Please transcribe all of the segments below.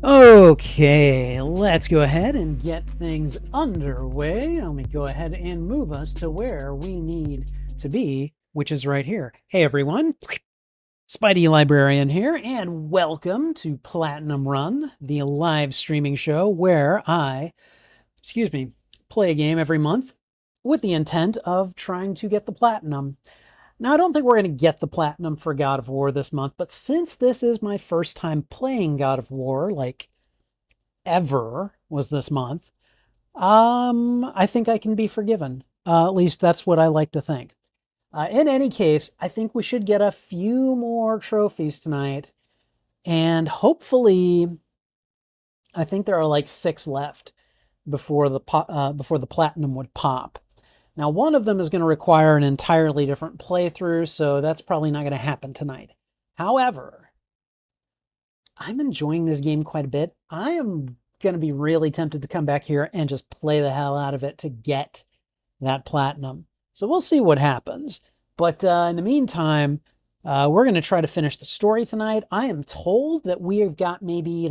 Okay, let's go ahead and get things underway. Let me go ahead and move us to where we need to be, which is right here. Hey everyone, Spidey Librarian here, and welcome to Platinum Run, the live streaming show where I, play a game every month with the intent of trying to get the platinum. Now, I don't think we're going to get the platinum for God of War this month, but since this is my first time playing God of War, like ever was this month, I think I can be forgiven. At least that's what I like to think. In any case, I think we should get a few more trophies tonight, and hopefully, I think there are like 6 left before the platinum would pop. Now, one of them is going to require an entirely different playthrough, so that's probably not going to happen tonight. However, I'm enjoying this game quite a bit. I am going to be really tempted to come back here and just play the hell out of it to get that platinum. So we'll see what happens. But in the meantime, we're going to try to finish the story tonight. I am told that we have got maybe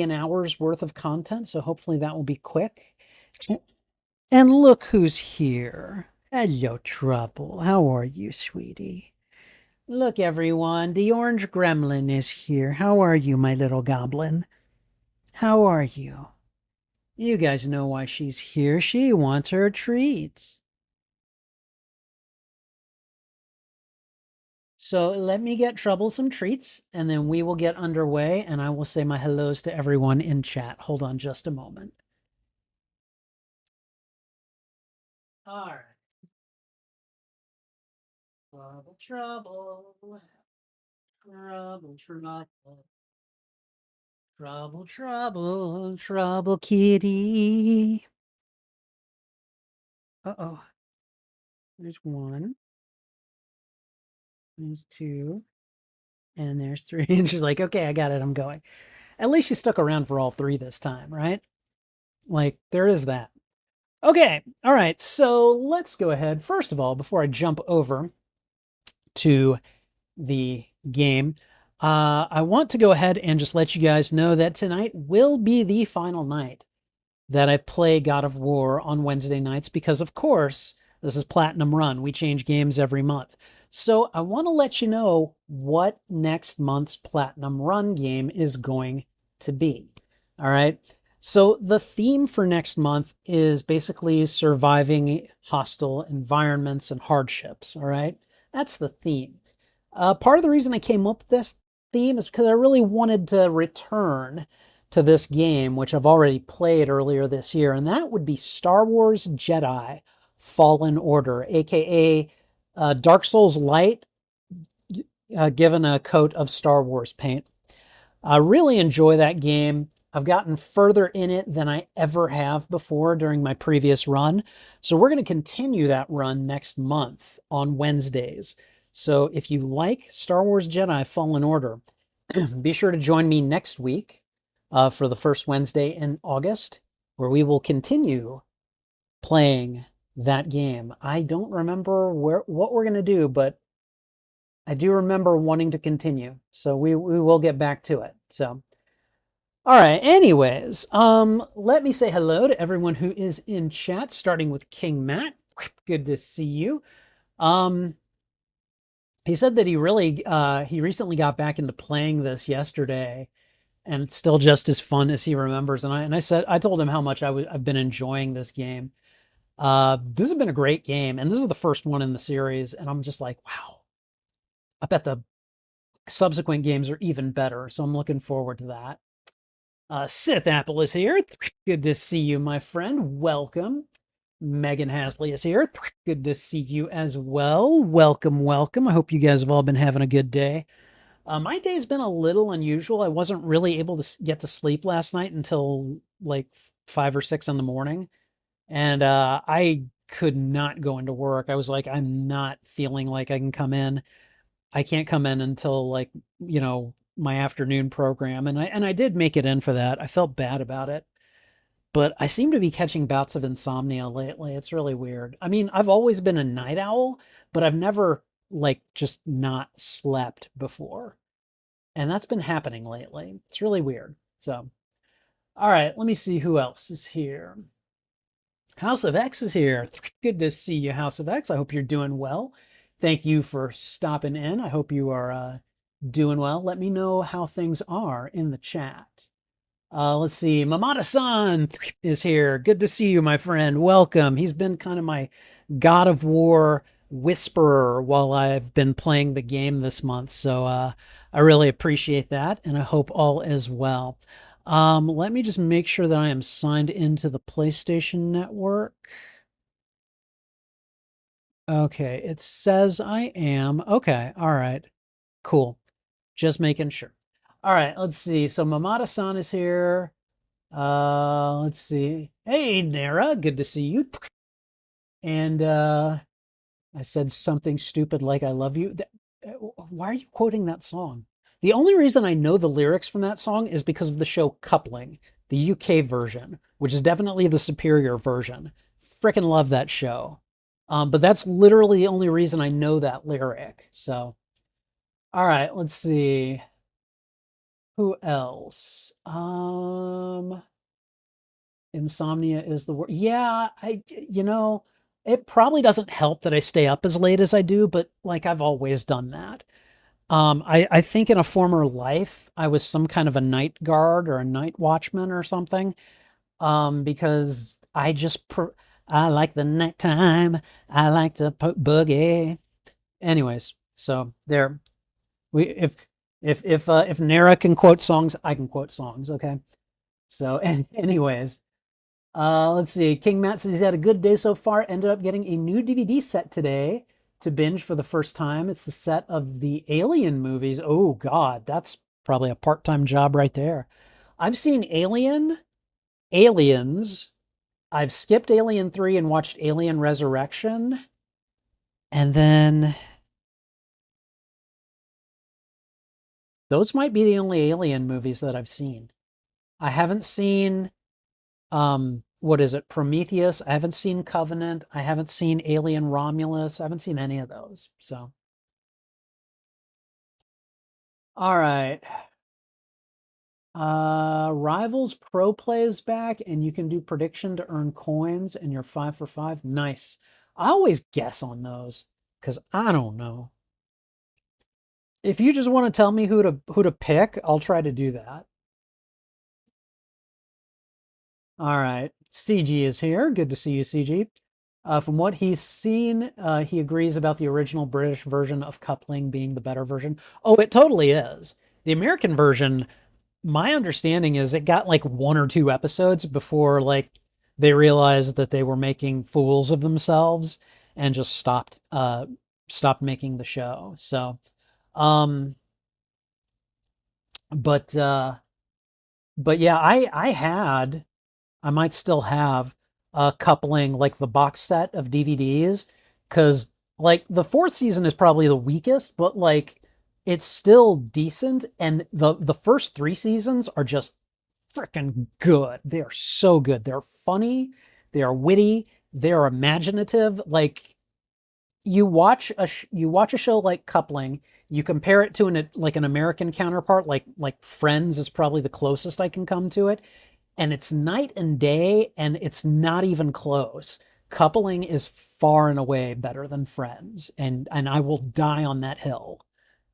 an hour's worth of content, so hopefully that will be quick. And look who's here. Hello, Trouble. How are you, sweetie? Look, everyone, the orange gremlin is here. How are you, my little goblin? How are you? You guys know why she's here. She wants her treats. So let me get Trouble some treats, and then we will get underway, and I will say my hellos to everyone in chat. Hold on just a moment. All right. Trouble, trouble. Trouble, trouble. Trouble, trouble, trouble kitty. Uh-oh. There's 1. There's 2. And there's 3. And she's like, okay, I got it. I'm going. At least she stuck around for all 3 this time, right? Like, there is that. Okay. All right. So let's go ahead. First of all, before I jump over to the game, I want to go ahead and just let you guys know that tonight will be the final night that I play God of War on Wednesday nights because, of course, this is Platinum Run. We change games every month. So I want to let you know what next month's Platinum Run game is going to be. All right. So the theme for next month is basically surviving hostile environments and hardships. All right. That's the theme. Part of the reason I came up with this theme is because I really wanted to return to this game, which I've already played earlier this year, and that would be Star Wars Jedi Fallen Order, aka Dark Souls Light, given a coat of Star Wars paint. I really enjoy that game. I've gotten further in it than I ever have before during my previous run. So we're going to continue that run next month on Wednesdays. So if you like Star Wars Jedi Fallen Order, be sure to join me next week for the first Wednesday in August, where we will continue playing that game. I don't remember what we're going to do, but I do remember wanting to continue. So we will get back to it. So, all right. Anyways, let me say hello to everyone who is in chat, starting with King Matt. Good to see you. He said that he recently got back into playing this yesterday, and it's still just as fun as he remembers. And I told him how much I've been enjoying this game. This has been a great game, and this is the first one in the series, and I'm just like, wow. I bet the subsequent games are even better, so I'm looking forward to that. Sith Apple is here. Good to see you, my friend. Welcome. Megan Hasley is here. Good to see you as well. Welcome, welcome. I hope you guys have all been having a good day. My day's been a little unusual. I wasn't really able to get to sleep last night until like 5 or 6 in the morning. And I could not go into work. I was like, I'm not feeling like I can come in. I can't come in until like, my afternoon program. And I did make it in for that. I felt bad about it. But I seem to be catching bouts of insomnia lately. It's really weird. I mean, I've always been a night owl, but I've never like just not slept before. And that's been happening lately. It's really weird. So, all right, let me see who else is here. House of X is here. Good to see you, House of X. I hope you're doing well. Thank you for stopping in. I hope you are doing well. Let me know how things are in the chat. Let's see. Mamada-san is here. Good to see you, my friend. Welcome. He's been kind of my God of War whisperer while I've been playing the game this month. So I really appreciate that, and I hope all is well. Let me just make sure that I am signed into the PlayStation Network. Okay, it says I am. Okay, all right. Cool. Just making sure. All right, let's see. So Mamada-san is here. Let's see. Hey, Nara, good to see you. And I said something stupid like I love you. Why are you quoting that song? The only reason I know the lyrics from that song is because of the show Coupling, the UK version, which is definitely the superior version. Frickin' love that show. But that's literally the only reason I know that lyric. So, all right, let's see. Who else? Insomnia is the word. Yeah, it probably doesn't help that I stay up as late as I do, but like I've always done that. I think in a former life, I was some kind of a night guard or a night watchman or something. Because I like the nighttime. I like to boogie. Anyways, so there, we if Nara can quote songs, I can quote songs. Okay. So, and anyways, let's see. King Matt says he's had a good day so far. Ended up getting a new DVD set today to binge for the first time. It's the set of the Alien movies. Oh God, that's probably a part-time job right there. I've seen Aliens. I've skipped Alien 3 and watched Alien Resurrection. And then those might be the only Alien movies that I've seen. I haven't seen what is it? Prometheus. I haven't seen Covenant. I haven't seen Alien Romulus. I haven't seen any of those. So, all right. Rivals Pro Play is back, and you can do prediction to earn coins, and you're 5 for 5. Nice. I always guess on those because I don't know. If you just want to tell me who to pick, I'll try to do that. All right. CG is here. Good to see you, CG. From what he's seen, he agrees about the original British version of Coupling being the better version. Oh, it totally is. The American version, my understanding is it got like 1 or 2 episodes before like they realized that they were making fools of themselves and just stopped making the show. So, um, but but yeah, I might still have a Coupling, like the box set of DVDs, because like the fourth season is probably the weakest, but like it's still decent, and the first 3 seasons are just freaking good. They are so good. They're funny, they are witty, they are imaginative. Like you watch a show like Coupling, you compare it to an American counterpart, like Friends is probably the closest I can come to it, and it's night and day, and it's not even close. Coupling is far and away better than Friends, and I will die on that hill.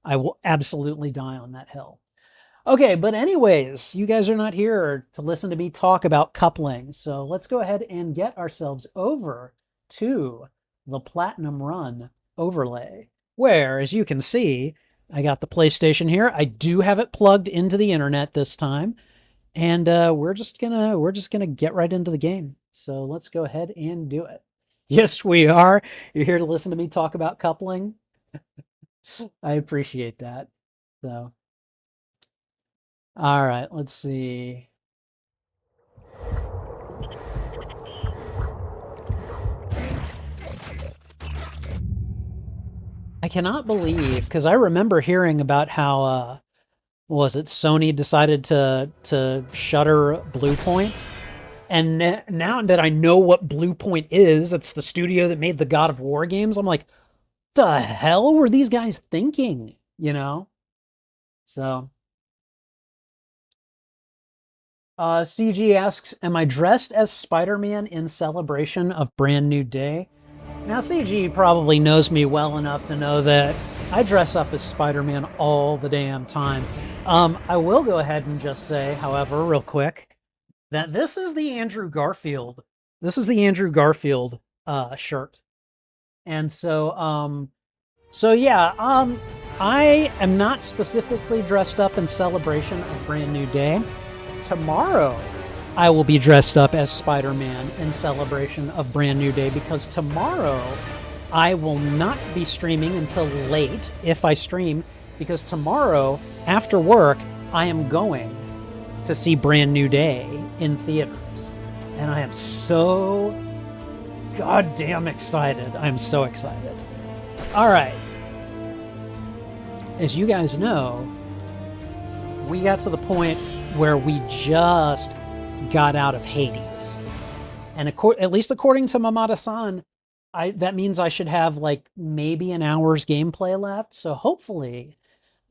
I will absolutely die on that hill. Okay, but anyways, you guys are not here to listen to me talk about Coupling, so let's go ahead and get ourselves over to the Platinum Run overlay, where, as you can see, I got the PlayStation here. I do have it plugged into the internet this time. And we're just gonna get right into the game. So let's go ahead and do it. Yes, we are. You're here to listen to me talk about Coupling. I appreciate that. So, all right, let's see. I cannot believe, because I remember hearing about how was it Sony decided to shutter Bluepoint. And now that I know what Bluepoint is, it's the studio that made the God of War games. I'm like, the hell were these guys thinking? You know? So, CG asks, am I dressed as Spider-Man in celebration of Brand New Day? Now, CG probably knows me well enough to know that I dress up as Spider-Man all the damn time. I will go ahead and just say, however, real quick, that this is the Andrew Garfield. This is the Andrew Garfield shirt. And so yeah, I am not specifically dressed up in celebration of Brand New Day. Tomorrow, I will be dressed up as Spider-Man in celebration of Brand New Day, because tomorrow I will not be streaming until late, if I stream, because tomorrow after work I am going to see Brand New Day in theaters. And I am so goddamn excited. I'm so excited. All right. As you guys know, we got to the point where we just got out of Hades. And at least according to Mamada-san, that means I should have like maybe an hour's gameplay left. So hopefully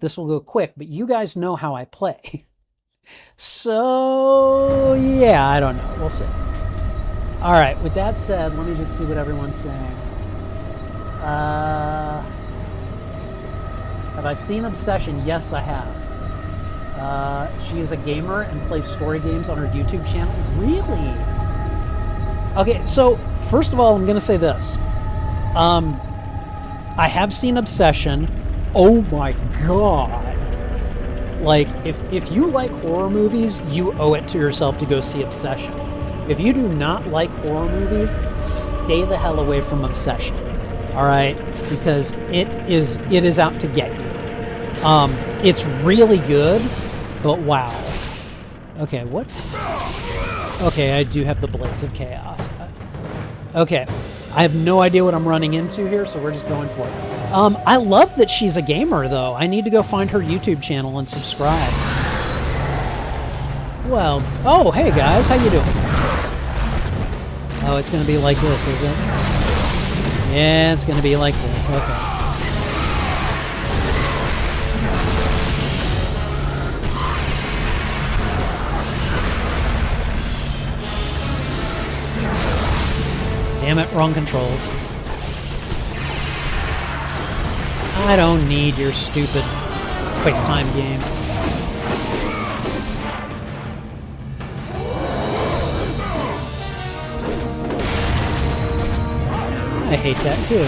this will go quick, but you guys know how I play. So yeah, I don't know. We'll see. All right, with that said, let me just see what everyone's saying. Have I seen Obsession? Yes, I have. She is a gamer and plays story games on her YouTube channel. Really? Okay, so first of all, I'm going to say this. I have seen Obsession. Oh my god. Like, if you like horror movies, you owe it to yourself to go see Obsession. If you do not like horror movies, stay the hell away from Obsession. All right? Because it is out to get you. It's really good, but wow. Okay, what? Okay, I do have the Blades of Chaos. Okay, I have no idea what I'm running into here, so we're just going for it. I love that she's a gamer, though. I need to go find her YouTube channel and subscribe. Well, oh, hey guys, how you doing? Oh, it's gonna be like this, is it? Yeah, it's gonna be like this, okay. Damn it, wrong controls. I don't need your stupid quick time game. I hate that too.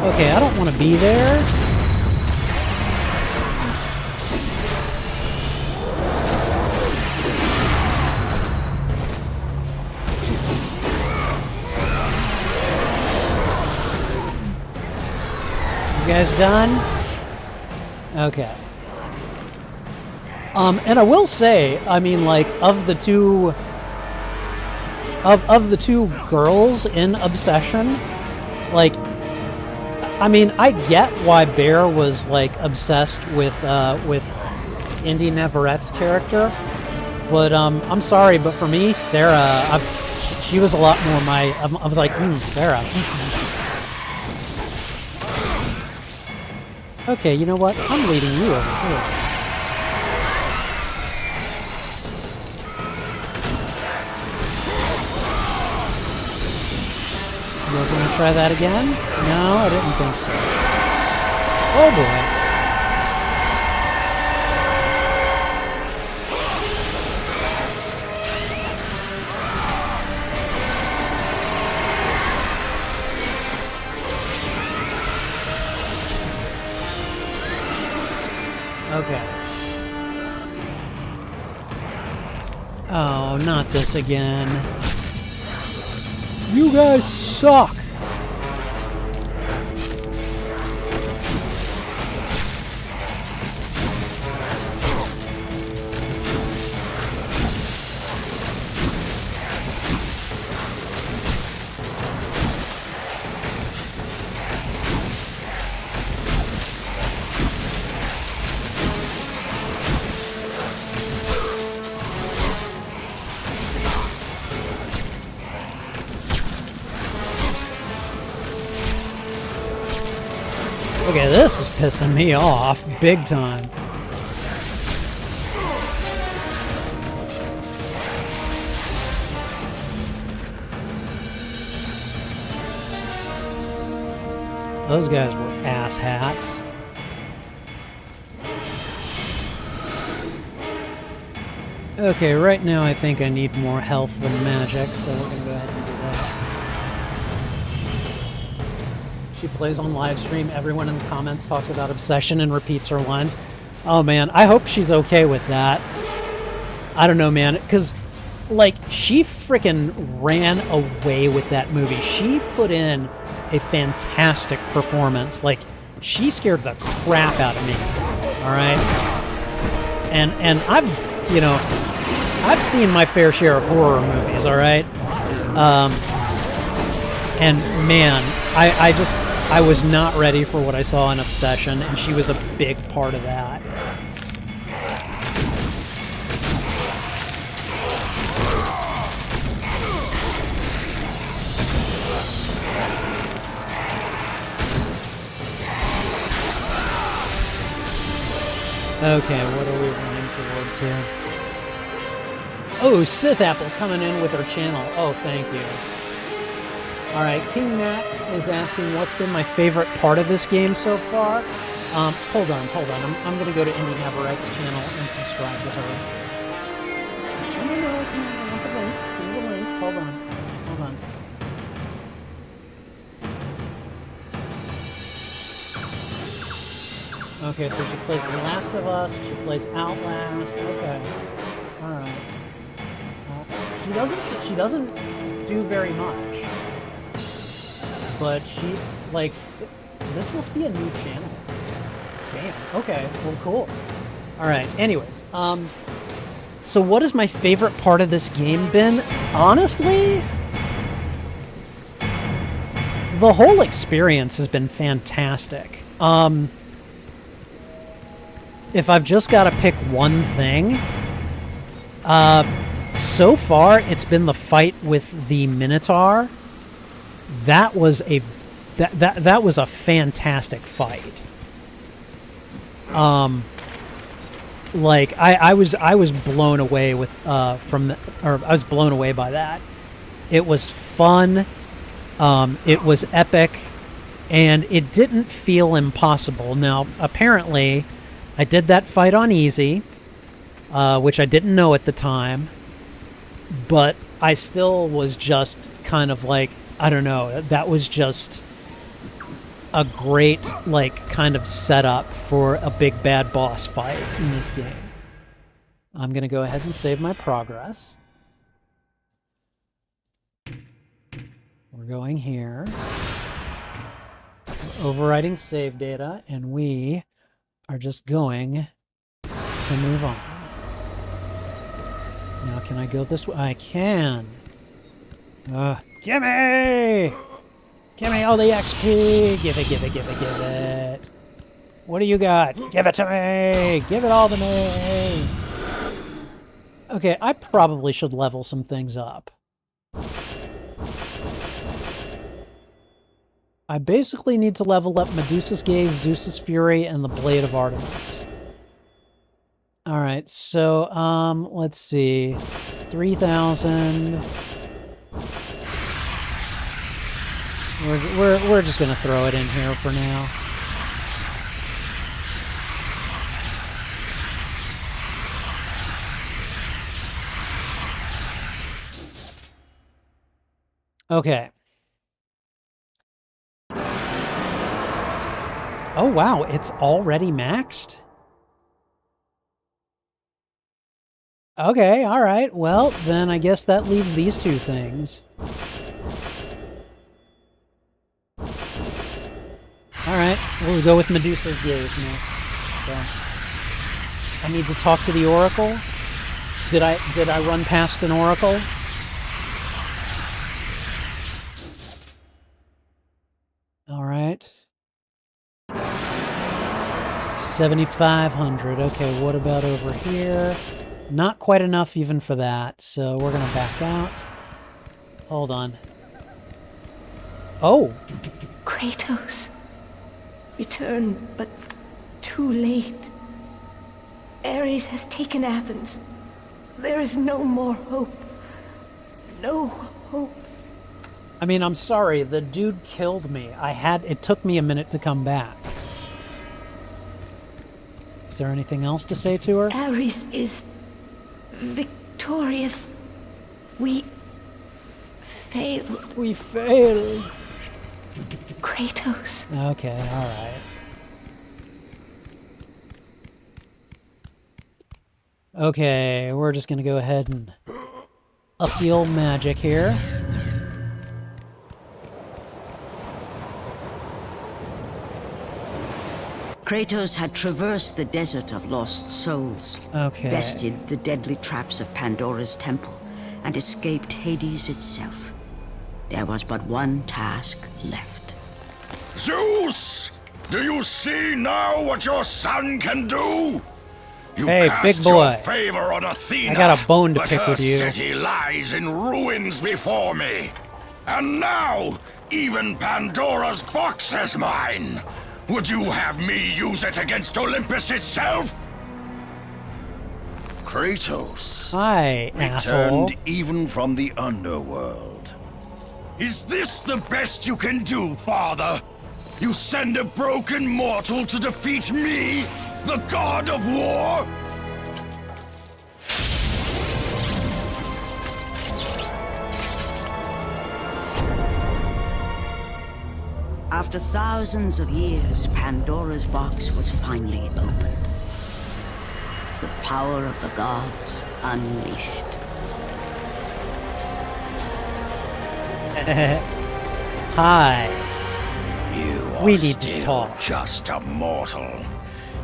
Okay, I don't want to be there. You guys done? Okay. And I will say, I mean, like, of the two girls in Obsession, like, I mean, I get why Bear was like obsessed with Indy Neverett's character, but I'm sorry, but for me, Sarah, she was a lot more I was like, Sarah. Okay, you know what? I'm leading you over here. You guys want to try that again? No, I didn't think so. Oh boy. Okay. Oh, not this again. You guys suck! Okay, this is pissing me off big time. Those guys were ass hats. Okay, right now I think I need more health than magic, so we're gonna go ahead and do that. She plays on live stream. Everyone in the comments talks about obsession and repeats her lines. Oh man, I hope she's okay with that. I don't know, man, because like she freaking ran away with that movie. She put in a fantastic performance. Like she scared the crap out of me. All right, and I've seen my fair share of horror movies, all right? And man, I was not ready for what I saw in Obsession, and she was a big part of that. Okay, what are we running towards here? Oh, Sith Apple coming in with her channel. Oh, thank you. All right, King Matt is asking what's been my favorite part of this game so far. Hold on. I'm going to go to Indie Navarrette's channel and subscribe to her. No, come on, I want the link. Give me the link. Hold on. Okay, so she plays The Last of Us. She plays Outlast. Okay. All right. She doesn't do very much, but she, like, this must be a new channel. Damn. Okay. Well, cool. All right. Anyways, so what has my favorite part of this game been? Honestly, the whole experience has been fantastic. If I've just got to pick one thing, so far it's been the fight with the Minotaur. That was a fantastic fight. Like I was blown away with I was blown away by that. It was fun. It was epic, and it didn't feel impossible. Now, apparently, I did that fight on easy, which I didn't know at the time, but I still was just kind of like, I don't know, that was just a great, like, kind of setup for a big bad boss fight in this game. I'm going to go ahead and save my progress. We're going here. We're overriding save data, and we are just going to move on. Now, can I go this way? I can. Gimme! Gimme all the XP! Give it. What do you got? Give it to me! Give it all to me! Okay, I probably should level some things up. I basically need to level up Medusa's Gaze, Zeus's Fury, and the Blade of Artemis. Alright, so, let's see. 3,000. We're just gonna throw it in here for now. Okay. Oh wow, it's already maxed? Okay, alright. Well, then I guess that leaves these two things. Alright, we'll go with Medusa's Gaze next. So, I need to talk to the Oracle? Did I run past an Oracle? Alright. 7,500. Okay, what about over here? Not quite enough even for that, so we're gonna back out. Hold on. Oh! Kratos. return, but too late. Ares has taken Athens. There is no more hope. No hope. I mean, I'm sorry, the dude killed me. It took me a minute to come back. Is there anything else to say to her? Ares is victorious. We failed. We failed. Kratos. Okay, alright. Okay, we're just gonna go ahead and up the old magic here. Kratos had traversed the desert of lost souls, bested the deadly traps of Pandora's temple, and escaped Hades itself. There was but one task left. Zeus! Do you see now what your son can do? You hey, big boy. Your favor on Athena, I got a bone to pick her with you. City lies in ruins before me. And now, even Pandora's box is mine. Would you have me use it against Olympus itself? Kratos. Hi, asshole. Returned even from the underworld. Is this the best you can do, Father? You send a broken mortal to defeat me, the god of war? After thousands of years, Pandora's box was finally opened. The power of the gods unleashed. Hi. You We are need to still talk. just a mortal.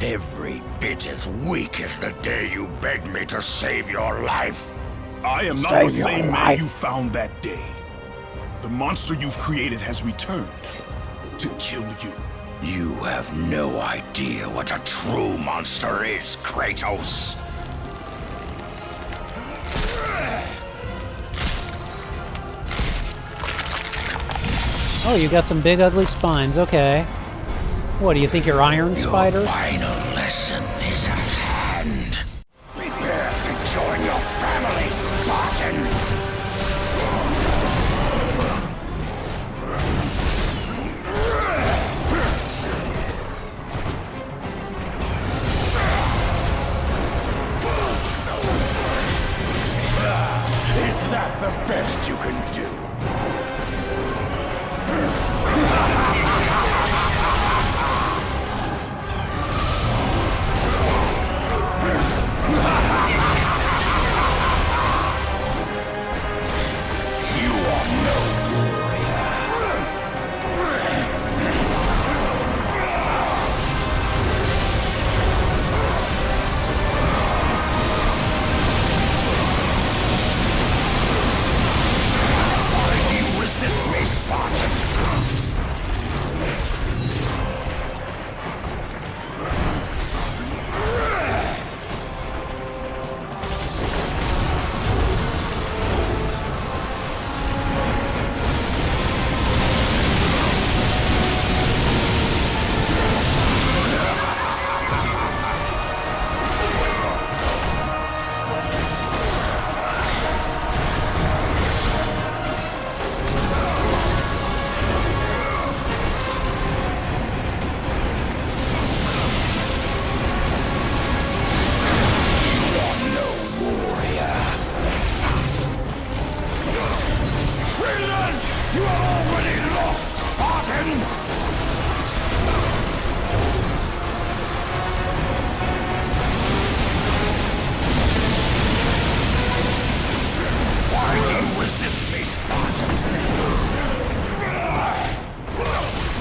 Every bit as weak as the day you begged me to save your life. I am not the same man you found that day. The monster you've created has returned to kill you. You have no idea what a true monster is, Kratos. Oh, you got some big ugly spines, okay. What, do you think you're Iron Spider? Your final lesson is at hand. Prepare to join your family, Spartan. Is that the best you can do?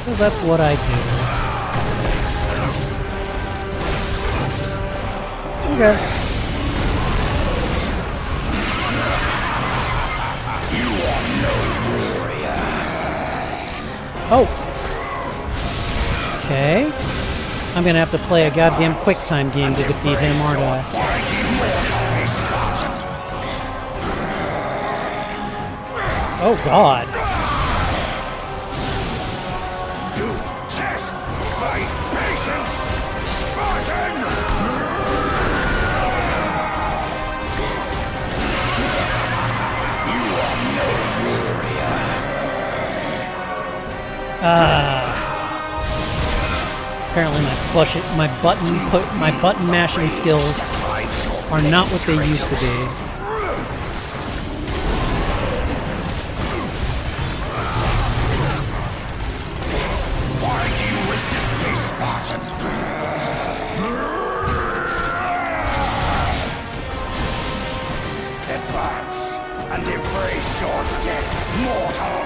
Because that's what I do. Okay. You are no warrior. Oh. Okay. I'm gonna have to play a goddamn quick time game to defeat him, aren't I? Oh God. You test my patience, Spartan! You are no warrior. Apparently my button mashing skills are not what they used to be. Why do you resist me, Spartan? Advance and embrace your death, mortal!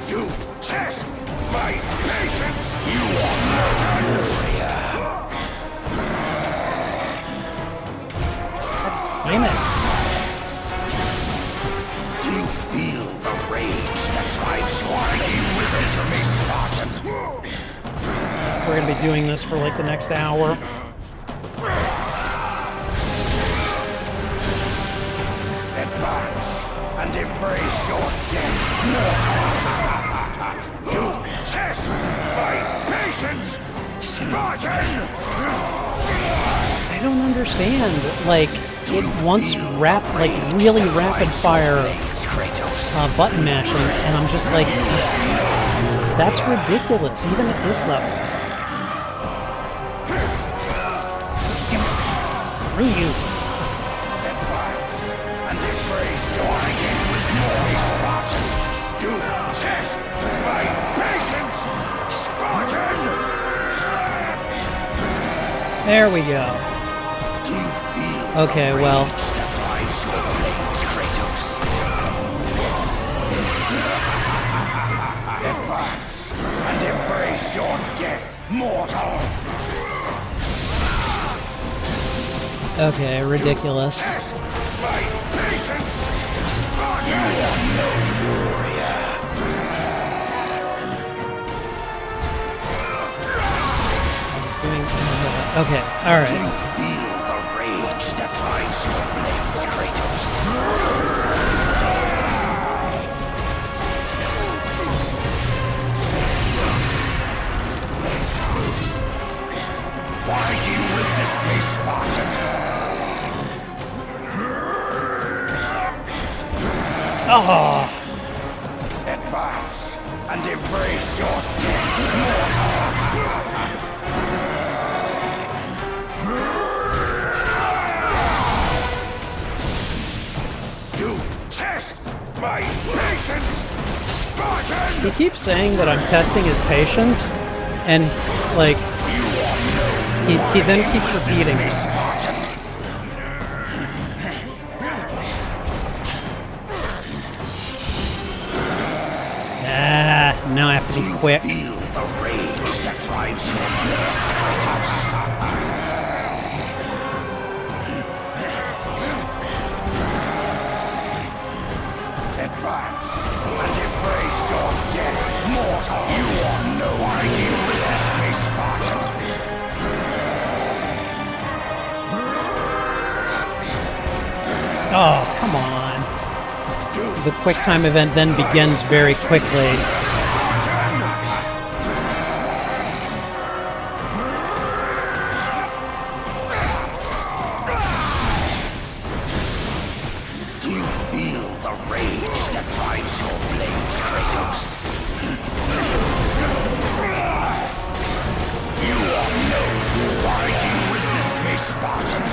You test my patience! You are not a warrior! Damn it. Do you feel the rage that drives your body? Resist me, Spartan! We're gonna be doing this for like the next hour. Advance and embrace your death, mortal! You test my patience, Spartan! I don't understand. Like, it wants really rapid fire button mashing, and I'm just like, that's ridiculous, even at this level. Ryu. Advance and embrace your death, Spartan! You test my patience, Spartan! There we go. Do you feel Okay, well, that drives your blades, Kratos? Advance and embrace your death, mortal! okay, ridiculous. Test my patience, Spartan! You are no warrior. Okay, Do alright. you feel the rage that drives your blades, Kratos? Why do you resist me, Spartan? Oh, Advance and embrace your death, mortal! You test my patience, Spartan! he keeps saying that I'm testing his patience, and like, he then keeps repeating it. Spartan! Now I have to be quick. Feel the rage that drives your blades, Kratos. Advance and embrace your death, mortal! You are no why do you resist me, Spartan? Oh, come on. The quick time event then begins very quickly. Do you feel the rage that drives your blades, Kratos? You are no why do you resist me, Spartan?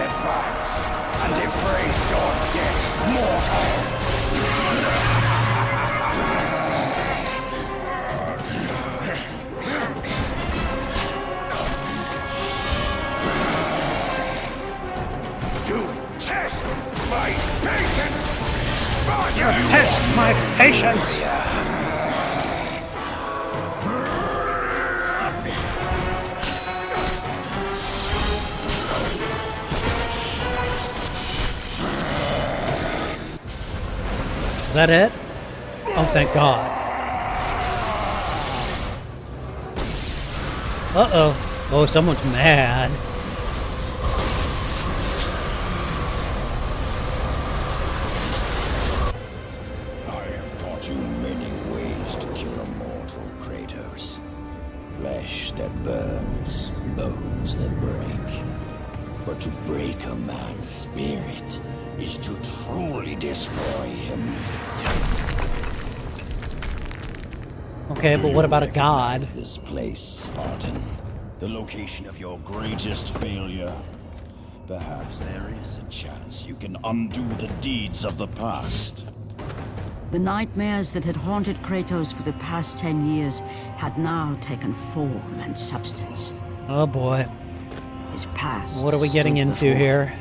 Advance and embrace your death, mortal! You test my patience, Spartan! Test my patience! Is that it? Oh, thank God. Uh-oh. Oh, someone's mad. I have taught you many ways to kill a mortal, Kratos. Flesh that burns, bones that break. But to break a man's spirit is to truly destroy him. Okay, but what about a god? This place, Spartan, the location of your greatest failure. Perhaps there is a chance you can undo the deeds of the past. The nightmares that had haunted Kratos for the past 10 years had now taken form and substance. Oh boy. His past. What are we getting into before. here?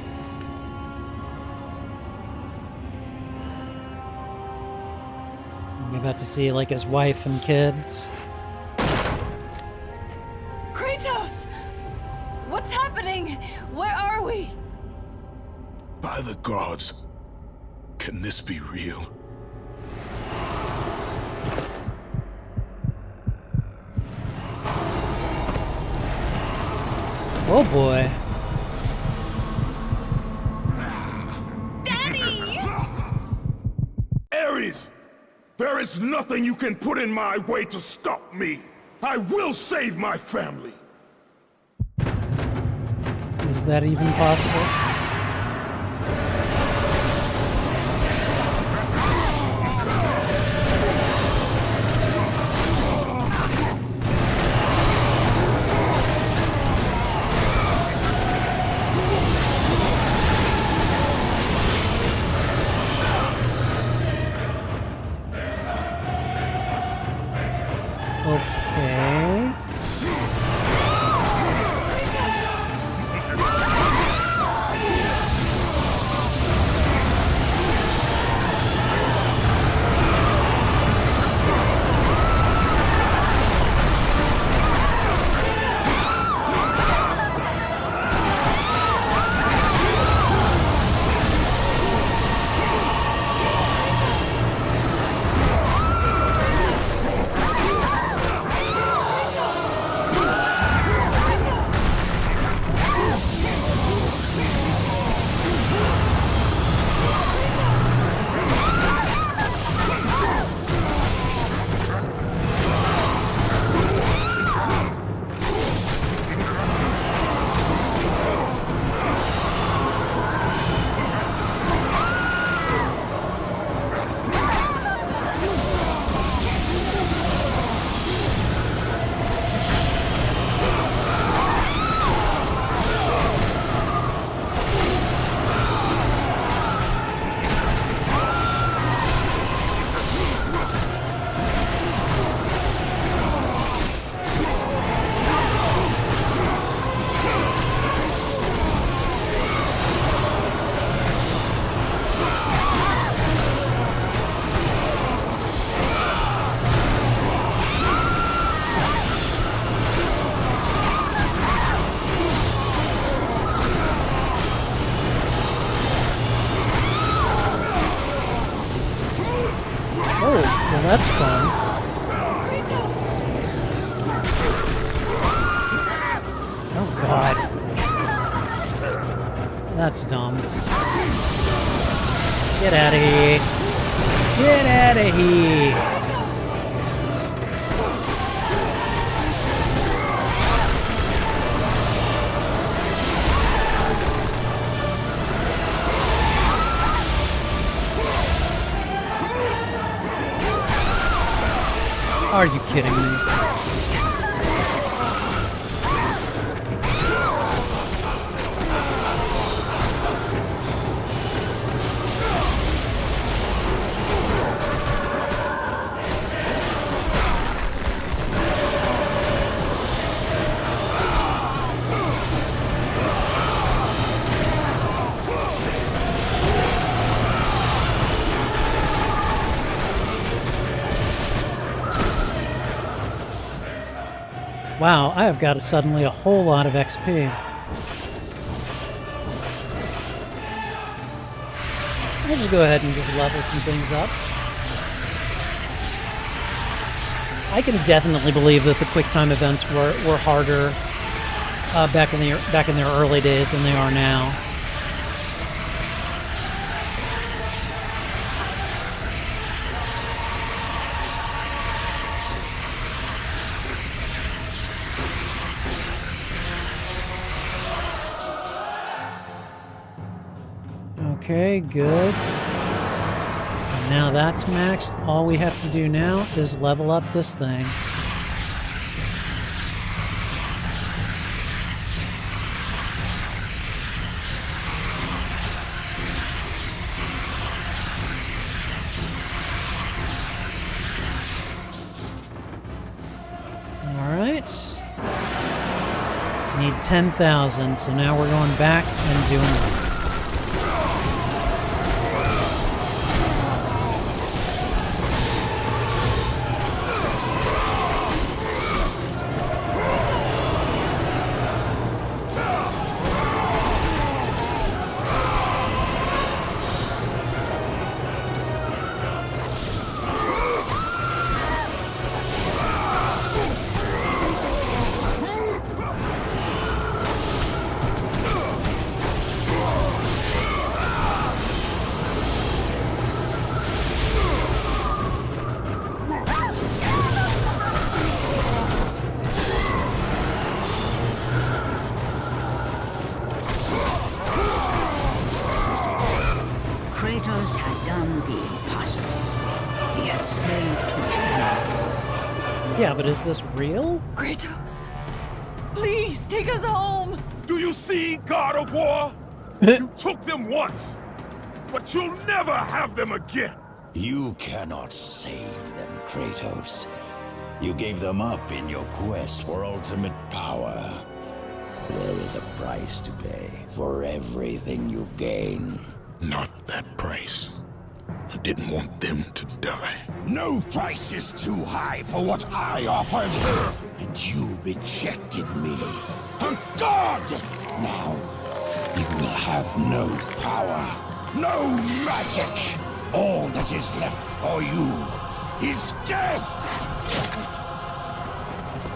We're about to see like his wife and kids. Kratos! What's happening? Where are we? By the gods, can this be real? Oh boy. Daddy! Ares! There is nothing you can put in my way to stop me! I will save my family! Is that even possible? Okay. Well, that's fun. Oh, God. That's dumb. Get out of here. Get out of here. Are you kidding me? Wow, I have got suddenly a whole lot of XP. I'll just go ahead and just level some things up. I can definitely believe that the QuickTime events were harder back in their early days than they are now. Okay, good. And now that's maxed. All we have to do now is level up this thing. Need 10,000, so now we're going back and doing this. Kratos had done the impossible. He had saved his family. Yeah, but is this real? Kratos, please take us home. Do you see, God of War? You took them once, but you'll never have them again. You cannot save them, Kratos. You gave them up in your quest for ultimate power. There is a price to pay for everything you gain. Not that price. I didn't want them to die. No price is too high for what I offered, and you rejected me. A god! Now, you will have no power, no magic. All that is left for you is death!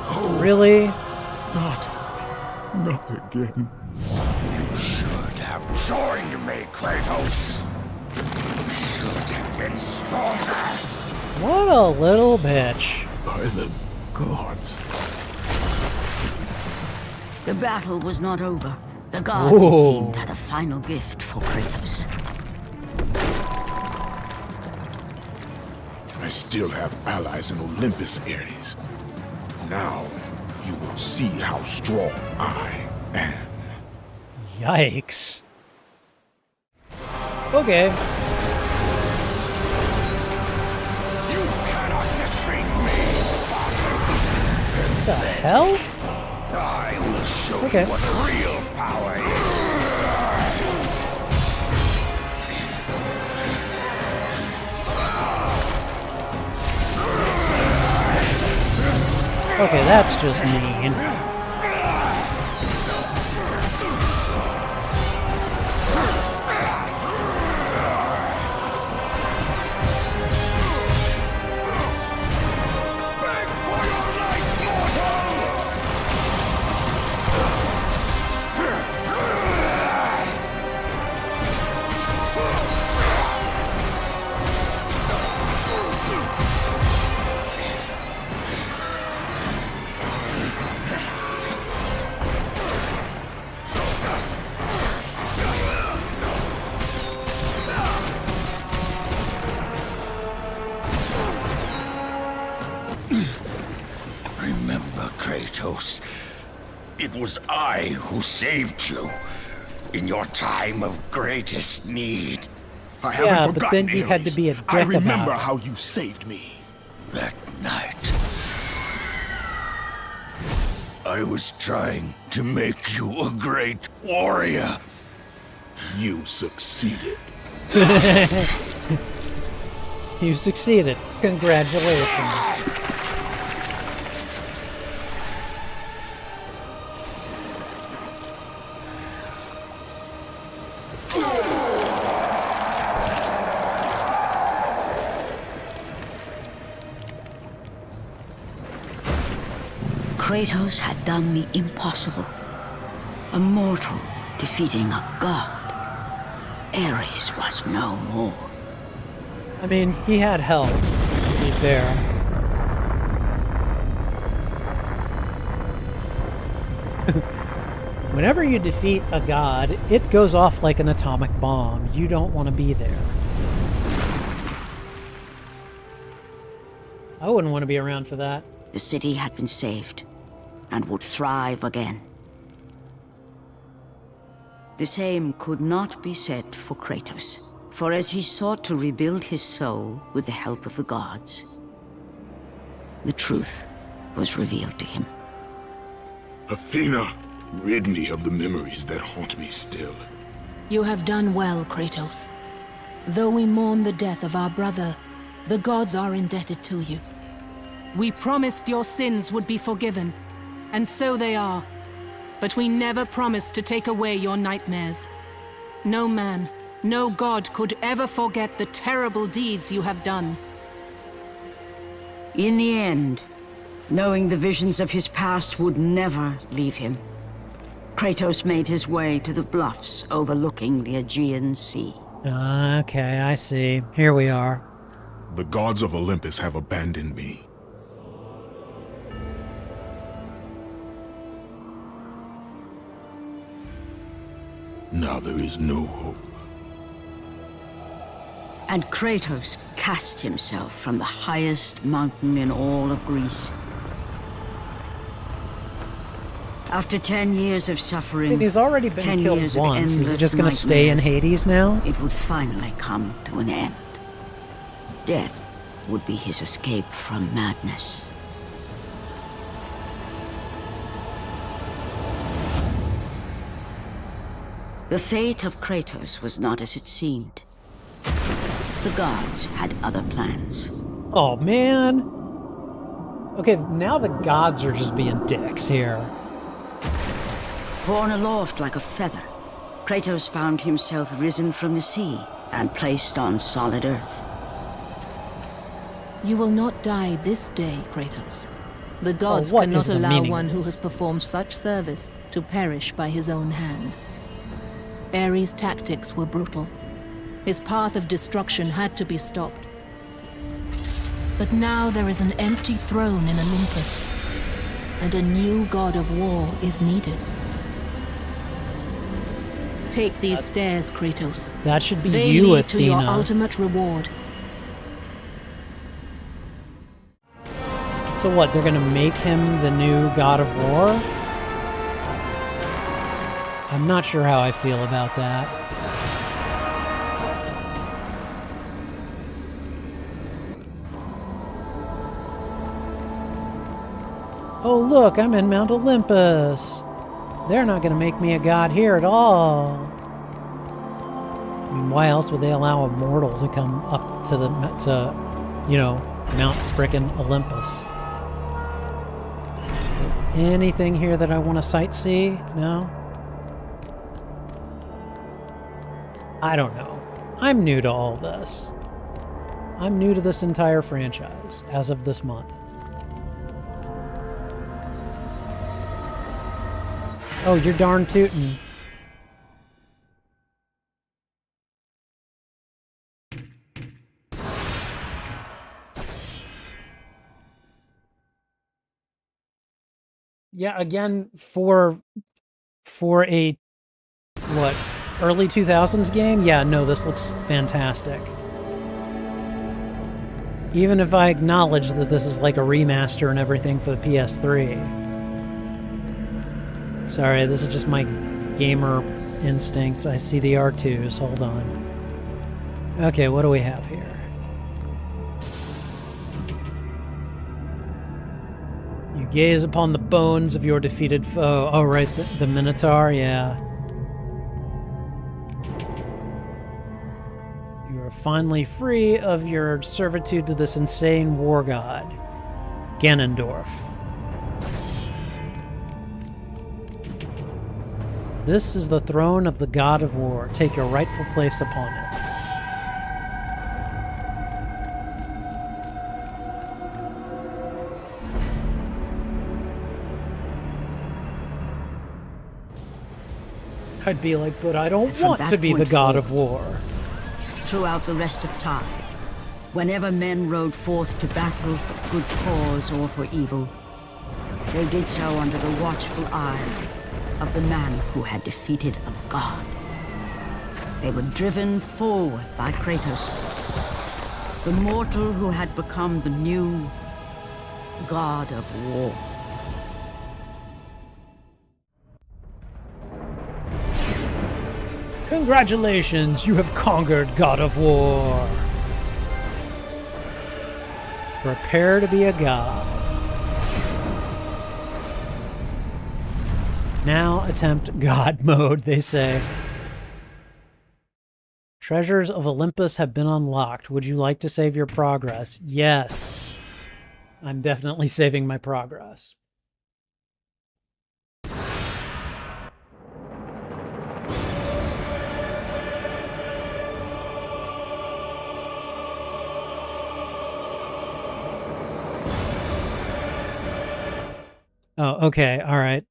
Oh, Really? not again. You should have joined me, Kratos. You should have been stronger. What a little bitch. By the gods. The battle was not over. The gods, it Whoa. seemed, had a final gift for Kratos. I still have allies in Olympus, Ares. Now, you will see how strong I am. Yikes. Okay. You cannot defeat me, What the hell? I will show Okay. you what real power is. Okay, that's just mean. Remember, Kratos, it was I who saved you in your time of greatest need. I haven't Yeah, but forgotten, then you had to Ares. be a dick I remember about it. how you saved me. That night, I was trying to make you a great warrior. You succeeded. You succeeded. Congratulations. Kratos had done the impossible. A mortal defeating a god. Ares was no more. I mean, he had help, to be fair. Whenever you defeat a god, it goes off like an atomic bomb. You don't want to be there. I wouldn't want to be around for that. The city had been saved, and would thrive again. The same could not be said for Kratos, for as he sought to rebuild his soul with the help of the gods, the truth was revealed to him. Athena, rid me of the memories that haunt me still. You have done well, Kratos. Though we mourn the death of our brother, the gods are indebted to you. We promised your sins would be forgiven, and so they are. But we never promised to take away your nightmares. No man, no god could ever forget the terrible deeds you have done. In the end, knowing the visions of his past would never leave him, Kratos made his way to the bluffs overlooking the Aegean Sea. Okay, I see. Here we are. The gods of Olympus have abandoned me. Now there is no hope. And Kratos cast himself from the highest mountain in all of Greece. After 10 years of suffering, I mean, he's already been 10 killed years of once. Is he endless just going to stay in nightmares, Hades now? it would finally come to an end. Death would be his escape from madness. The fate of Kratos was not as it seemed. The gods had other plans. Oh, man. Okay, now the gods are just being dicks here. Borne aloft like a feather, Kratos found himself risen from the sea and placed on solid earth. You will not die this day, Kratos. The gods what is cannot the allow meaning one of who this? has performed such service to perish by his own hand. Ares' tactics were brutal. His path of destruction had to be stopped. But now there is an empty throne in Olympus, and a new god of war is needed. Take these stairs, Kratos. That should be They you, lead Athena. to your ultimate reward. So what, they're gonna make him the new god of war? I'm not sure how I feel about that. Oh look, I'm in Mount Olympus. They're not gonna make me a god here at all. I mean, why else would they allow a mortal to come up to Mount frickin' Olympus? Anything here that I want to sightsee? No? I don't know. I'm new to all this. I'm new to this entire franchise as of this month. Oh, you're darn tootin'. Yeah, again, for a, what, early 2000s game? Yeah, no, this looks fantastic. Even if I acknowledge that this is like a remaster and everything for the PS3. Sorry, this is just my gamer instincts. I see the R2s. Hold on. Okay, what do we have here? You gaze upon the bones of your defeated foe. Oh, right, the Minotaur, yeah. You are finally free of your servitude to this insane war god, Ganondorf. This is the throne of the god of war. Take your rightful place upon it. I'd be like, but I don't From want that to be the point god of forward, war. Throughout the rest of time, whenever men rode forth to battle for good cause or for evil, they did so under the watchful eye of the man who had defeated a god. They were driven forward by Kratos, the mortal who had become the new god of war. Congratulations, you have conquered God of War. Prepare to be a god. Now attempt God mode, they say. Treasures of Olympus have been unlocked. Would you like to save your progress? Yes. I'm definitely saving my progress. Oh, okay, all right.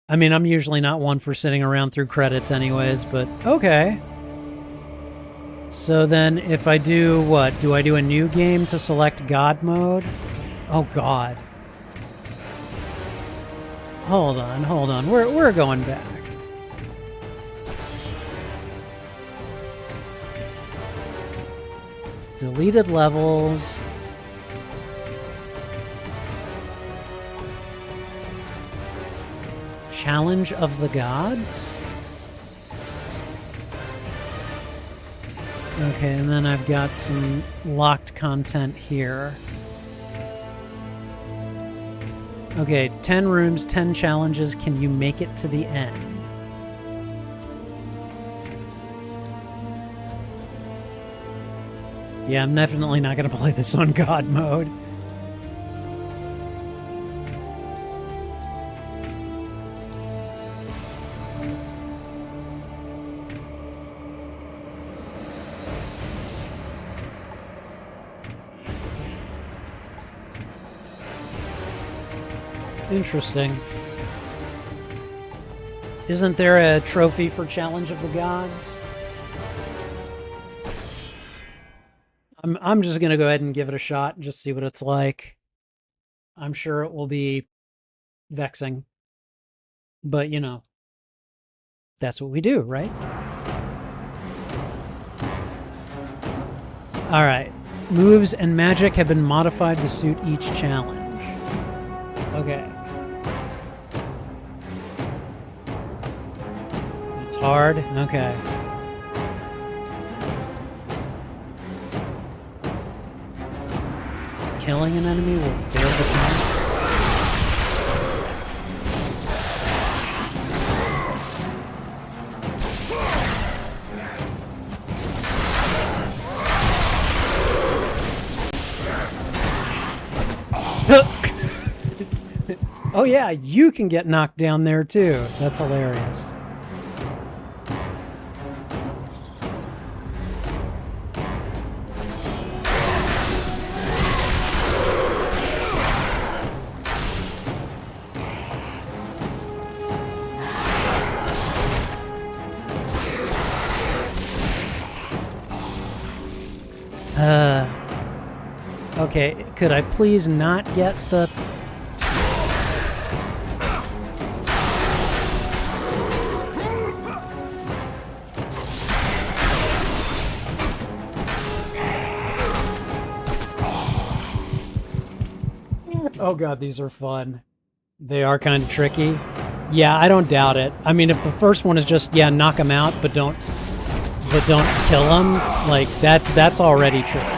I mean, I'm usually not one for sitting around through credits anyways, but okay. So then if I do what? Do I do a new game to select God mode? Oh, God. Hold on. We're going back. Deleted levels. Challenge of the Gods? Okay, and then I've got some locked content here. Okay, 10 rooms, 10 challenges. Can you make it to the end? Yeah, I'm definitely not going to play this on God mode. Interesting. Isn't there a trophy for Challenge of the Gods? I'm just gonna go ahead and give it a shot and just see what it's like. I'm sure it will be vexing. But, you know, that's what we do, right? Alright. Moves and magic have been modified to suit each challenge. Okay. It's hard? Okay. Killing an enemy will fail the challenge. Oh yeah, you can get knocked down there too. That's hilarious. Okay, could I please not get the... Oh god, these are fun. They are kind of tricky. Yeah, I don't doubt it. I mean, if the first one is just, yeah, knock them out, but don't kill them, like, that's already tricky.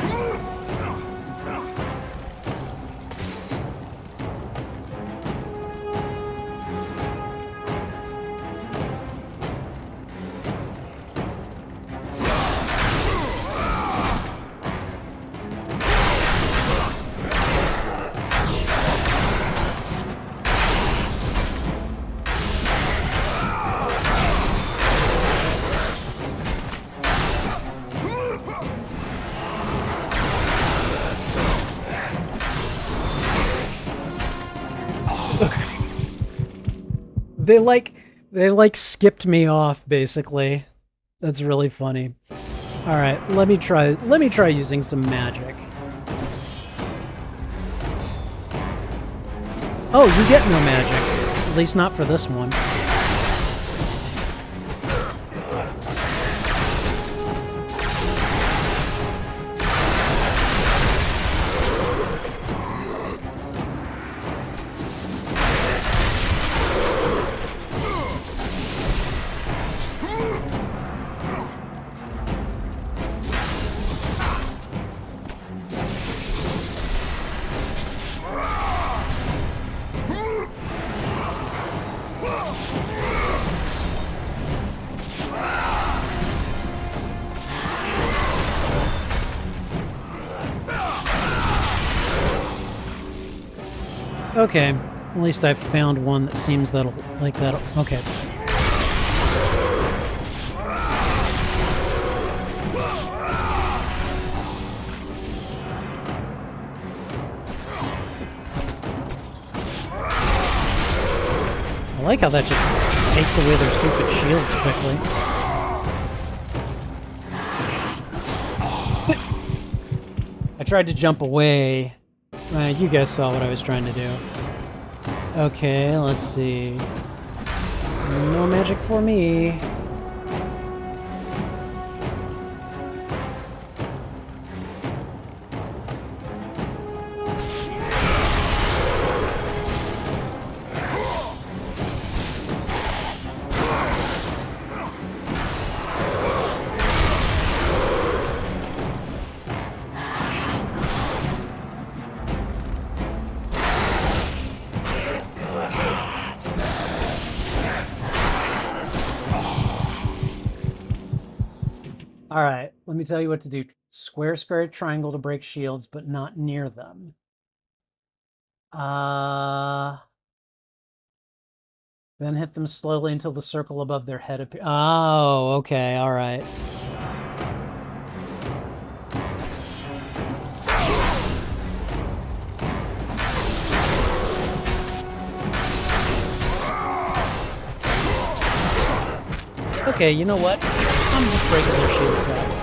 They like skipped me off, basically. That's really funny. All right, let me try using some magic. Oh, you get no magic. At least not for this one. Okay, at least I found one that seems like that'll. Okay. I like how that just takes away their stupid shields quickly. I tried to jump away. You guys saw what I was trying to do. Okay, let's see. No magic for me. All right, let me tell you what to do. Square, square, triangle to break shields, but not near them. Then hit them slowly until the circle above their head appears. Oh, okay, all right. Okay, you know what? I'm just breaking their shields that way.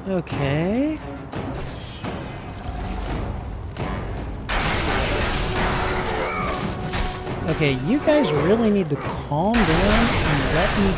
Okay. Okay, you guys really need to calm down and let me...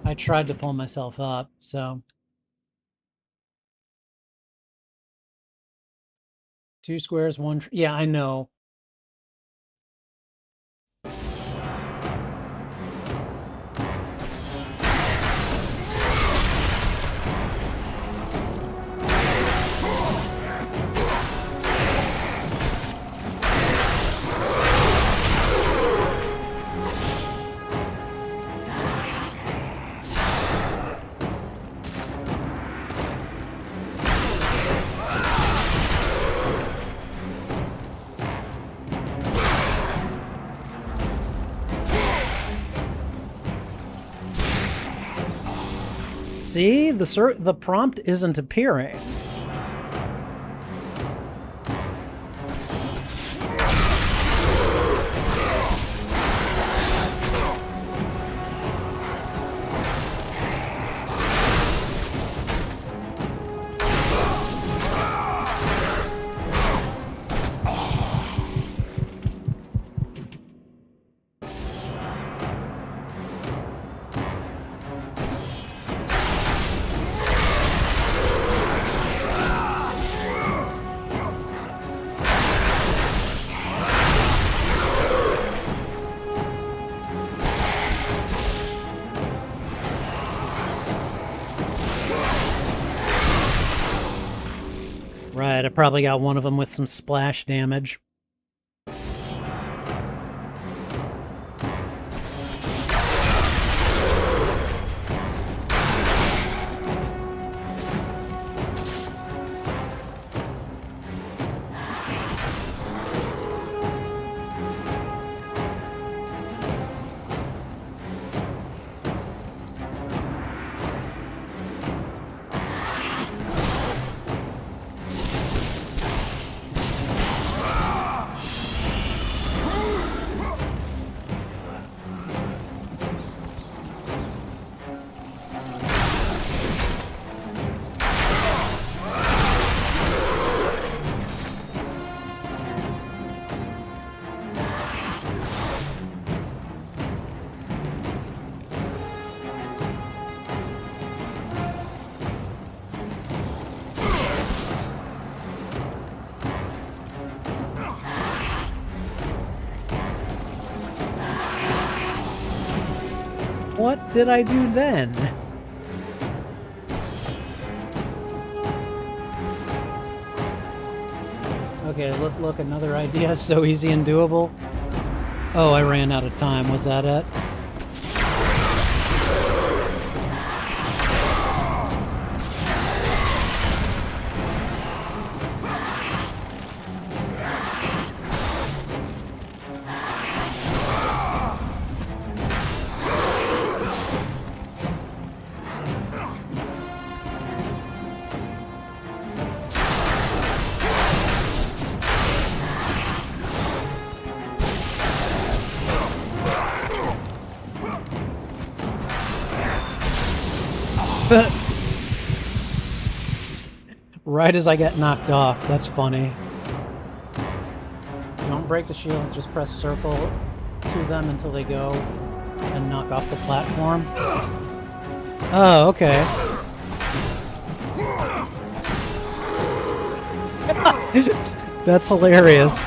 I tried to pull myself up, so... 2 squares, 1... Yeah, I know. See, the prompt isn't appearing. Right, I probably got one of them with some splash damage. What did I do then? Okay, look, another idea. So easy and doable. Oh, I ran out of time. Was that it? Right as I get knocked off. That's funny. Don't break the shield, just press circle to them until they go and knock off the platform. Oh, okay. That's hilarious.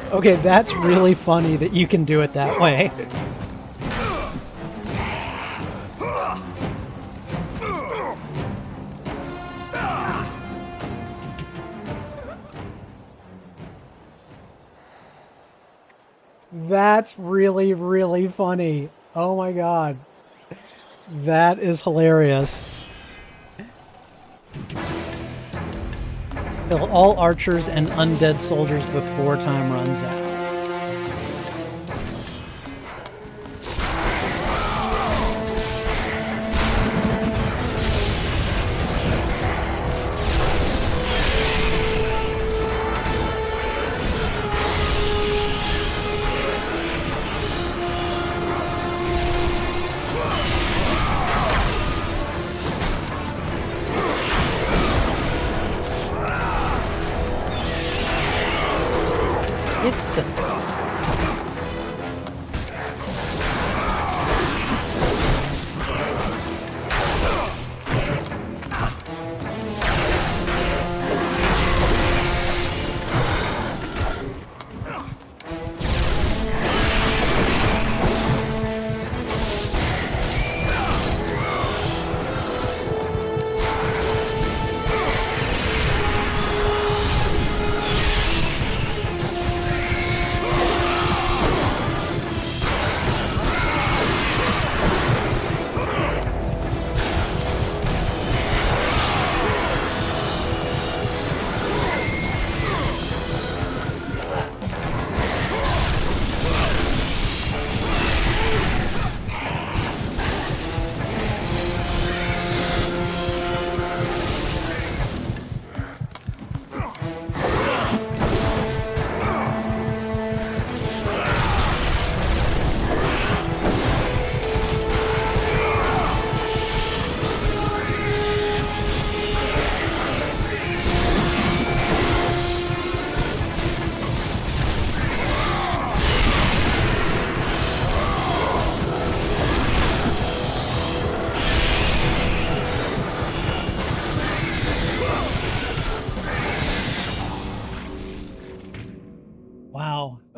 Okay, that's really funny that you can do it that way. That's really, really funny. Oh my god. That is hilarious. Kill all archers and undead soldiers before time runs out.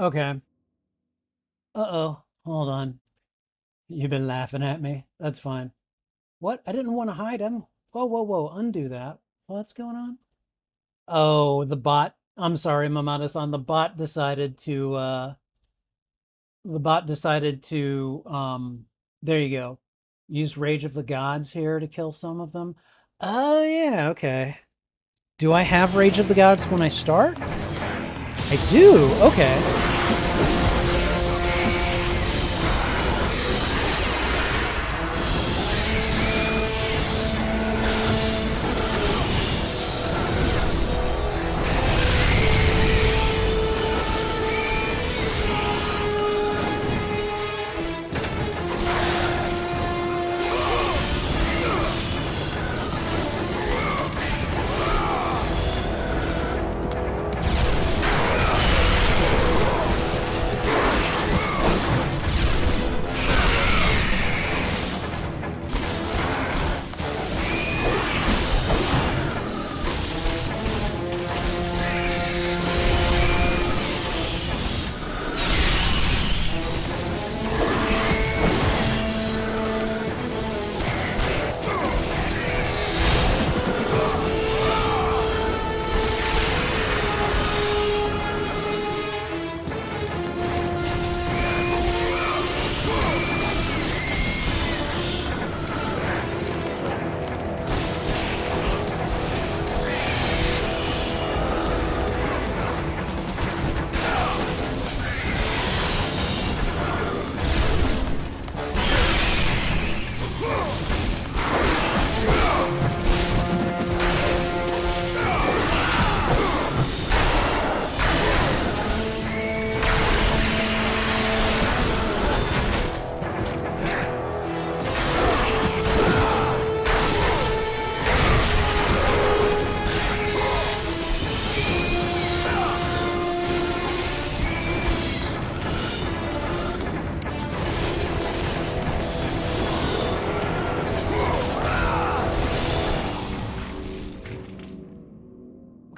Okay. Uh-oh. Hold on. You've been laughing at me. That's fine. What? I didn't want to hide him. Whoa, whoa, whoa. Undo that. What's going on? Oh, the bot. I'm sorry, Mamada-san. The bot decided to there you go. Use Rage of the Gods here to kill some of them. Oh yeah, okay. Do I have Rage of the Gods when I start? I do. Okay.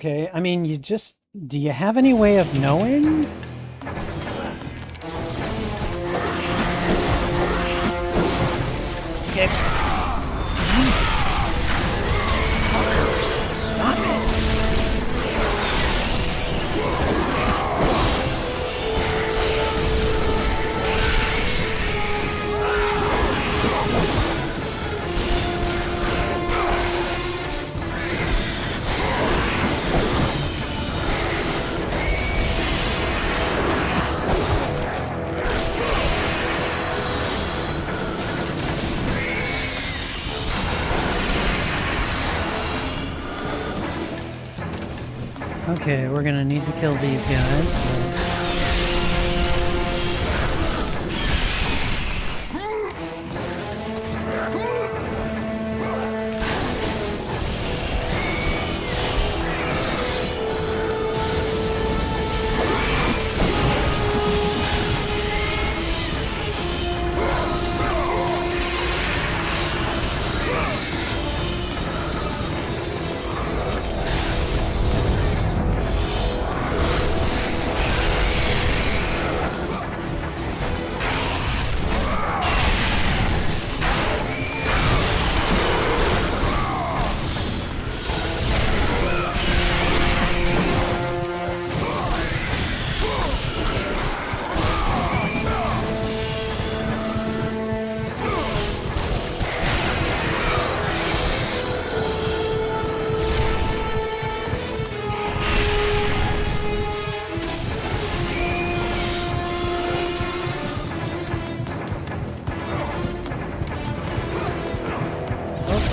Okay, I mean, do you have any way of knowing? Okay. Fuckers, stop it. Okay, we're gonna need to kill these guys. So.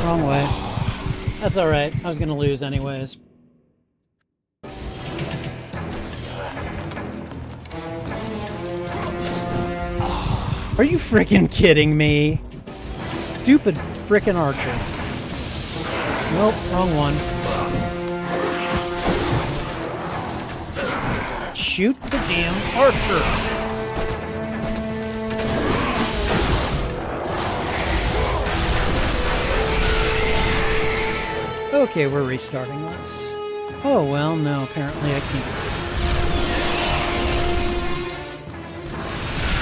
Wrong way. That's alright. I was gonna lose anyways. Are you freaking kidding me? Stupid frickin' archer. Nope, wrong one. Shoot the damn archers! Okay, we're restarting this. Oh, well, no, apparently I can't.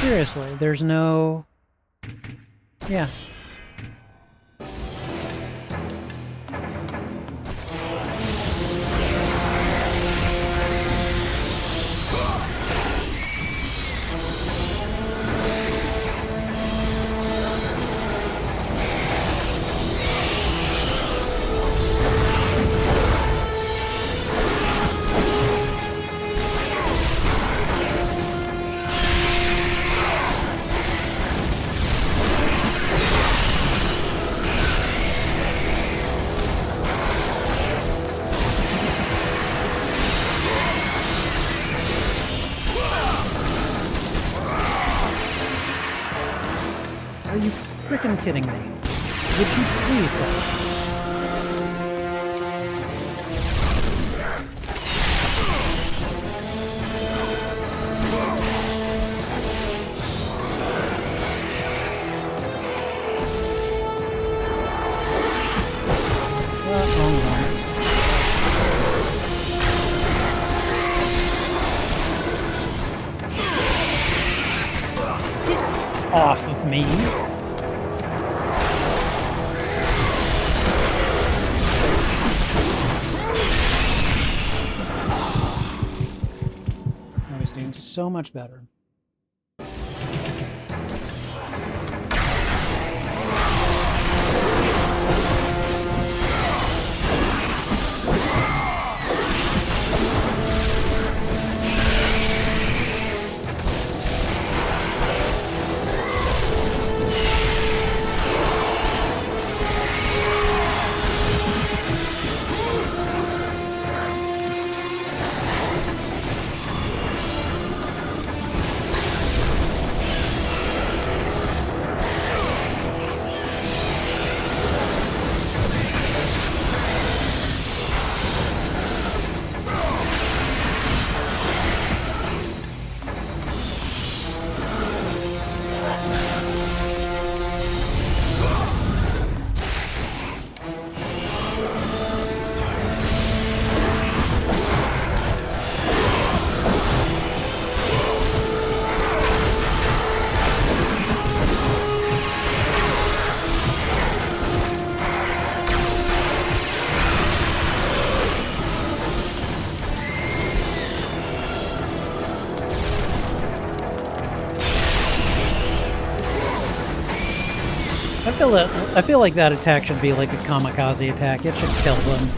seriously, there's no... Yeah. Are you freaking kidding me? Would you please stop? Off of me. I was doing so much better. I feel like that attack should be like a kamikaze attack. It should kill them.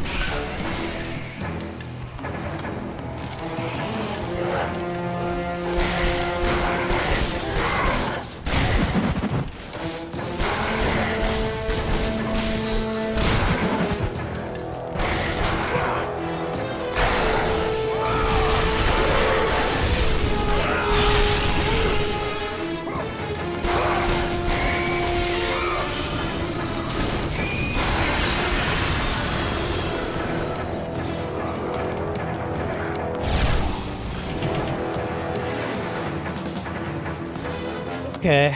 Okay.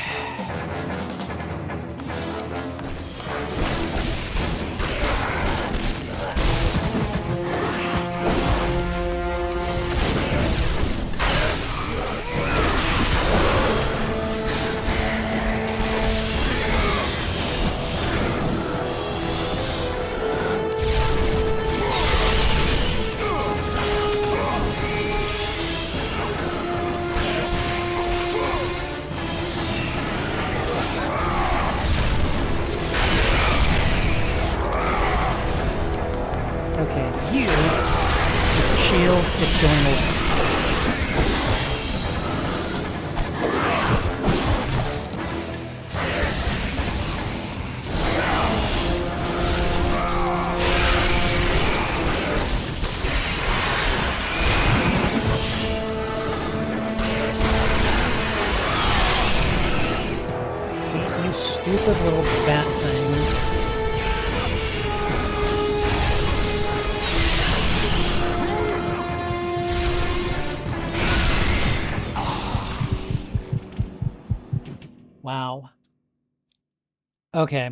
It's going away. You stupid little bat things. Wow. Okay.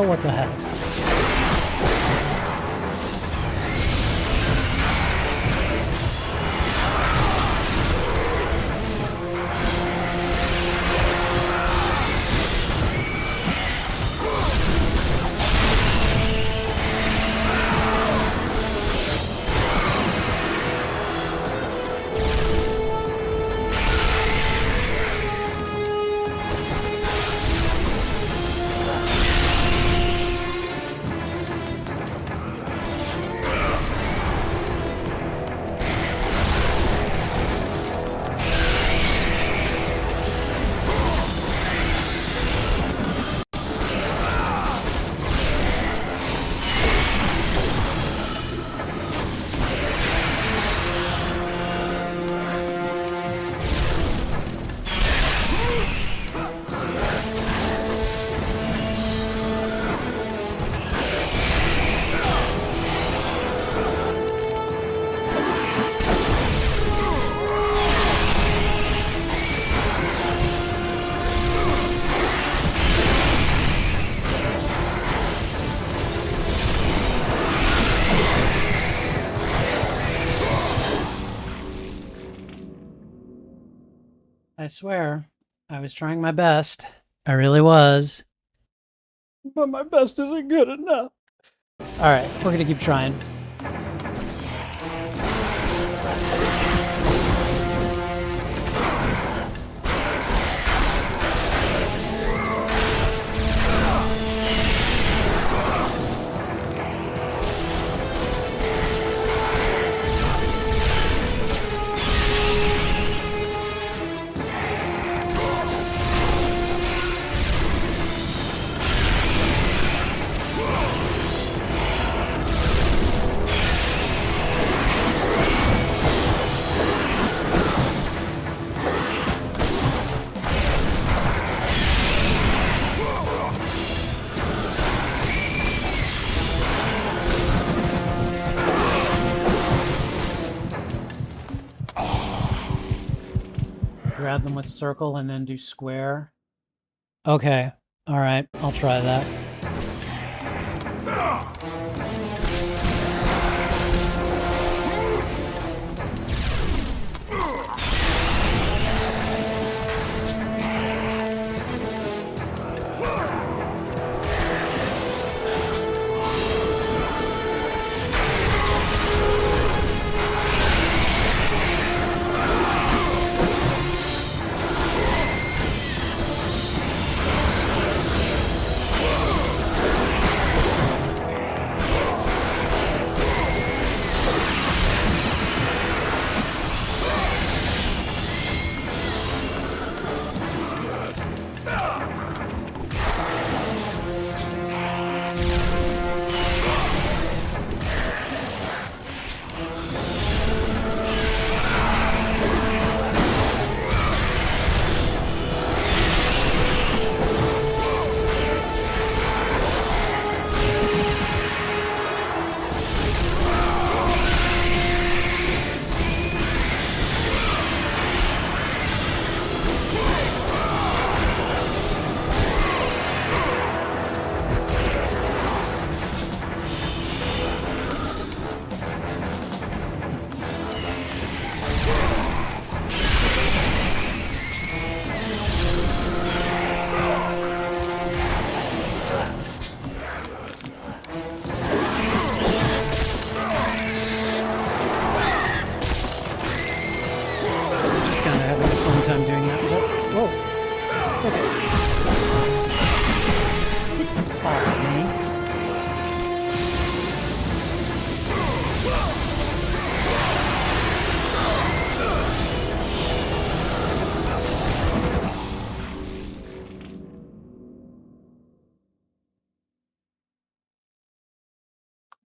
Oh, what the hell? I swear, I was trying my best. I really was. But my best isn't good enough. Alright, we're gonna keep trying. Grab them with circle and then do square. Okay. All right. I'll try that.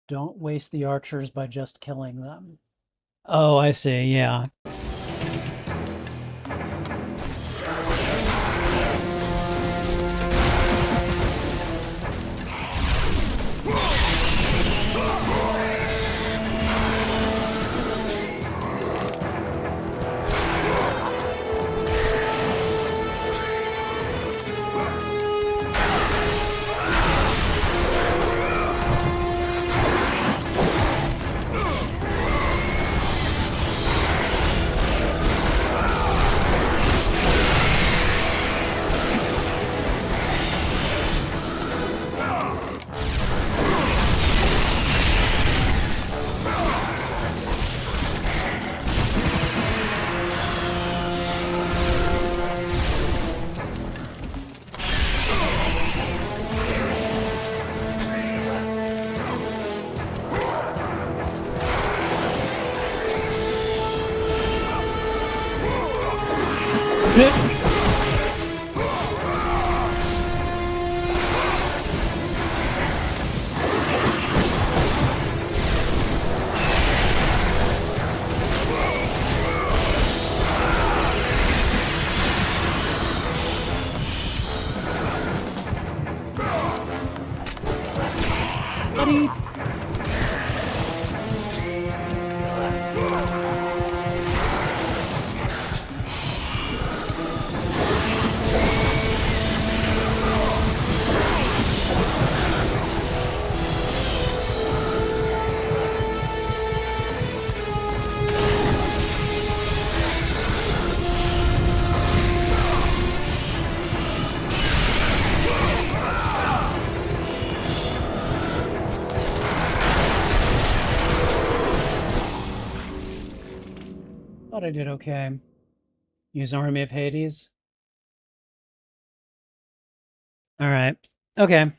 Don't waste the archers by just killing them. Oh, I see, yeah. Buddy. Thought I did okay. Use Army of Hades. All right. Okay.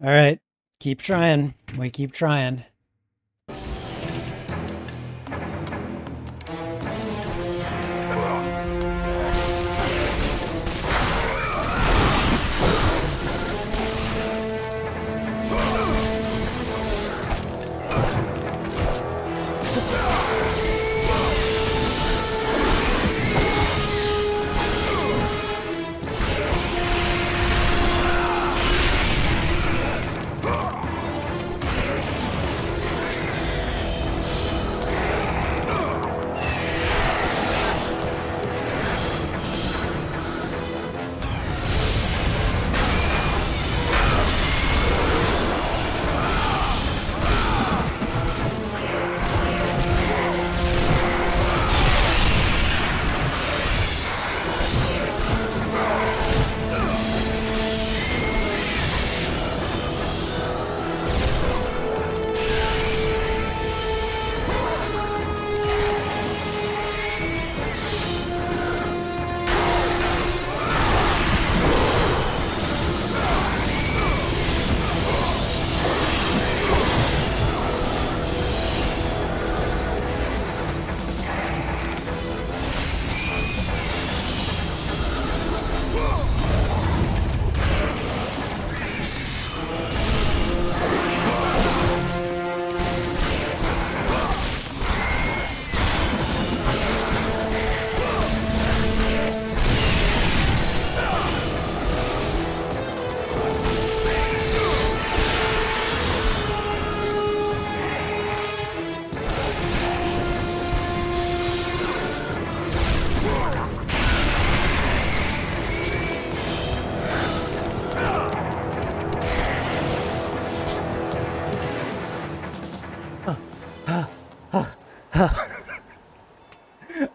All right. Keep trying. We keep trying.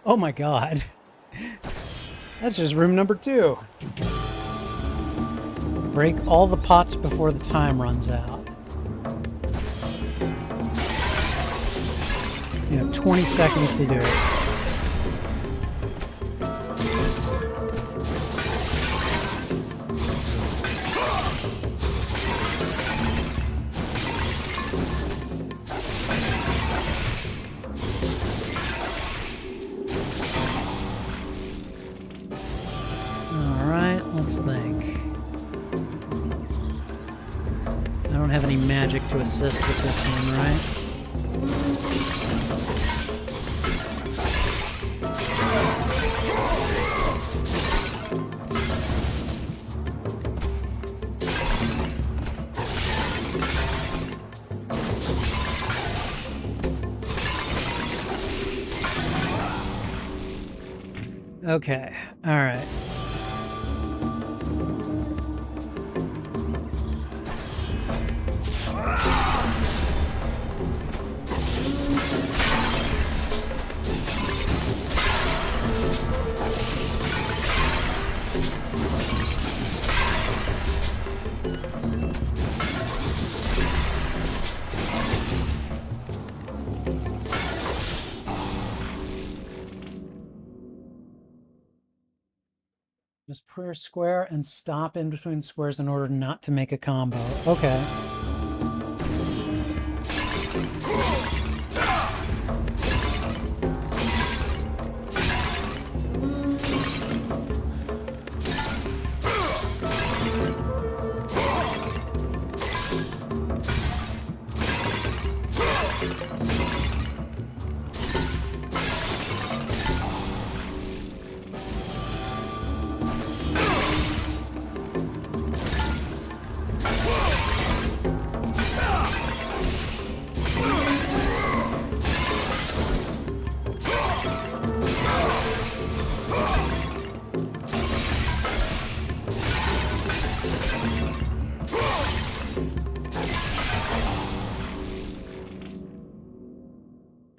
Oh my god. That's just room number 2. Break all the pots before the time runs out. You have 20 seconds to do it. Let's think. I don't have any magic to assist with this one, right? Okay, all right. Just prayer square and stop in between squares in order not to make a combo. Okay.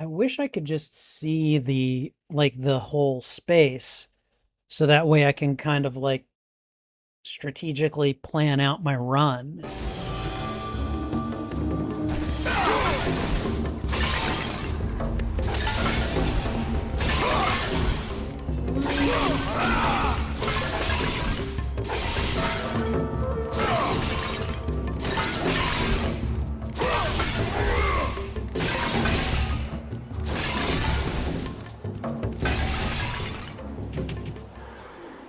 I wish I could just see the whole space so that way I can kind of like strategically plan out my run.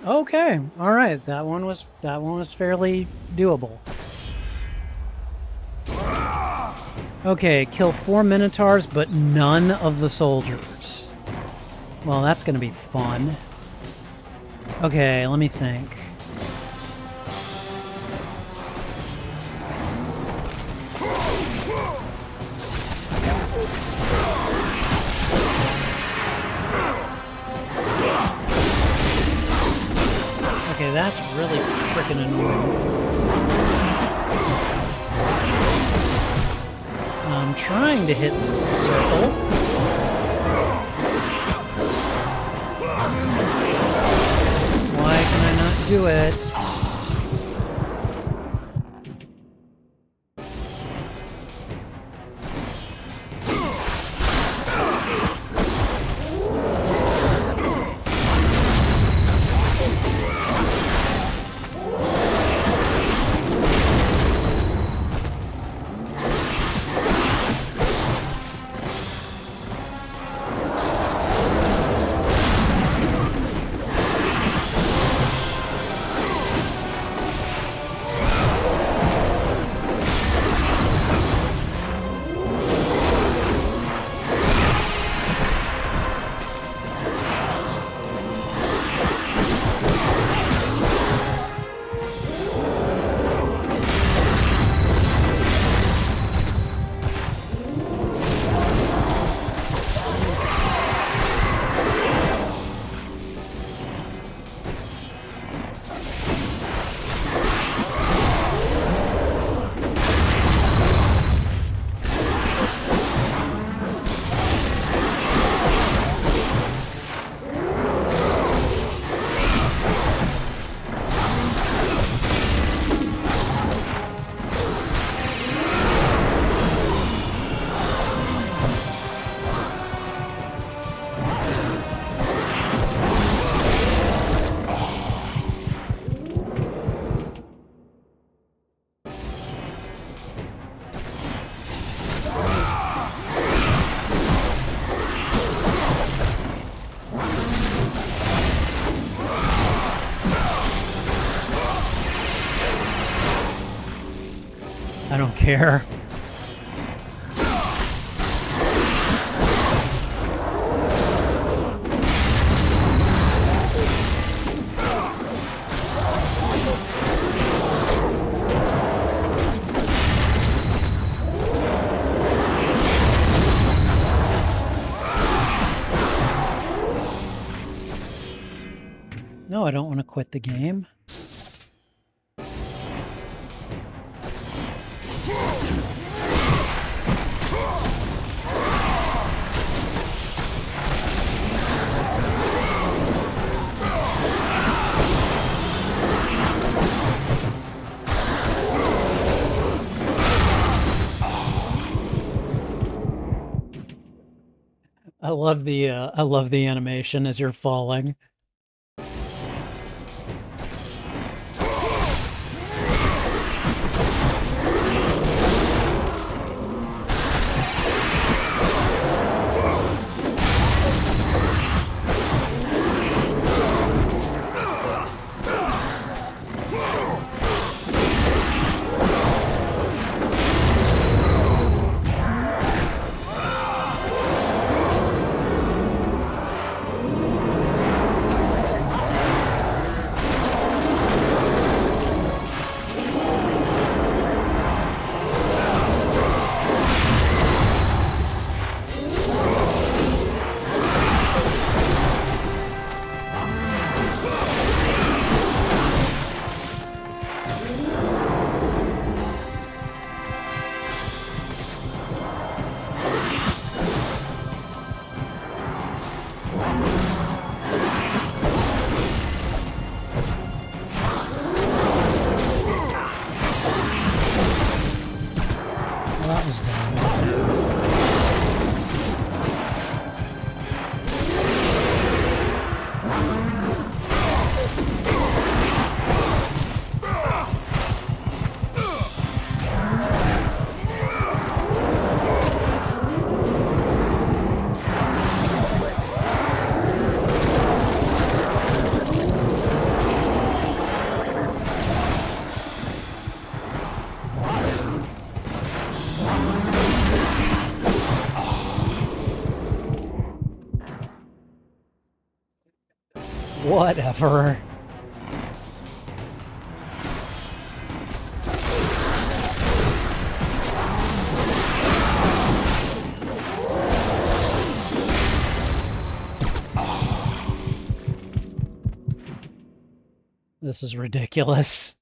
Okay, all right. That one was fairly doable. Okay, kill 4 minotaurs, but none of the soldiers. Well, that's going to be fun. Okay, let me think. Okay, that's really freaking annoying. I'm trying to hit circle. Why can I not do it? I don't care. No, I don't want to quit the game. I love the animation as you're falling. Whatever. This is ridiculous.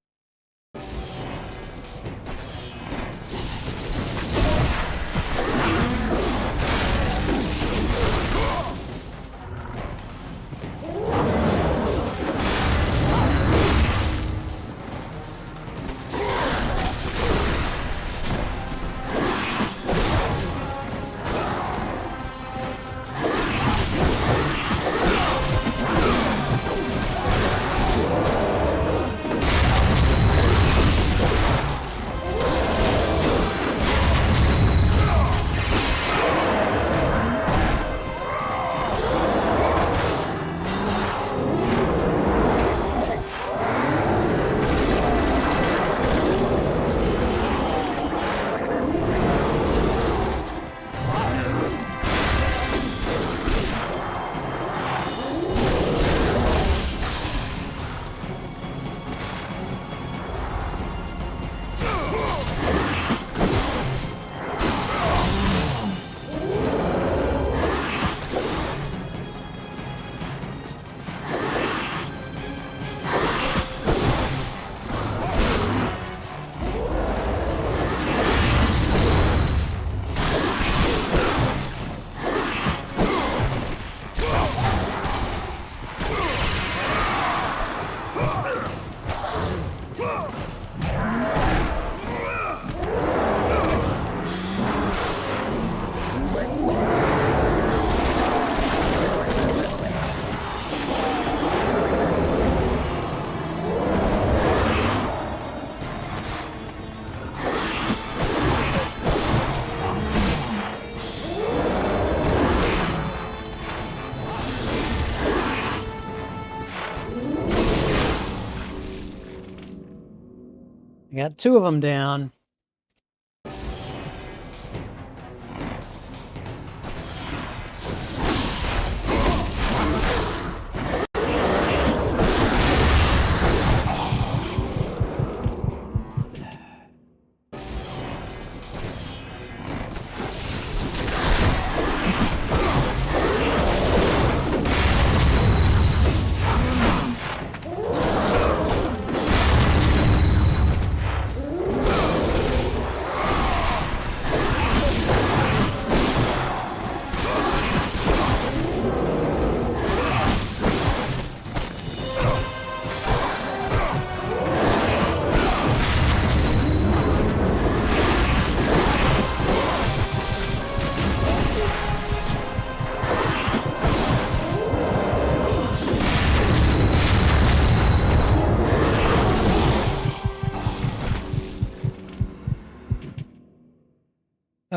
I got two of them down.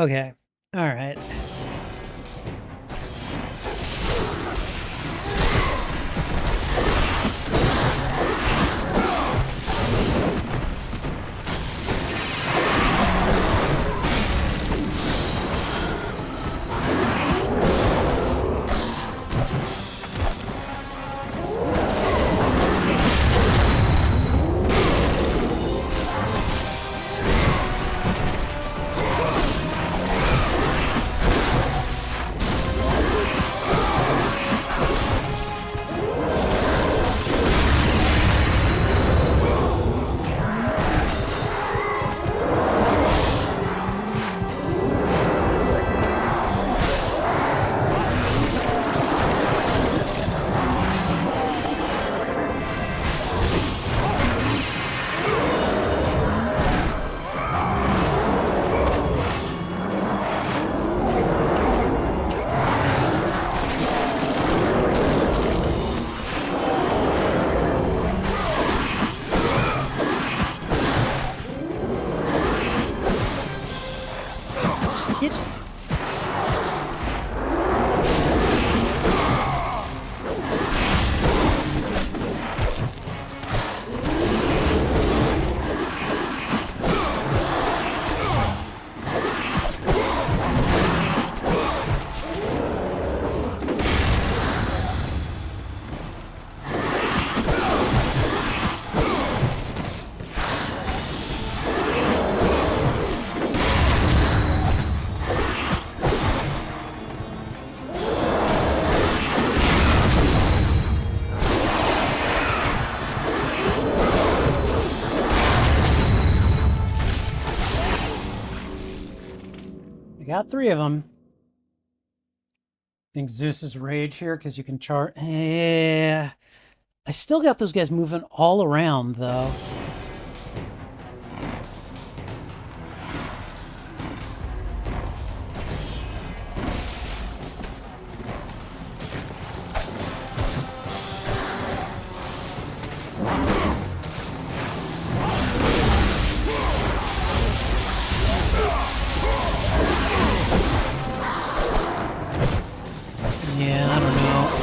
Okay. All right. I got 3 of them. I think Zeus's rage here because you can chart. Yeah. I still got those guys moving all around, though. Yeah, I don't know.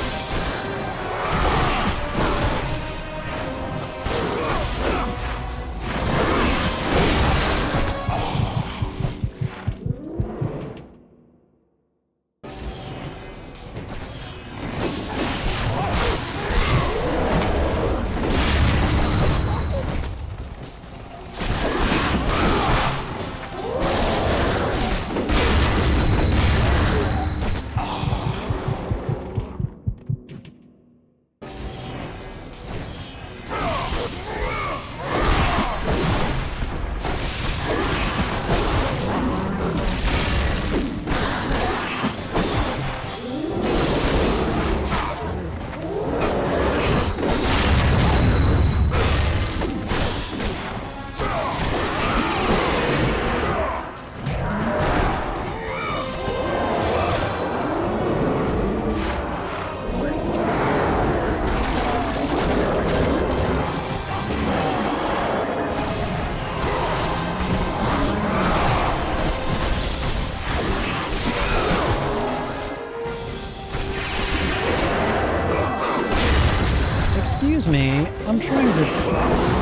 Excuse me, I'm trying to...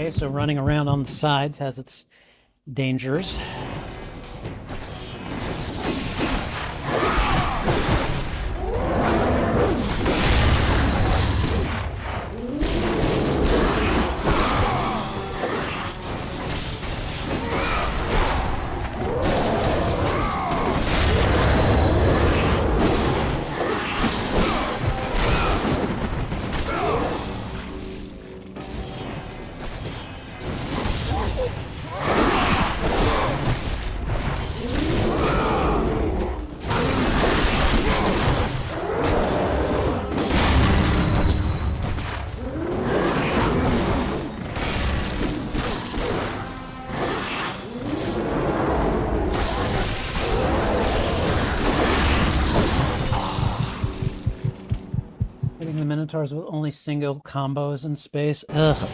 Okay, so running around on the sides has its dangers. The Minotaurs with only single combos in space. Ugh.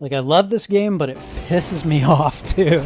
Like, I love this game, but it pisses me off, too.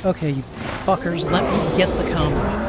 Okay, you fuckers, let me get the combo.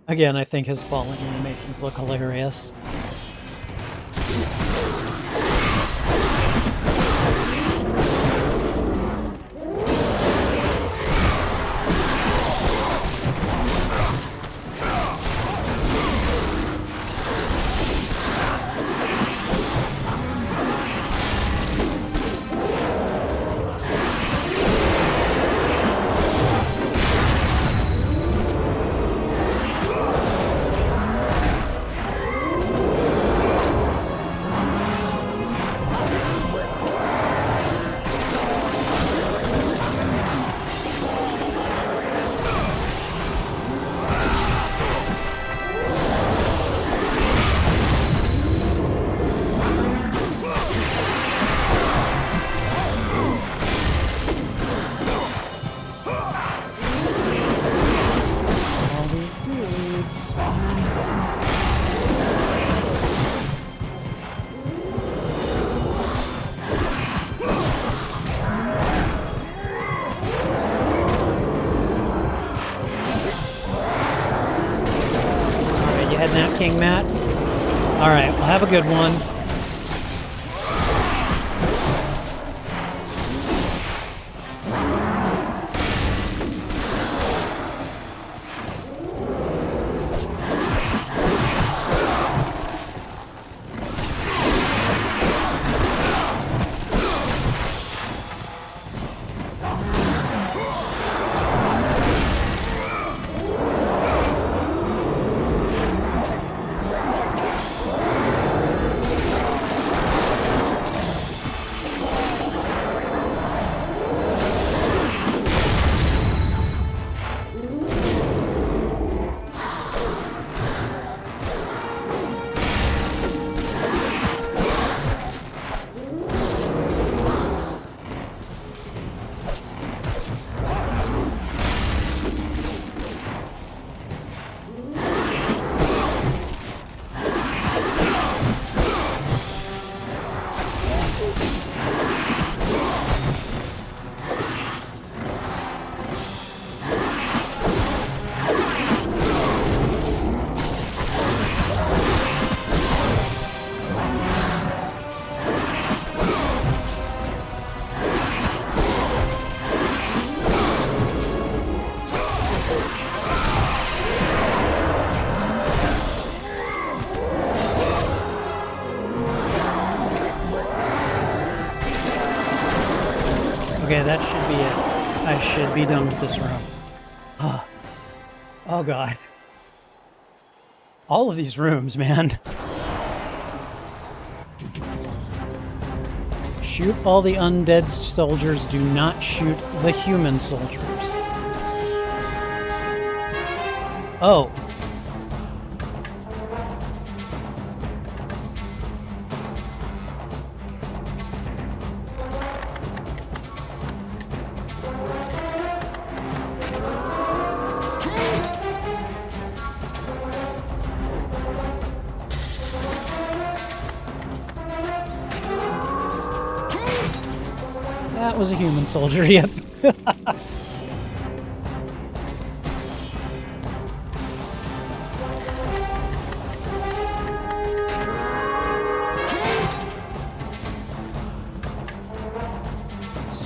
Again, I think his falling animations look hilarious. King Matt. All right, well, have a good one. Okay, that should be it. I should be done with this room. Oh God. All of these rooms, man. Shoot all the undead soldiers. Do not shoot the human soldiers. Oh. That was a human soldier, yep.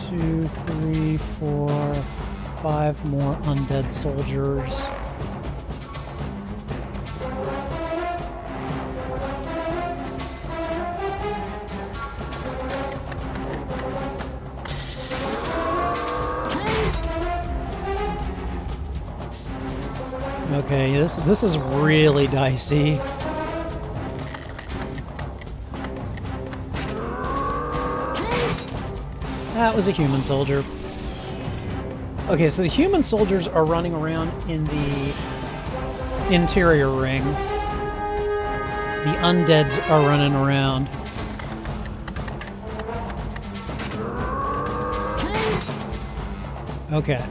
Two, three, four, five more undead soldiers. Okay, this is really dicey. That was a human soldier. Okay, so the human soldiers are running around in the interior ring. The undeads are running around. Okay.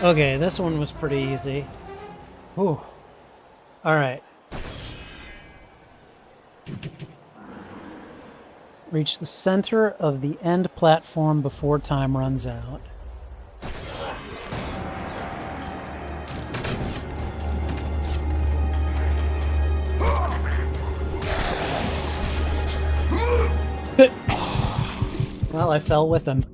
Okay, this one was pretty easy. Whew. Alright. Reach the center of the end platform before time runs out. Well, I fell with him.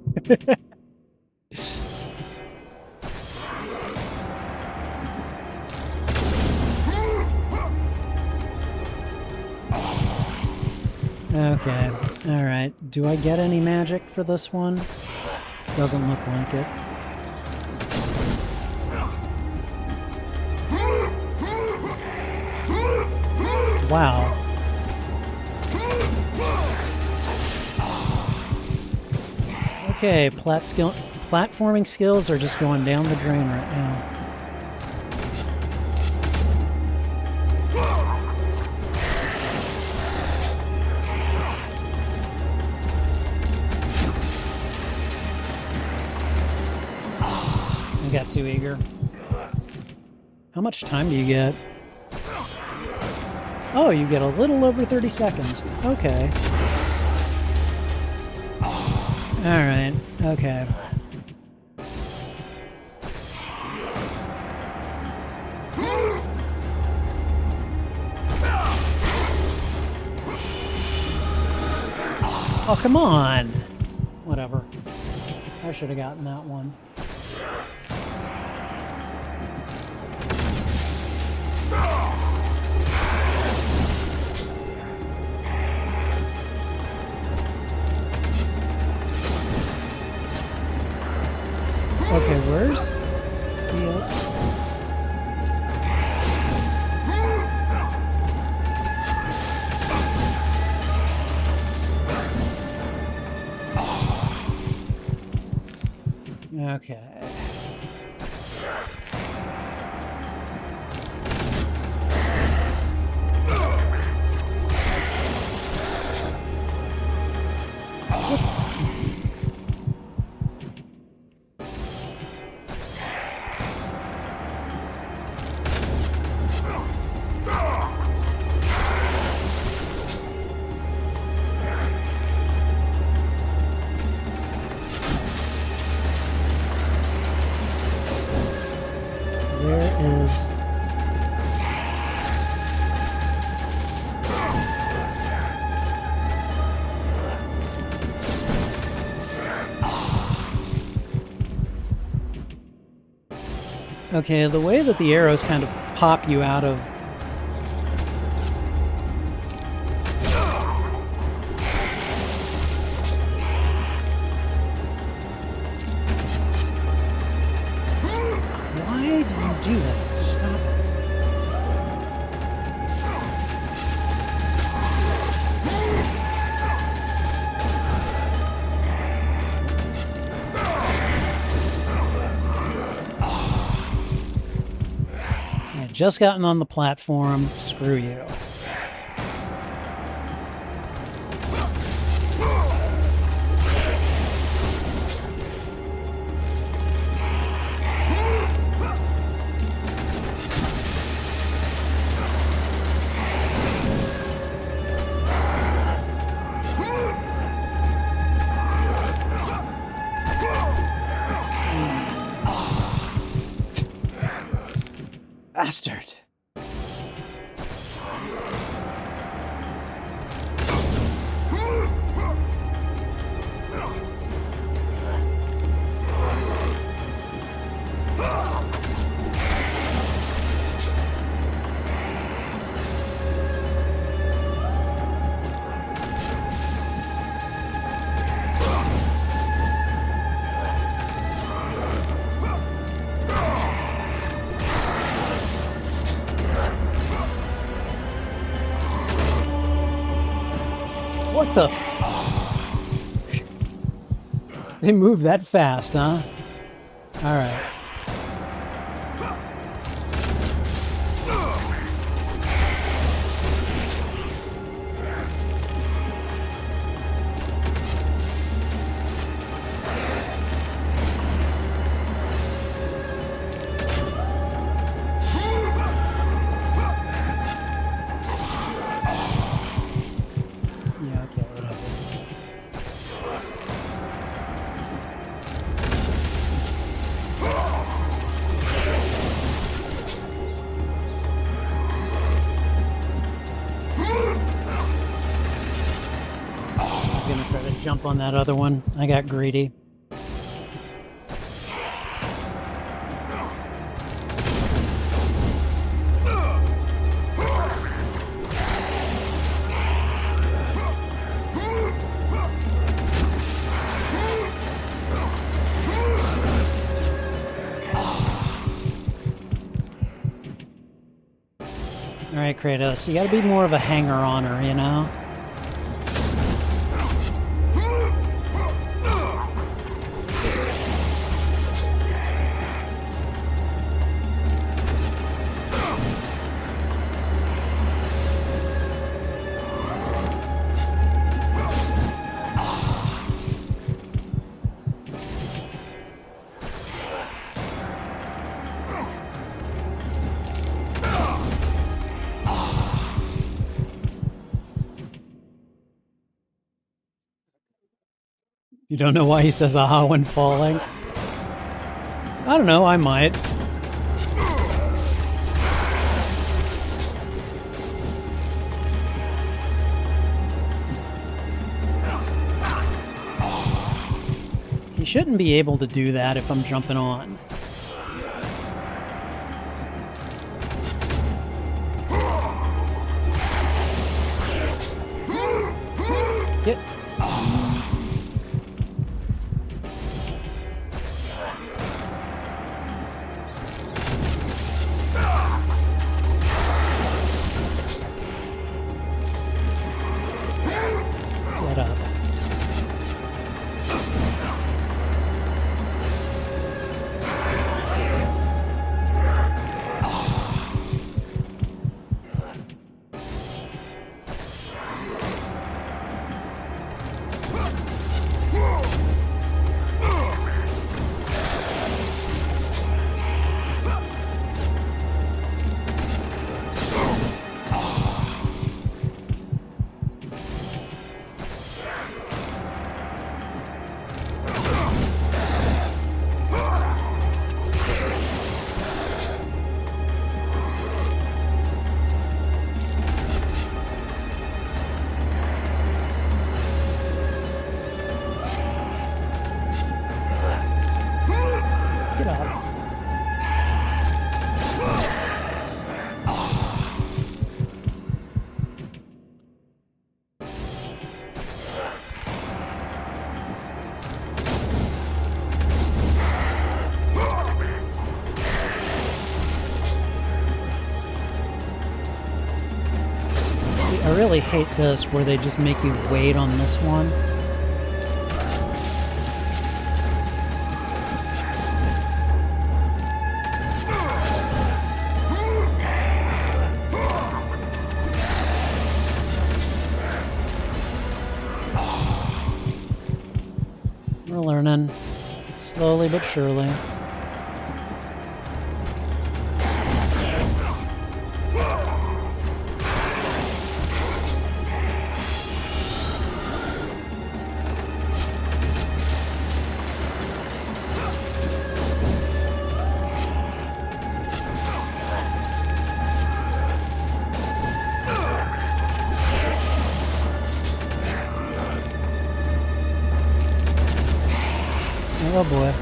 Okay, alright. Do I get any magic for this one? Doesn't look like it. Wow. Okay, platforming skills are just going down the drain right now. I got too eager. How much time do you get? Oh, you get a little over 30 seconds. Okay. Alright, okay. Oh, come on! Whatever. I should have gotten that one. Okay, where's the Okay. Okay, the way that the arrows kind of pop you out of... Why do you do that? Stop it. Just gotten on the platform. Screw you. Bastard. What the f... They move that fast, huh? Alright. was going to try to jump on that other one. I got greedy. Alright, Kratos, you gotta be more of a hanger-oner, you know? You don't know why he says aha when falling? I don't know, I might. He shouldn't be able to do that if I'm jumping on. Get. Get up. Get up. See, I really hate this where they just make you wait on this one. We're learning, slowly but surely. Oh boy.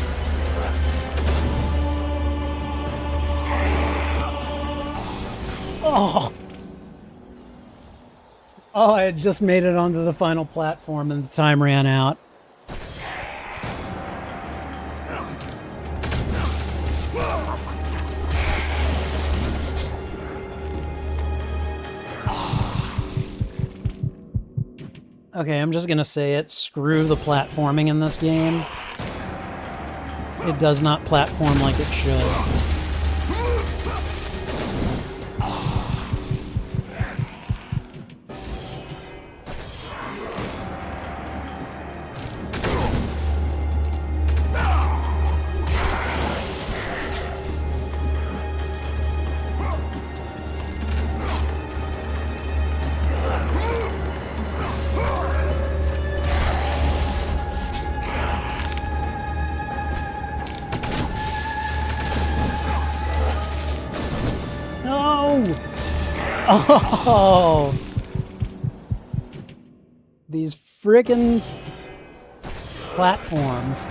Oh! Oh, I had just made it onto the final platform and the time ran out. Okay, I'm just gonna say it. Screw the platforming in this game. It does not platform like it should. Oh! These friggin' platforms.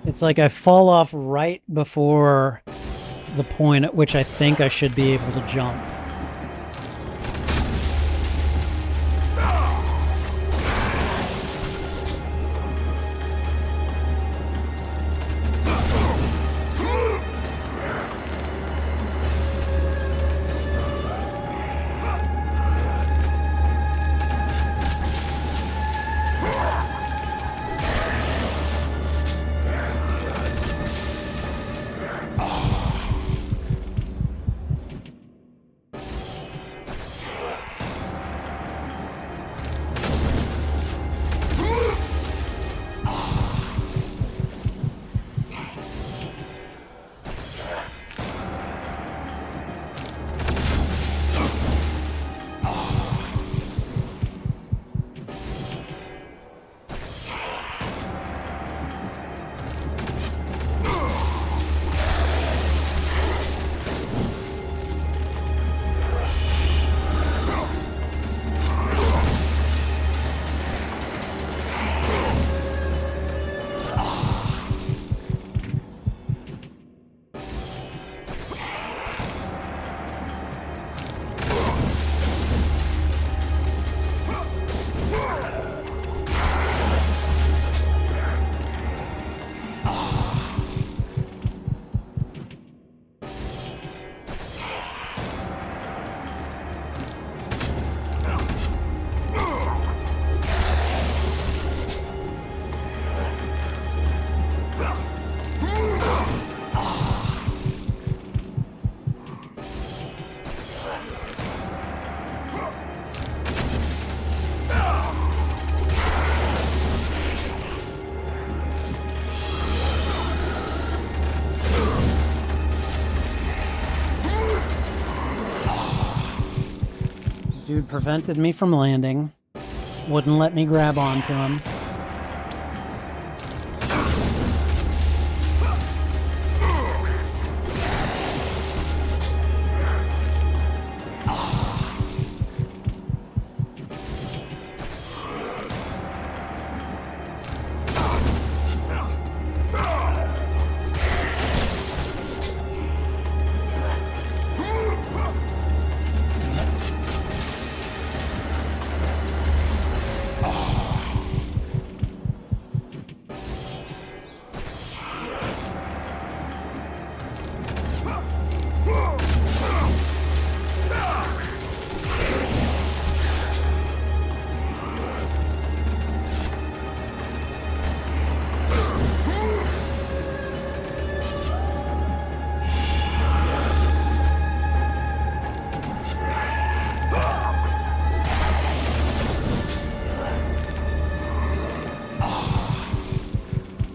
It's like I fall off right before the point at which I think I should be able to jump. Dude prevented me from landing. Wouldn't let me grab onto him.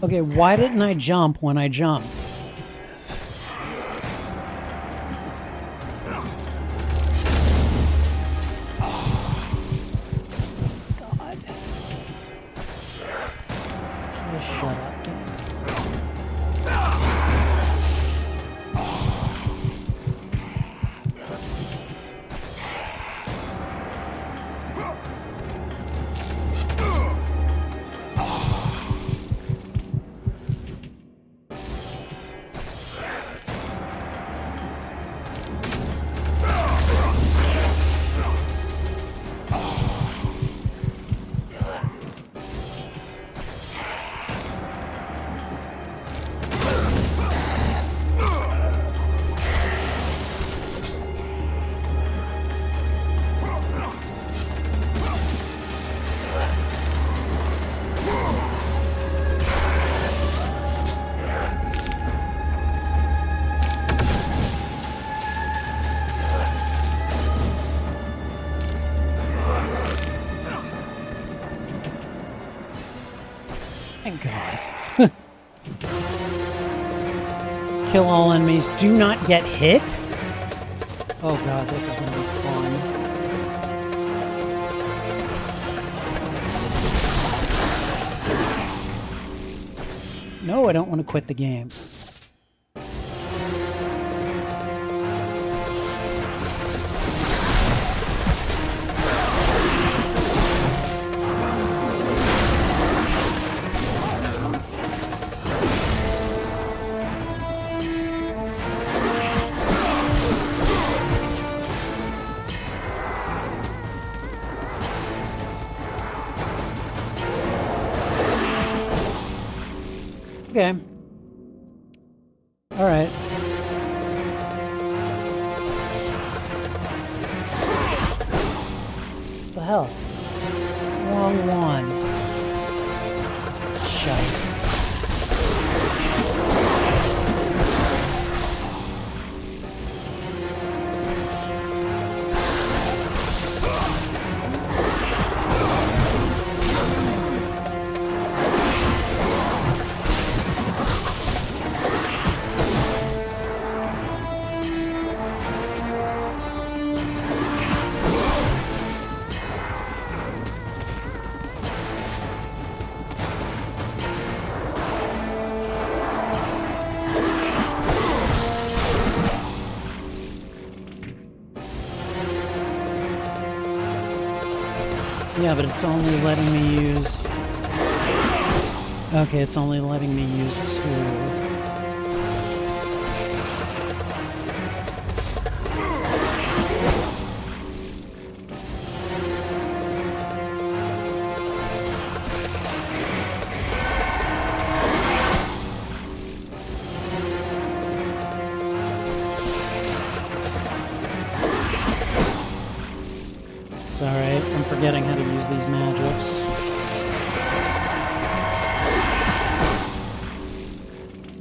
Okay, why didn't I jump when I jumped? God. Just shut up, game. Thank God. Kill all enemies. Do not get hit? Oh God, this is gonna be fun. No, I don't want to quit the game. Okay. All right. The hell? Wrong one. Shite. Yeah, but it's only letting me use... Okay, it's only letting me use 2. It's alright, I'm forgetting how to use these magics.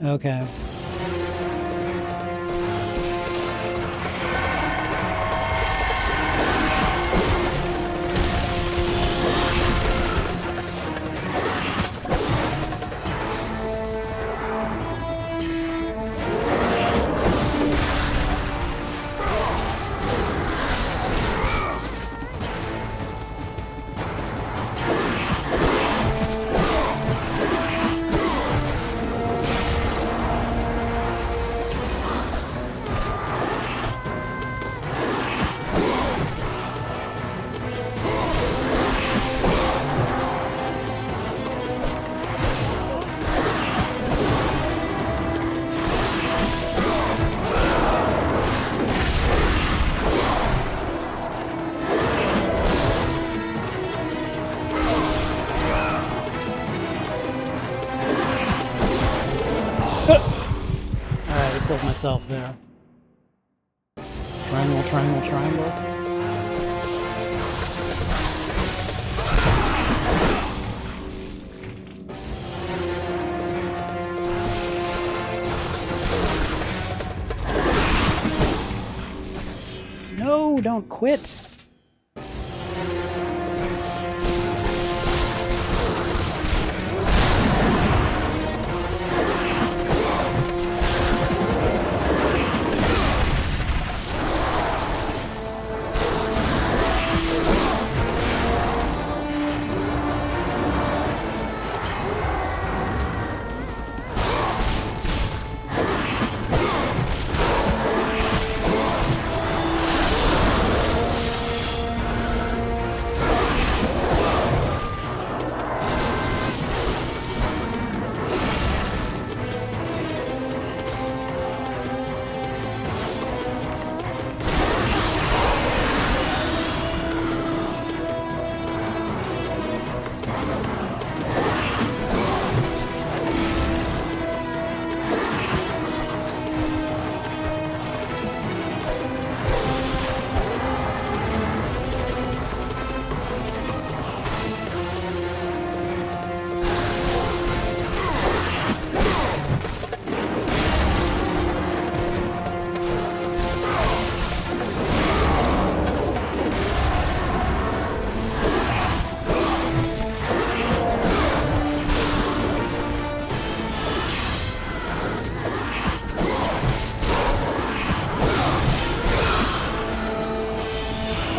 Okay. Killed myself there. Triangle, triangle, triangle. No, don't quit.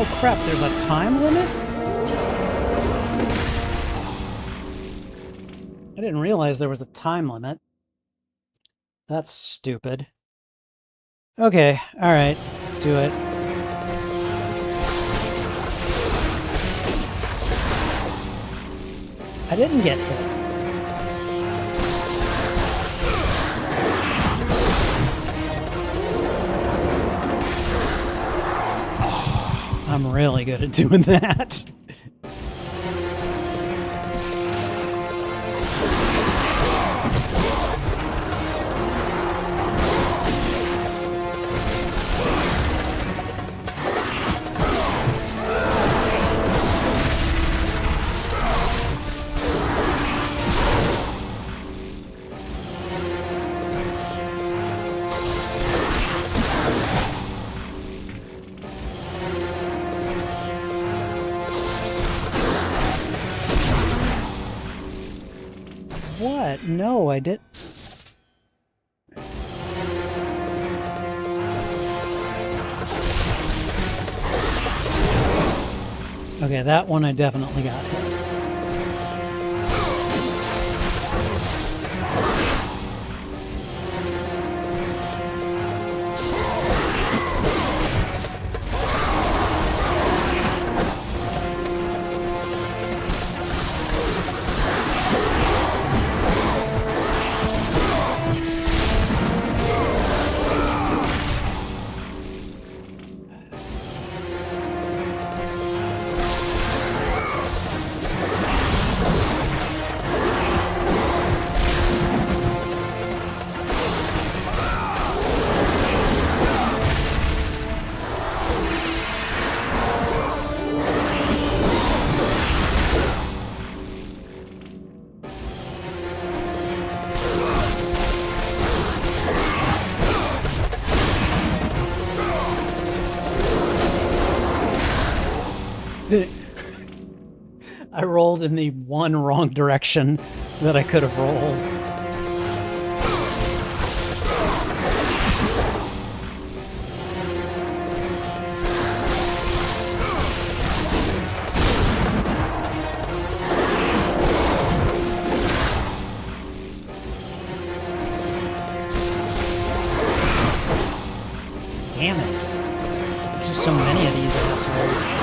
Oh crap, there's a time limit? I didn't realize there was a time limit. That's stupid. Okay, alright. Do it. I didn't get hit. I'm really good at doing that. What? No, I did. Okay, that one I definitely got hit. I rolled in the one wrong direction that I could have rolled. Damn it. There's just so many of these assholes.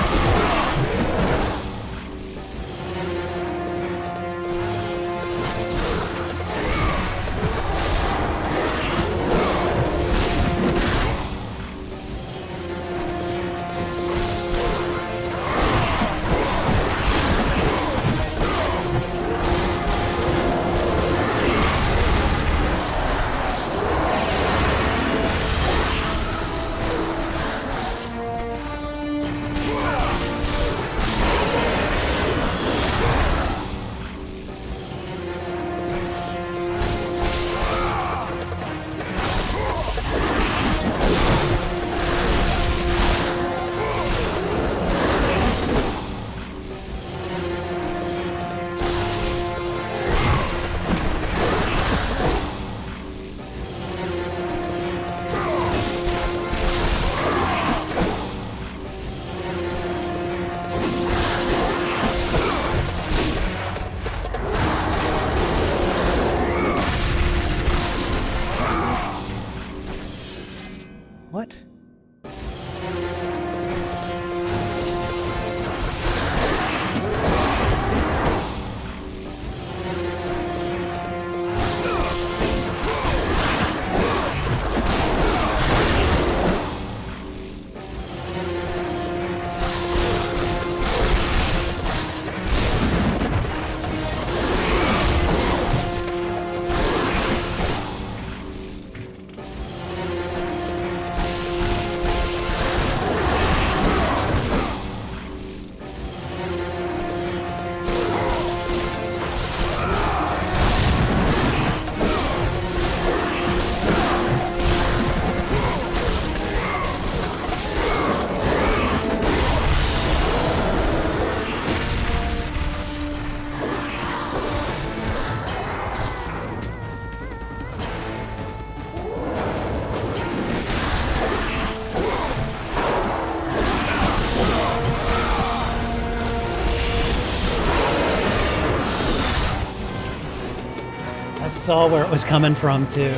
What? saw where it was coming from, too.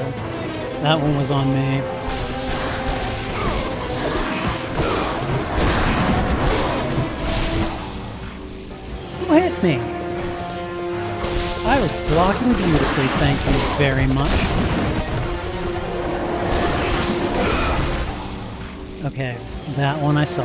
That one was on me. Who hit me? I was blocking beautifully, thank you very much. Okay, that one I saw.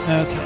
Okay.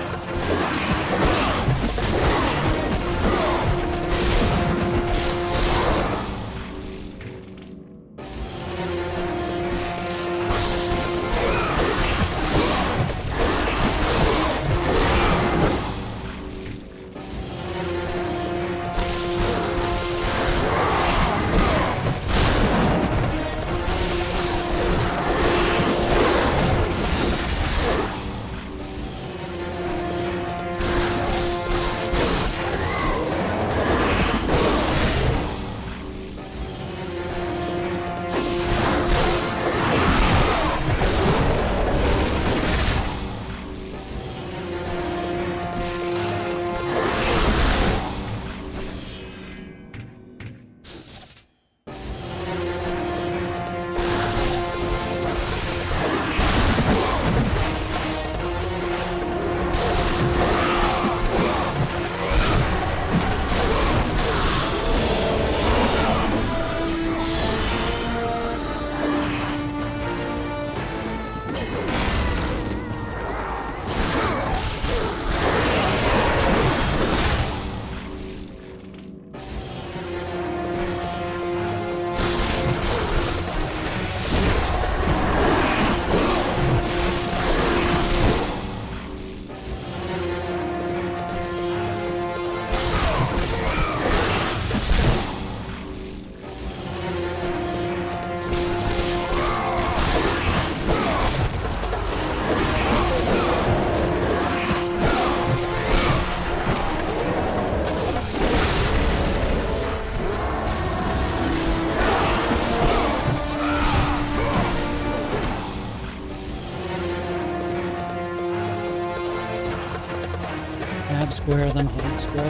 Square, then hold square.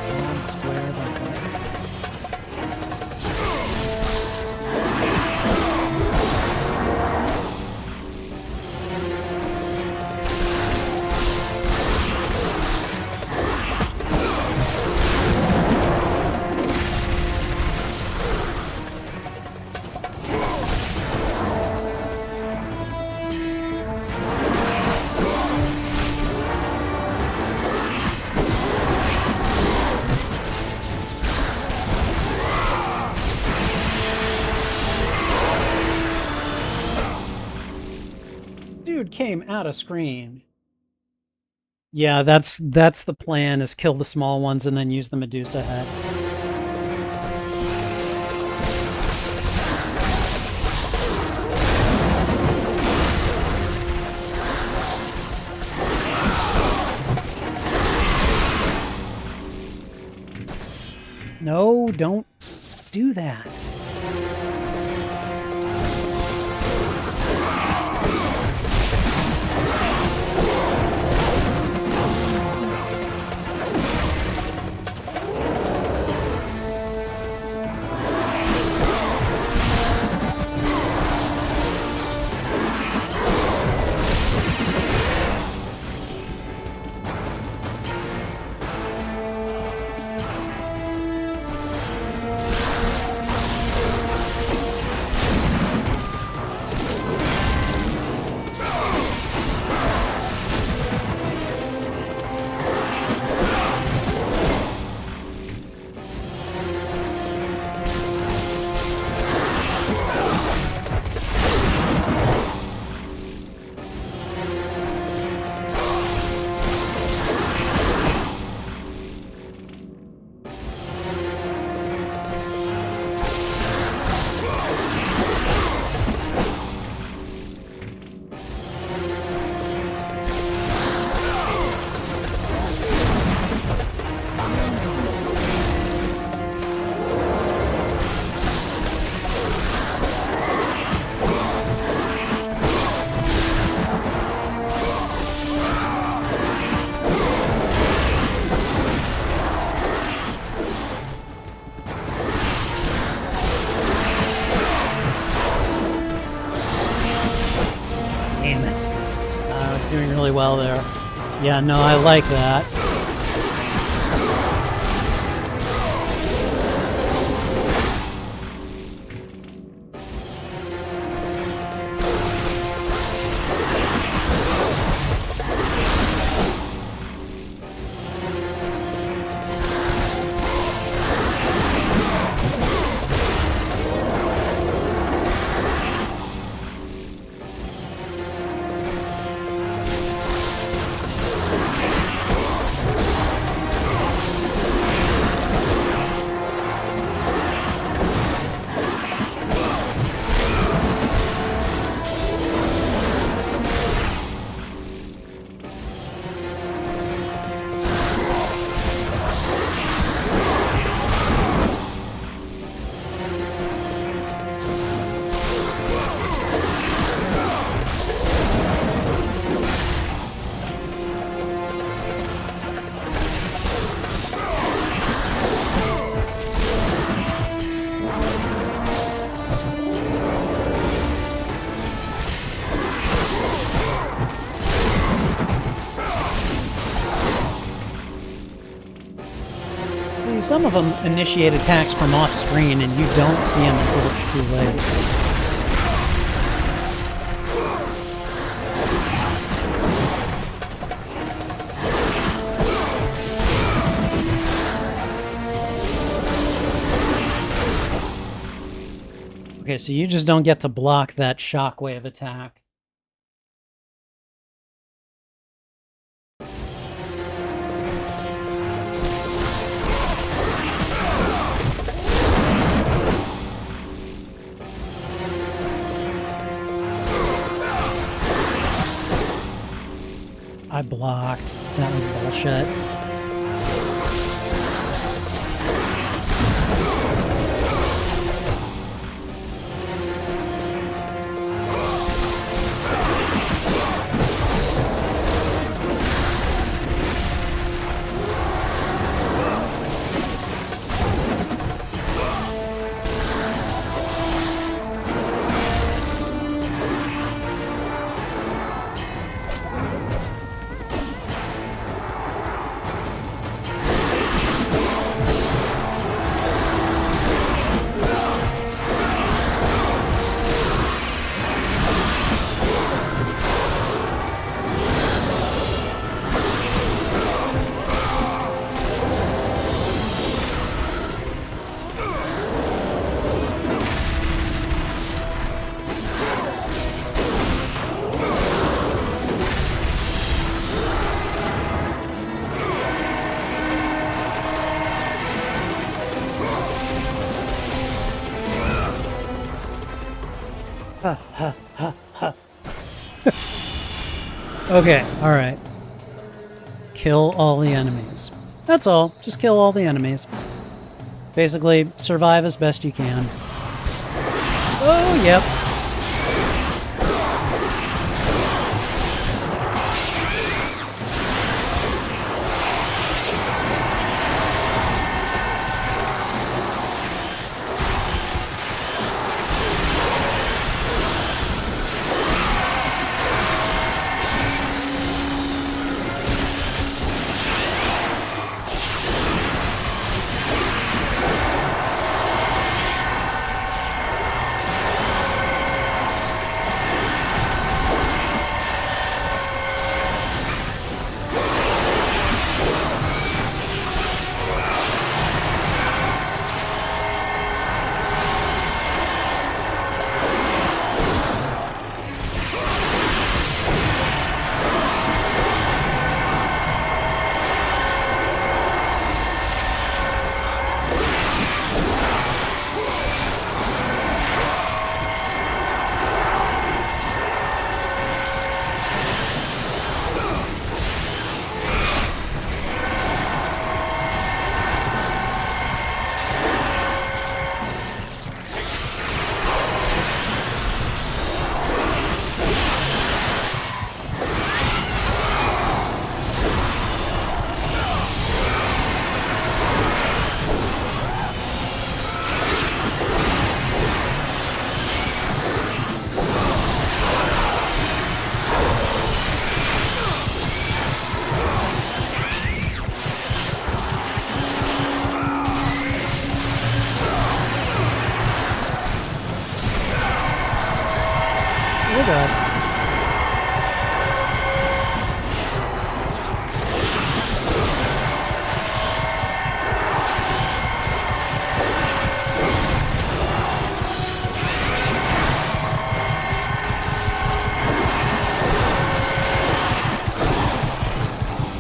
Tab square, then hold. Came out of screen. Yeah, that's the plan, is kill the small ones and then use the Medusa head. No, don't do that. Doing really well there. Yeah, no, I like that. Some of them initiate attacks from off screen and you don't see them until it's too late. Okay, so you just don't get to block that shockwave attack. I blocked. That was bullshit. Okay, alright. Kill all the enemies. That's all. Just kill all the enemies. Basically, survive as best you can. Oh, yep.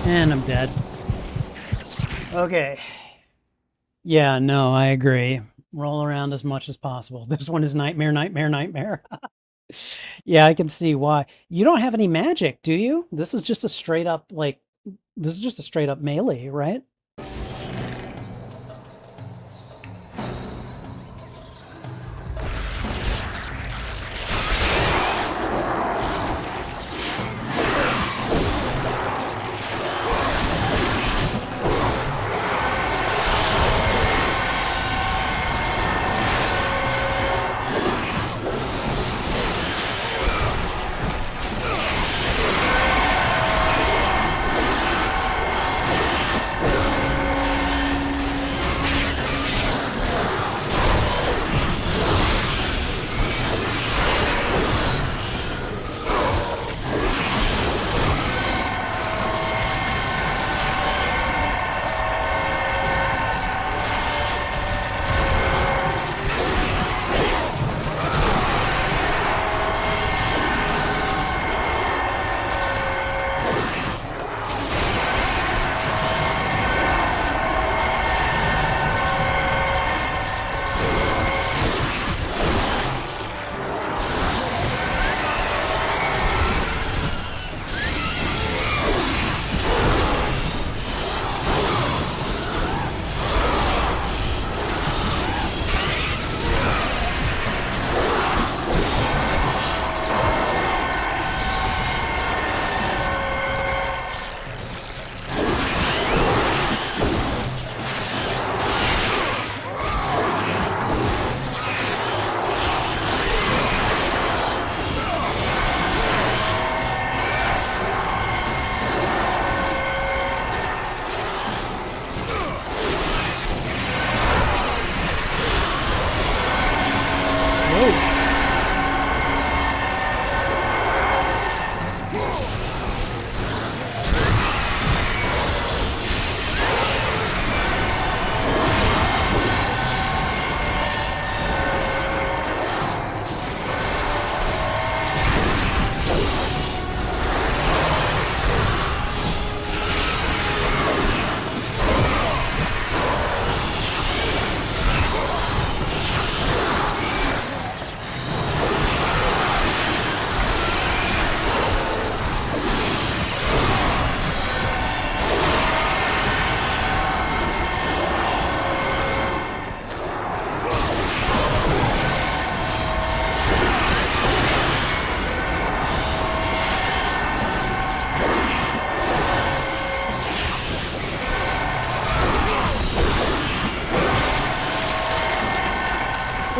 And I'm dead. Okay. Yeah, no, I agree. Roll around as much as possible. This one is nightmare, nightmare, nightmare. Yeah, I can see why. You don't have any magic, do you? This is just a straight up, like, this is just a straight up melee, right?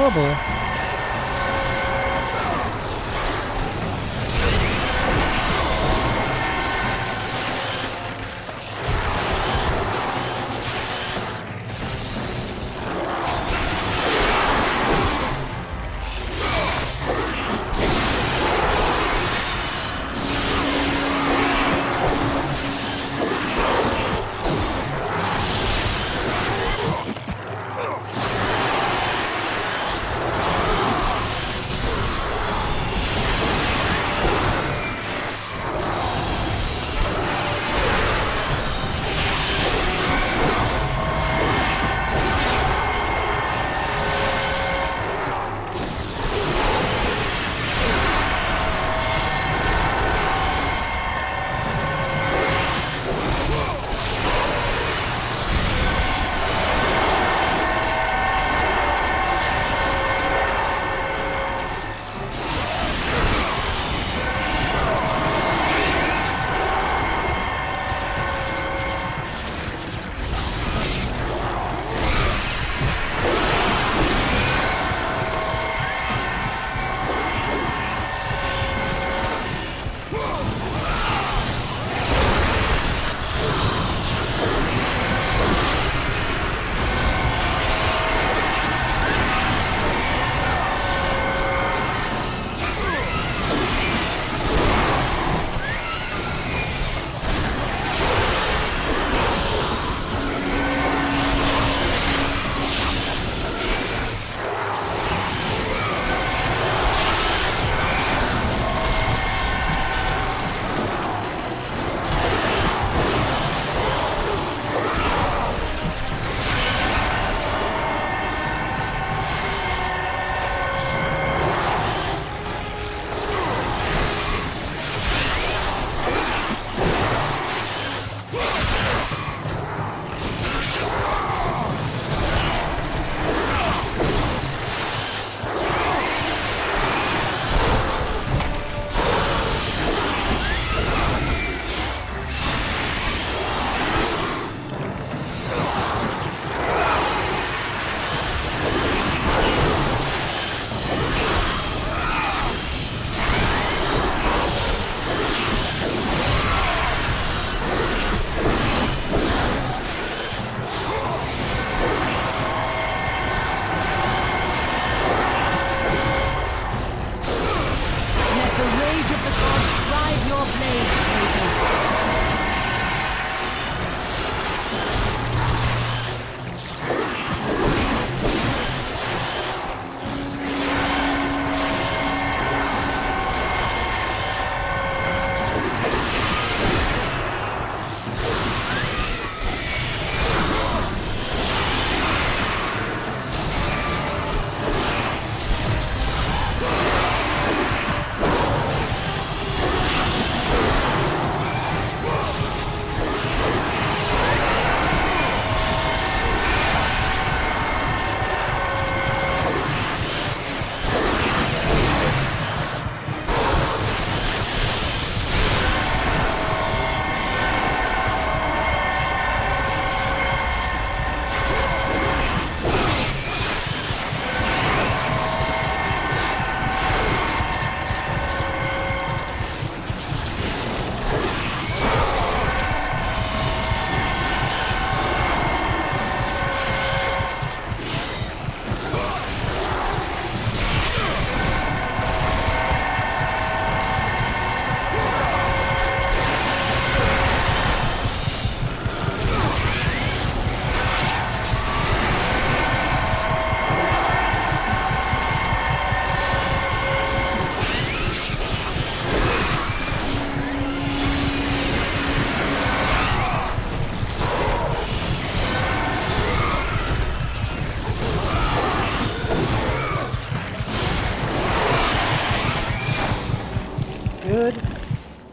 Oh boy.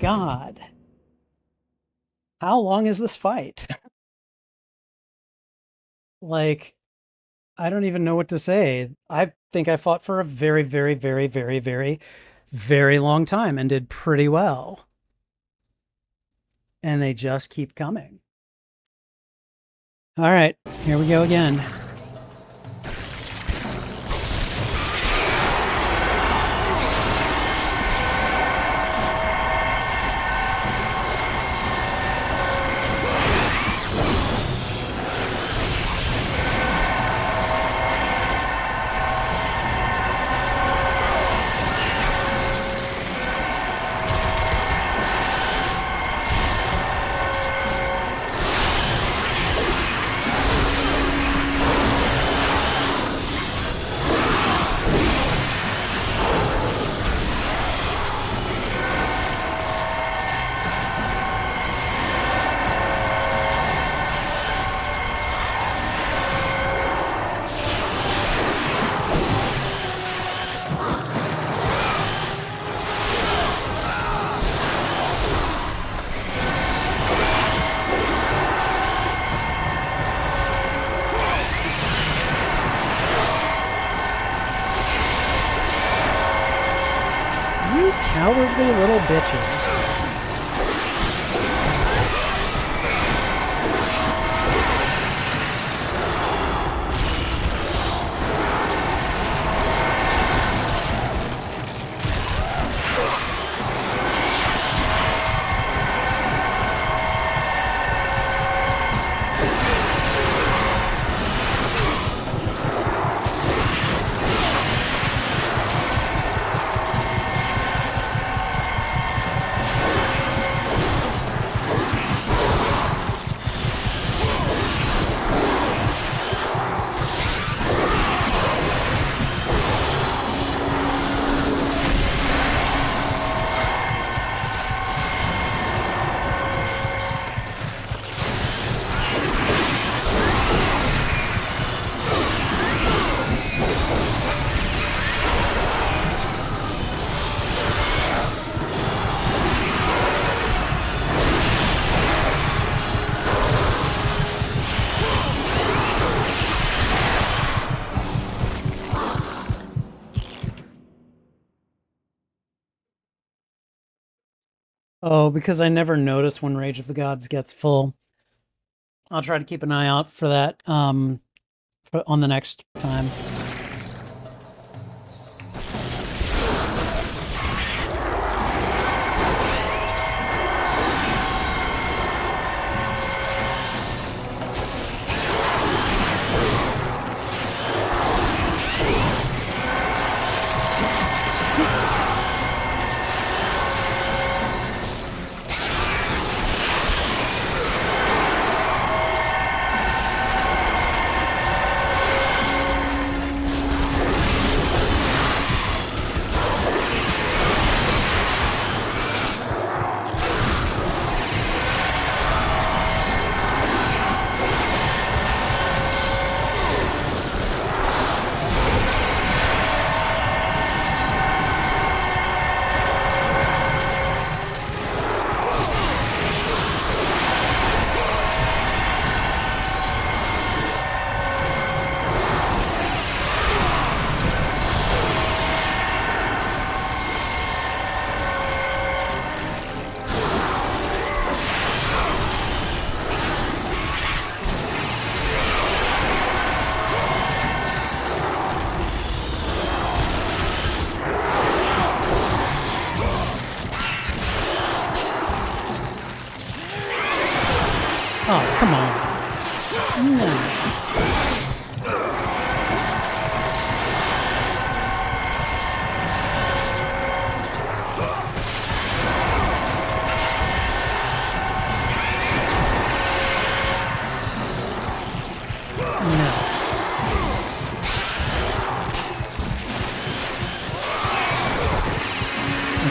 God. How long is this fight? Like, I don't even know what to say. I think I fought for a very, very, very, very, very, very long time and did pretty well. And they just keep coming. All right, here we go again. Cowardly little bitches. Oh, because I never noticed when Rage of the Gods gets full. I'll try to keep an eye out for that on the next time. Oh, come on. No.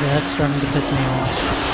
That's starting to piss me off.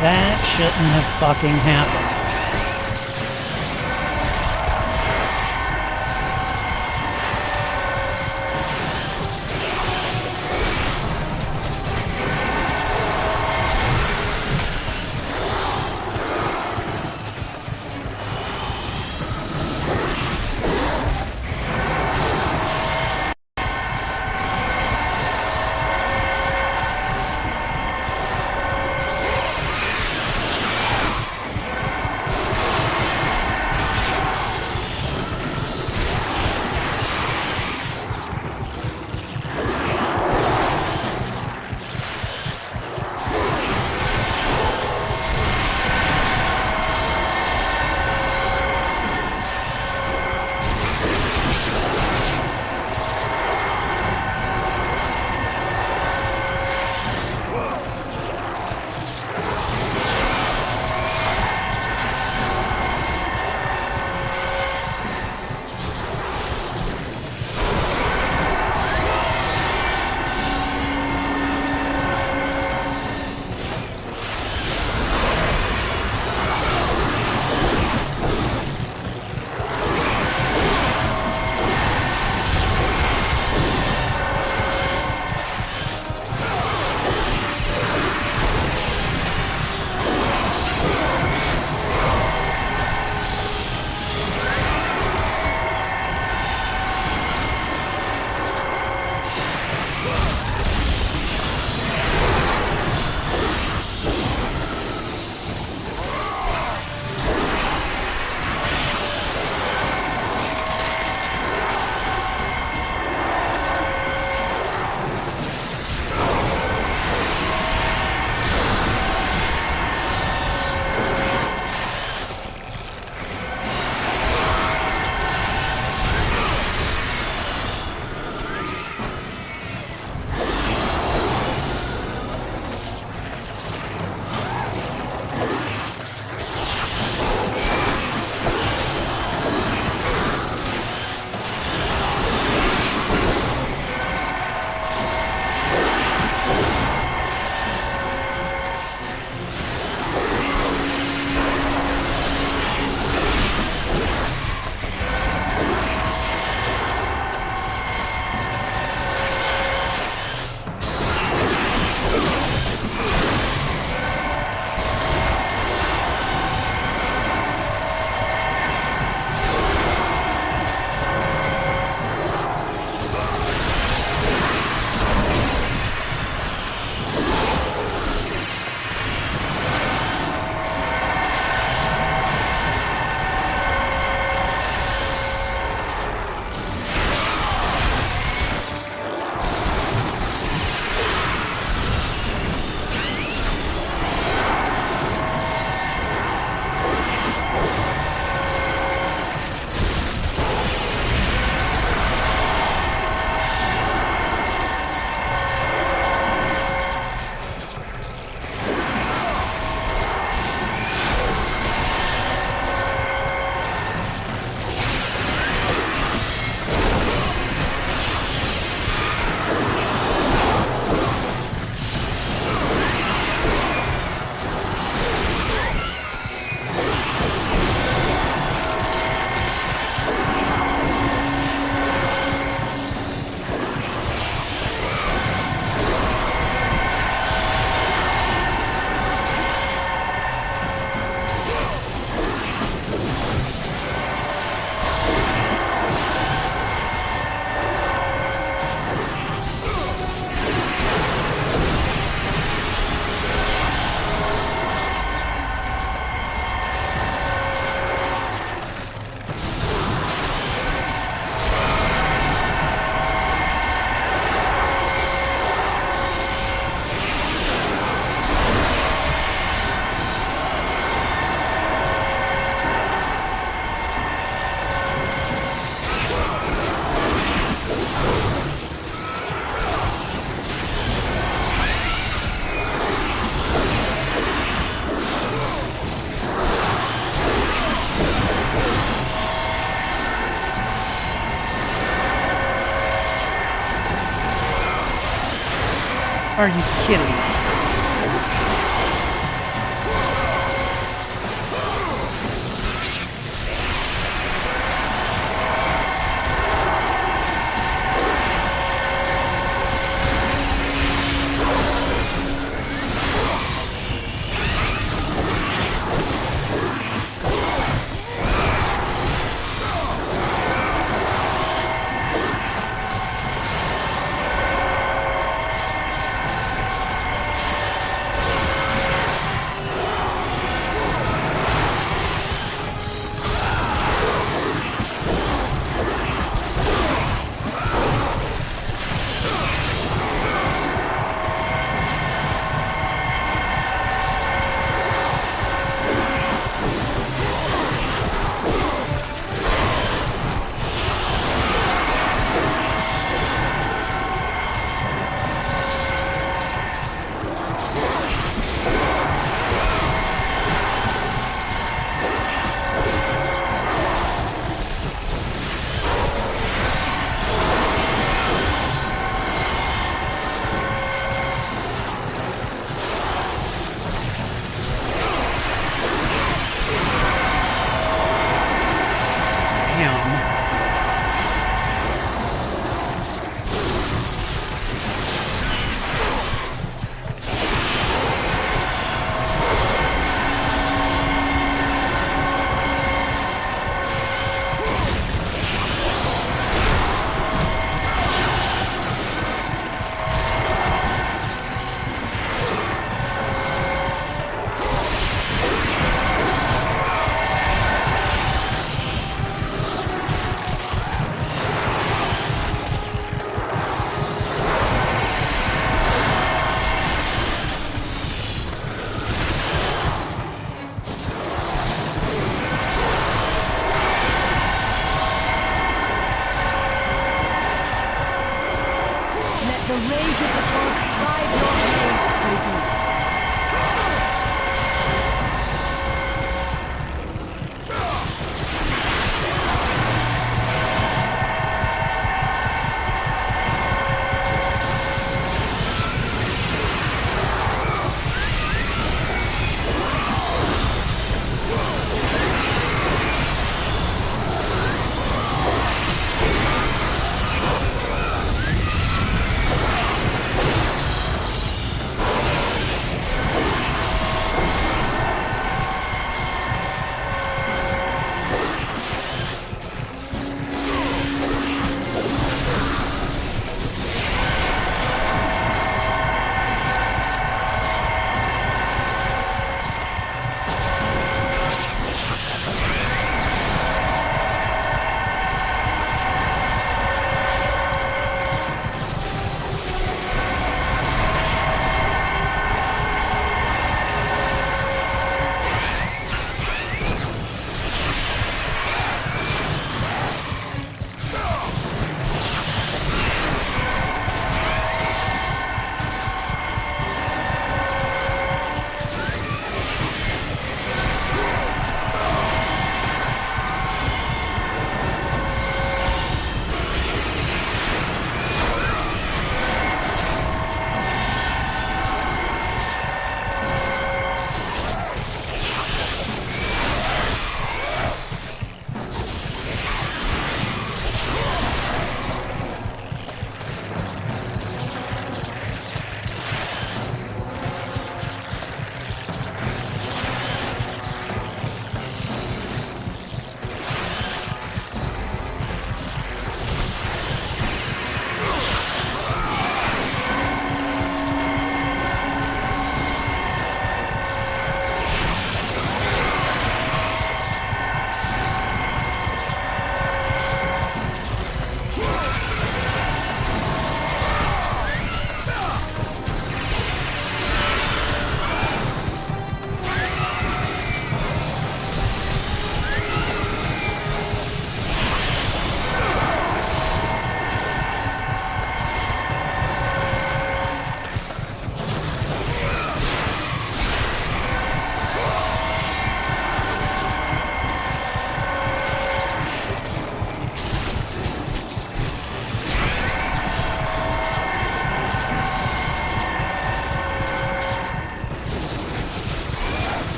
That shouldn't have fucking happened. Are you kidding me?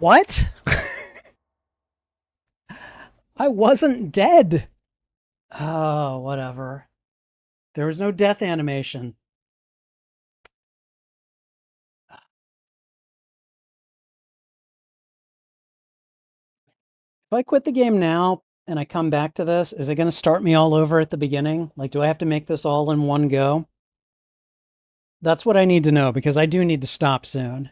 What? I wasn't dead. Oh, whatever. There was no death animation. If I quit the game now and I come back to this, is it going to start me all over at the beginning? Like, do I have to make this all in one go? That's what I need to know, because I do need to stop soon.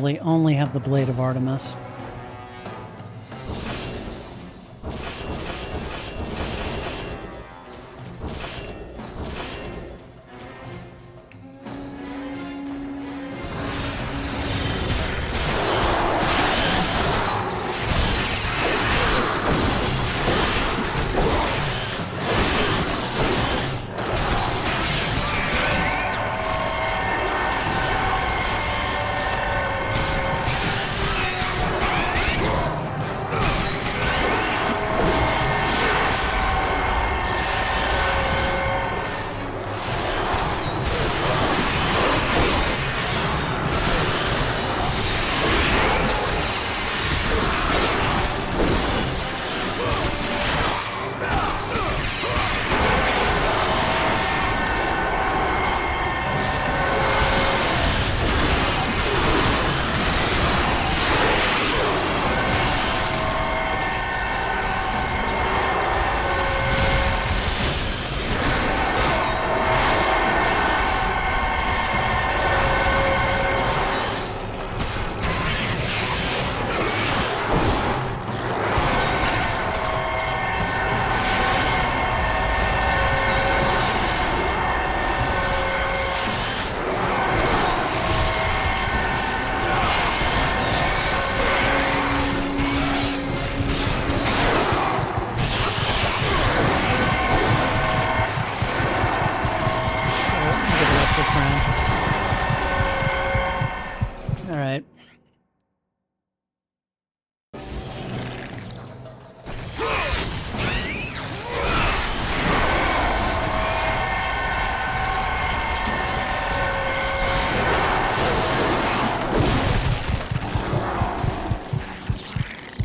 literally only have the Blade of Artemis.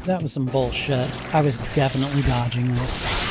That was some bullshit. I was definitely dodging that.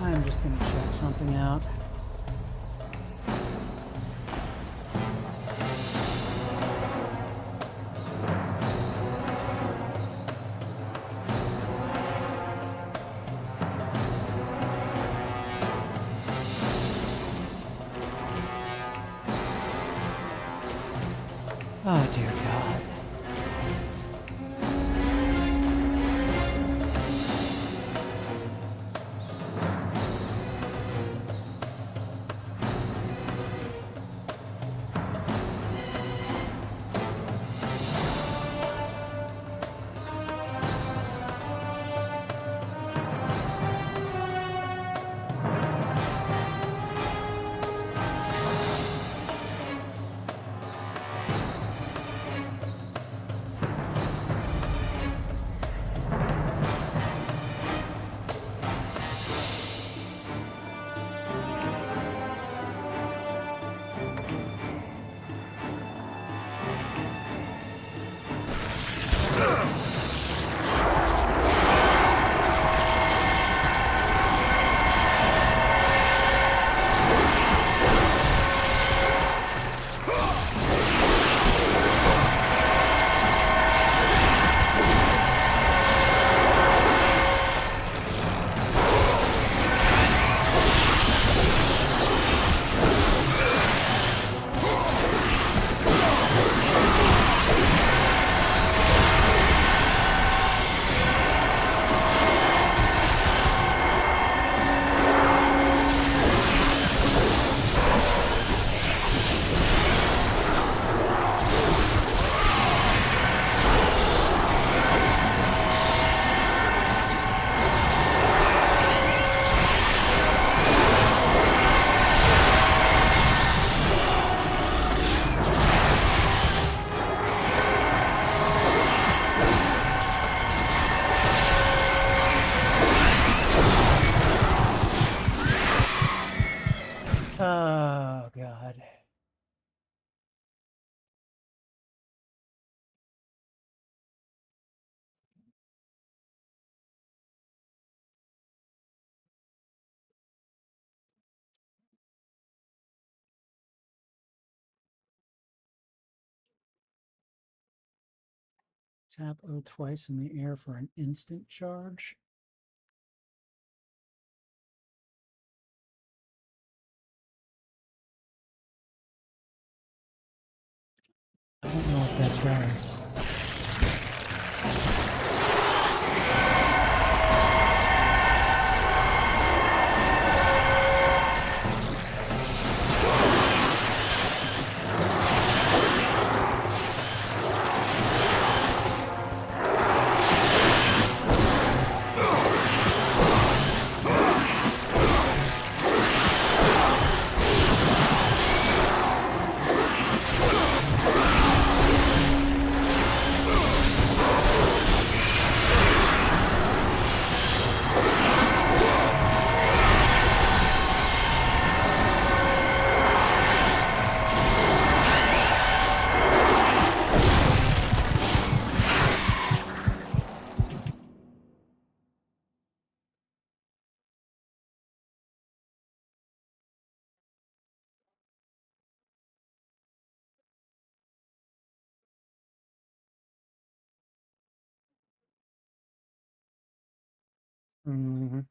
I'm just gonna check something out. Oh, dear God. Oh, God. Tap O twice in the air for an instant charge. I don't know what that does. Mm-hmm.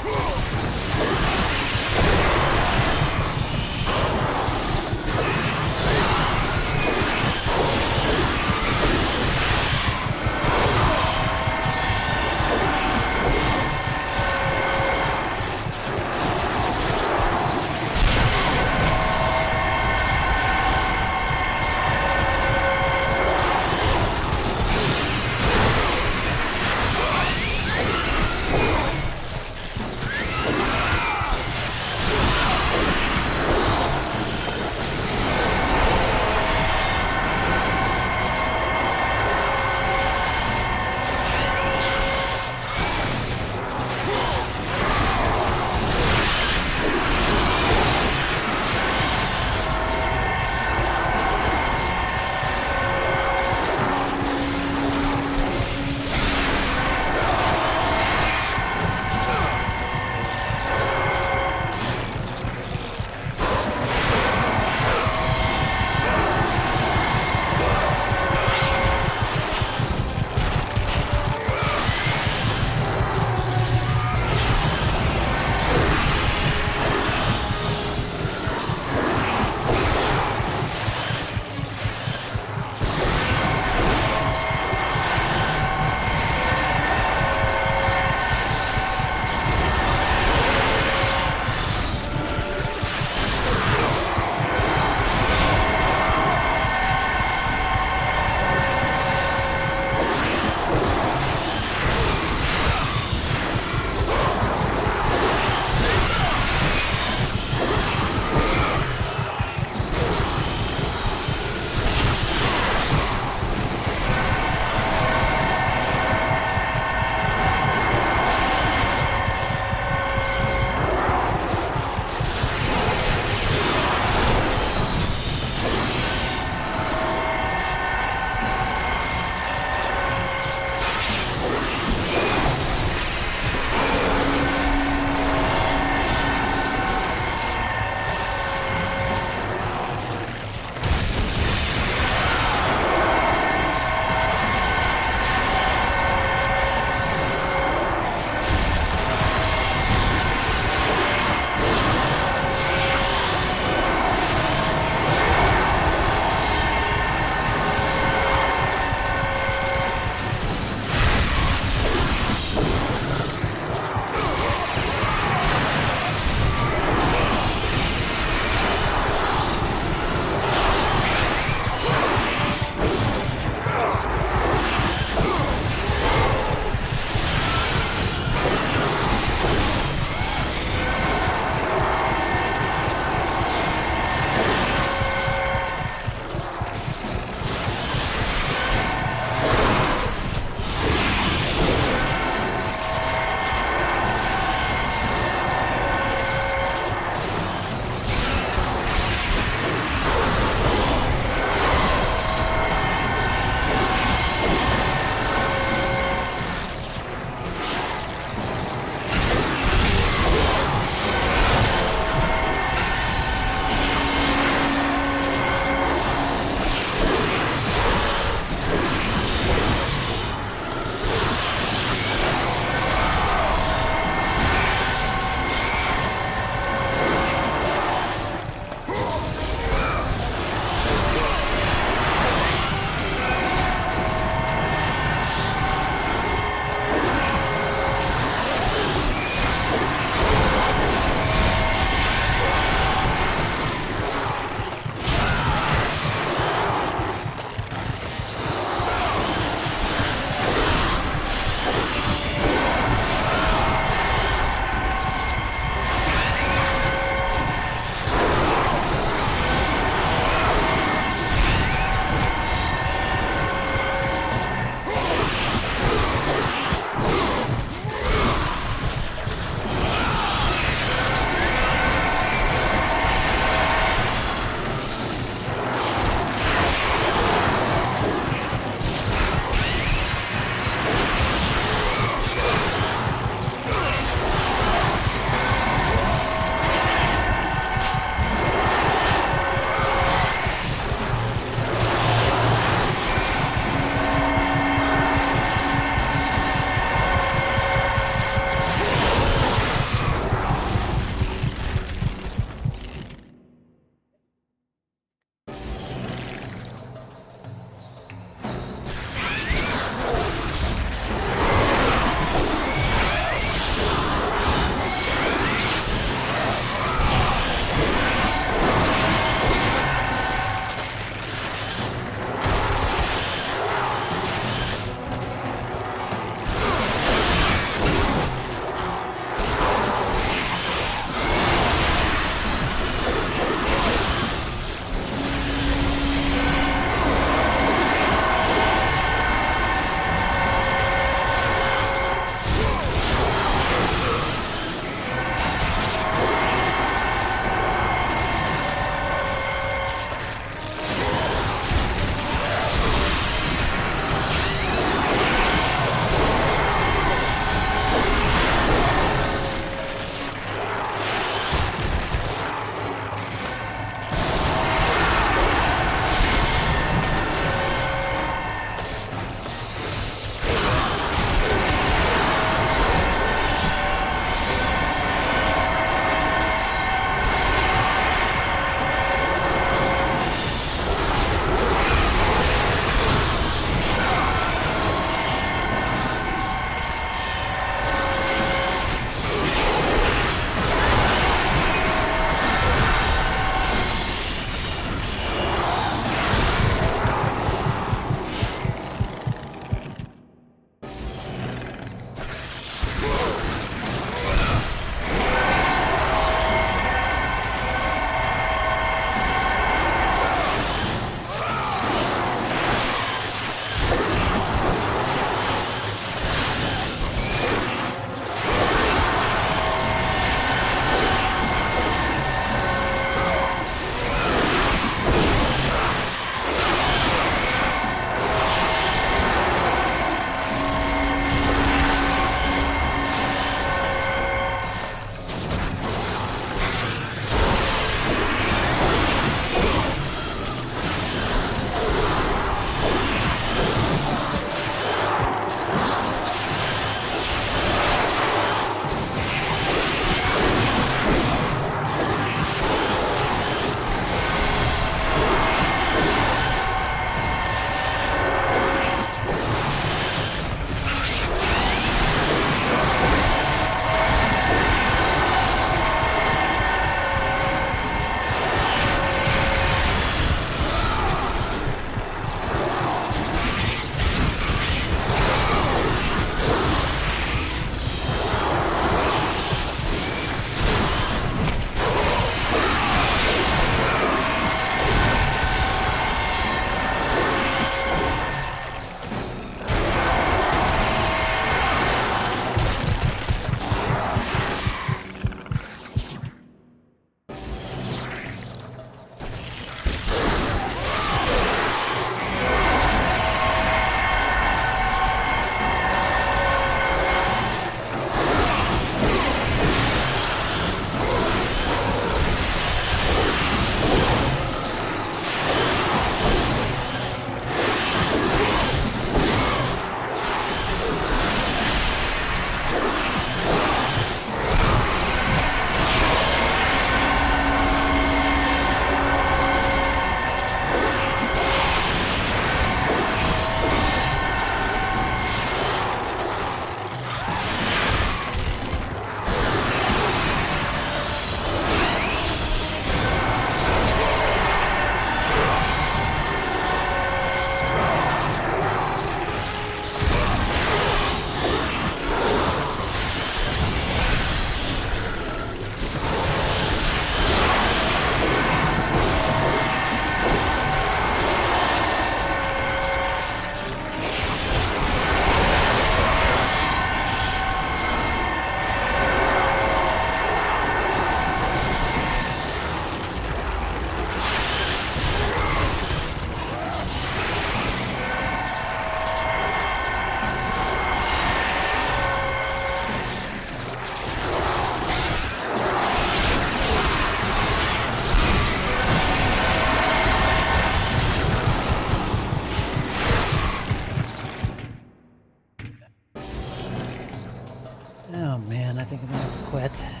Oh man, I think I'm gonna have to quit.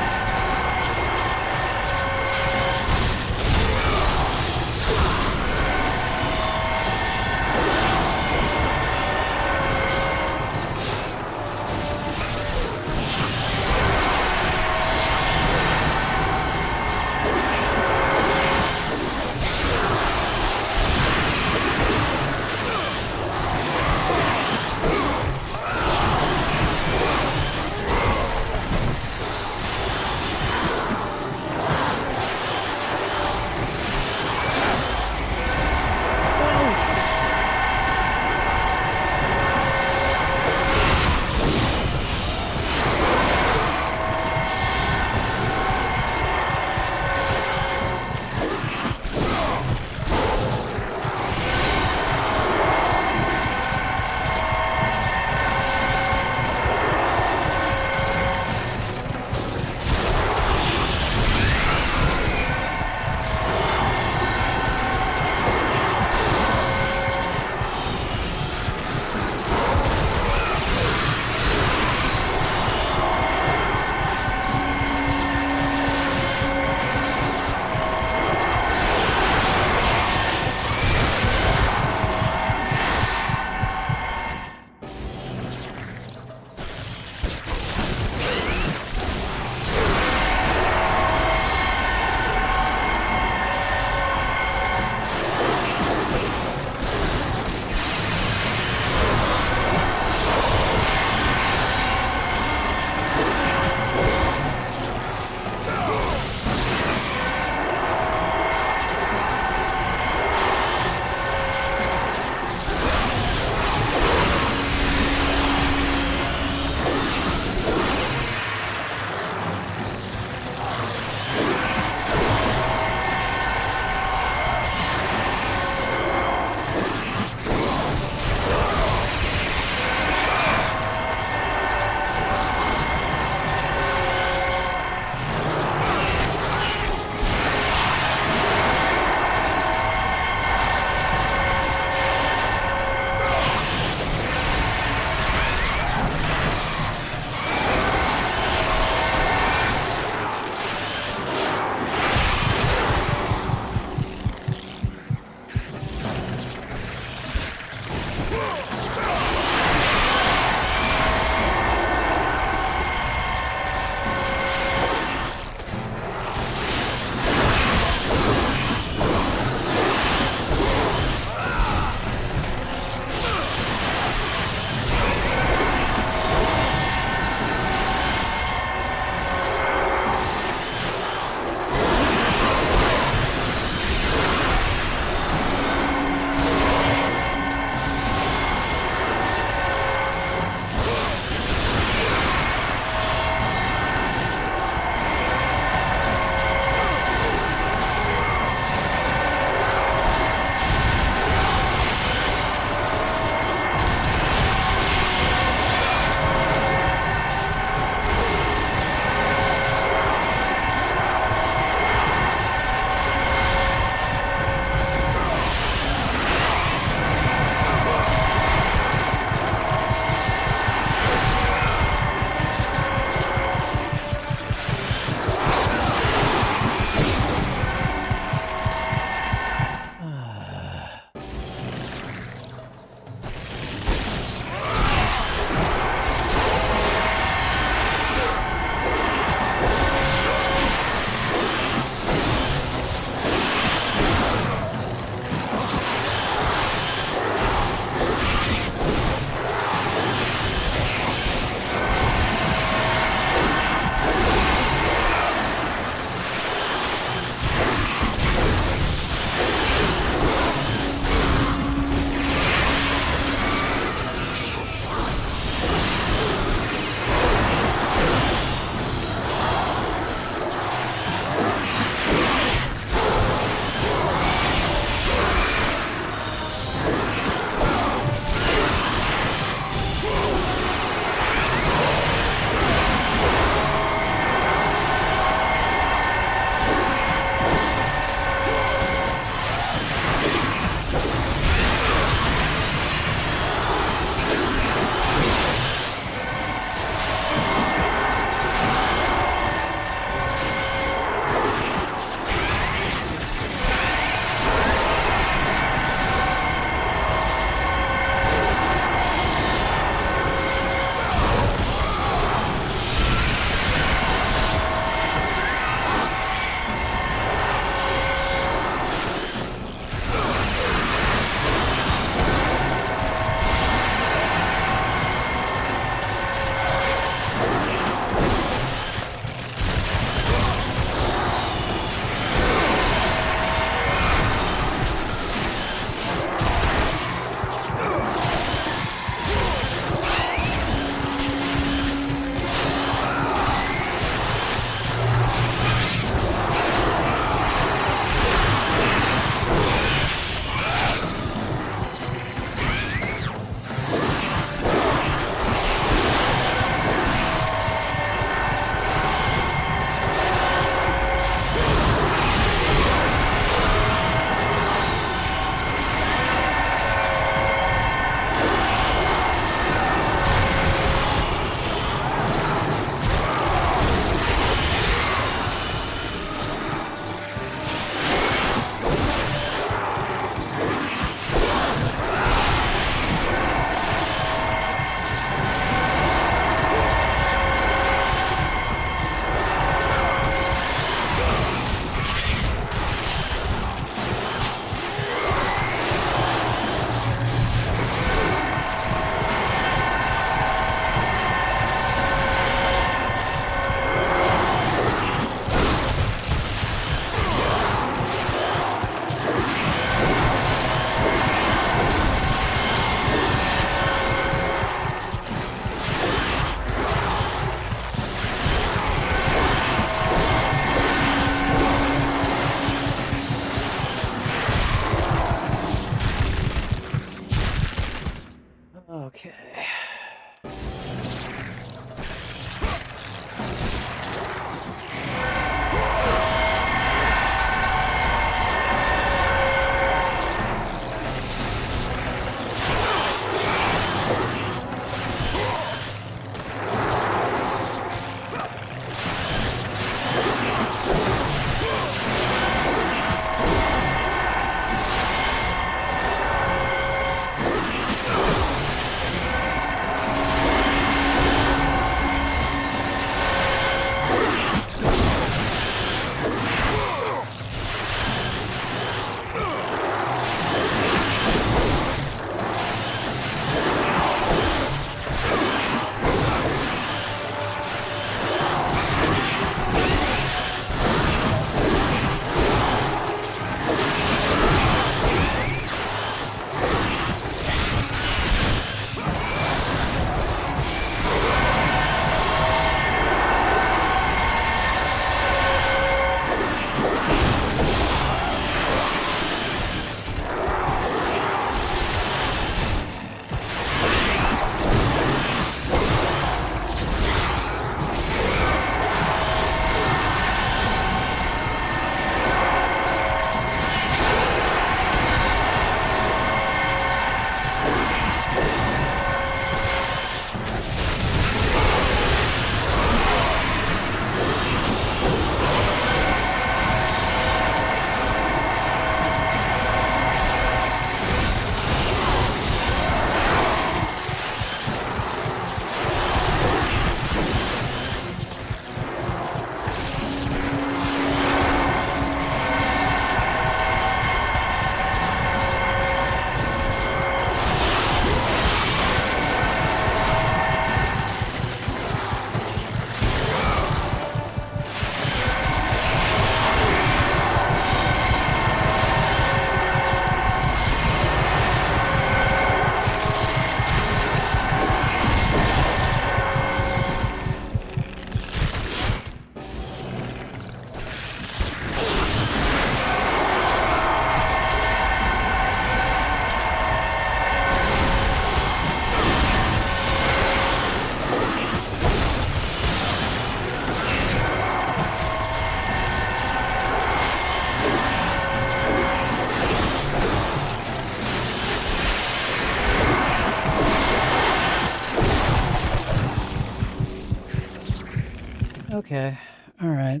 Okay. All right.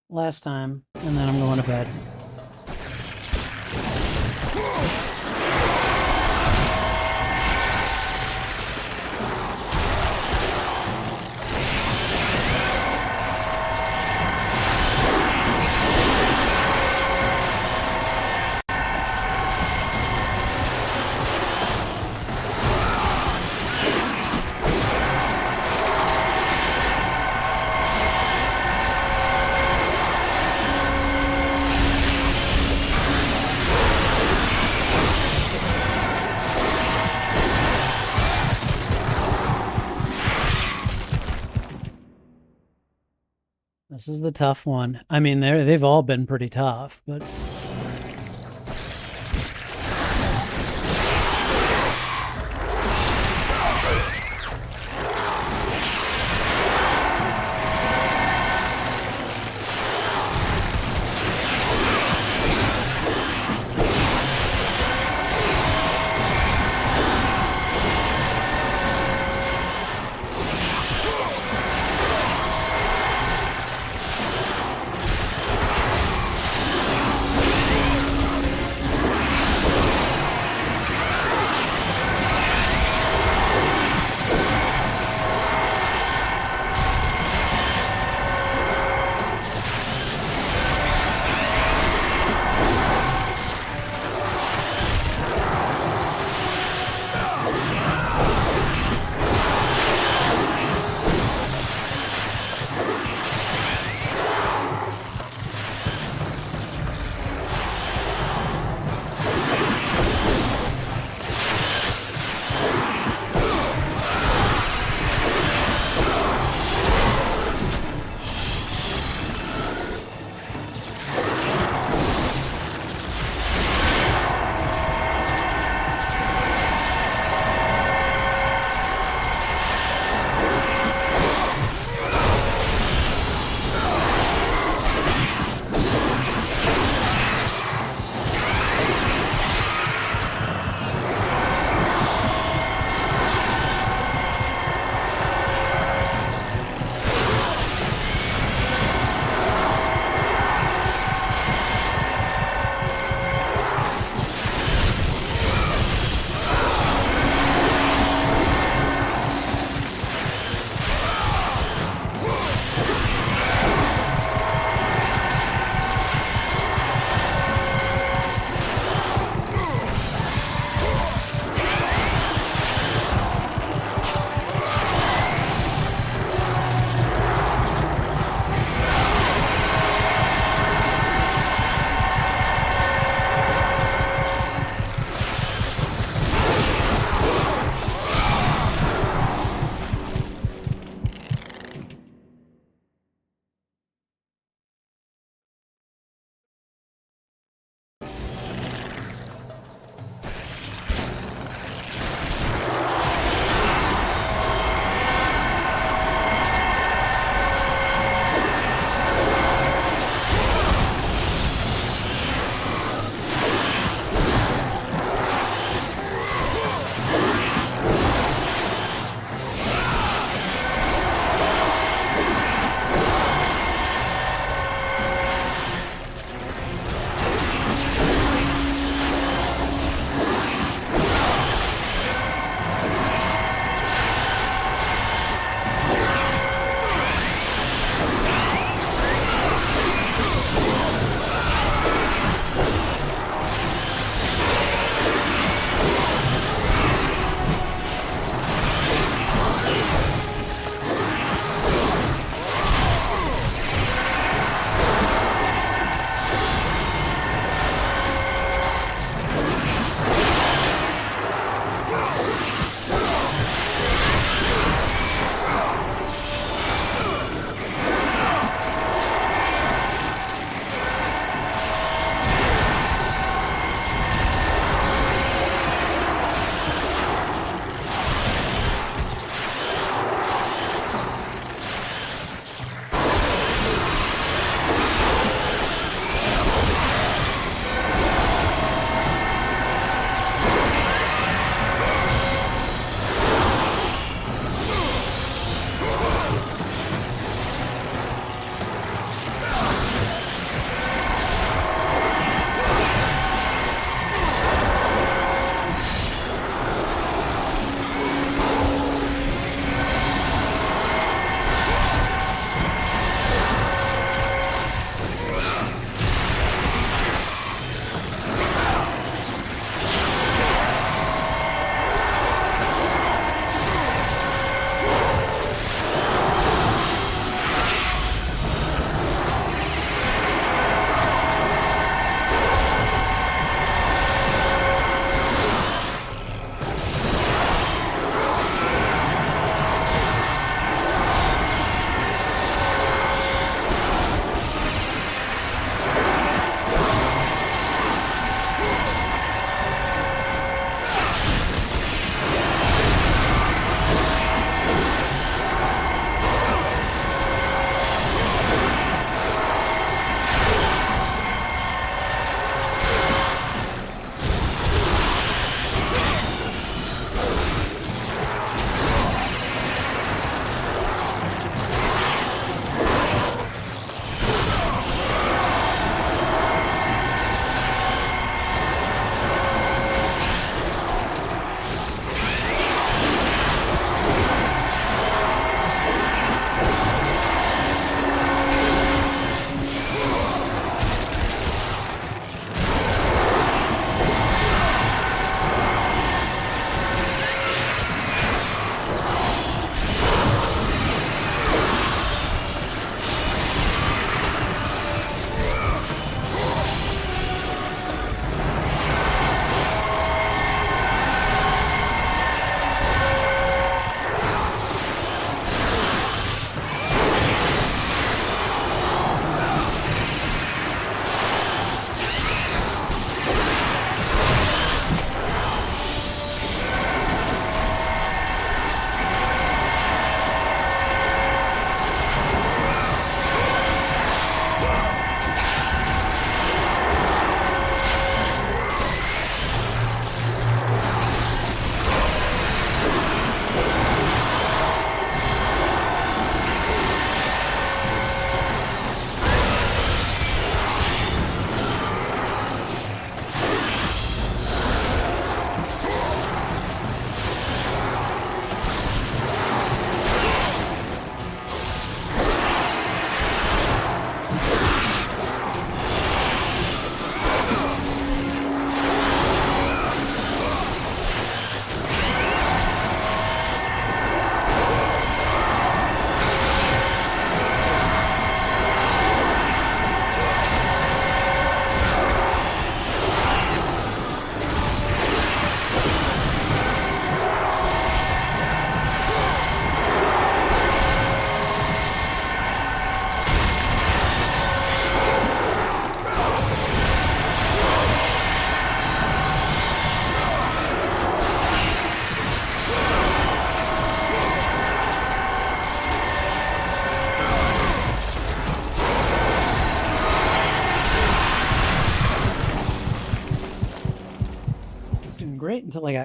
Last time, and then I'm going to bed. This is the tough one. I mean, they've all been pretty tough, but...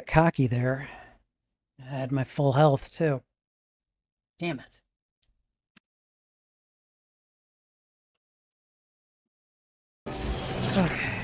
got cocky there. I had my full health, too. Damn it. Okay.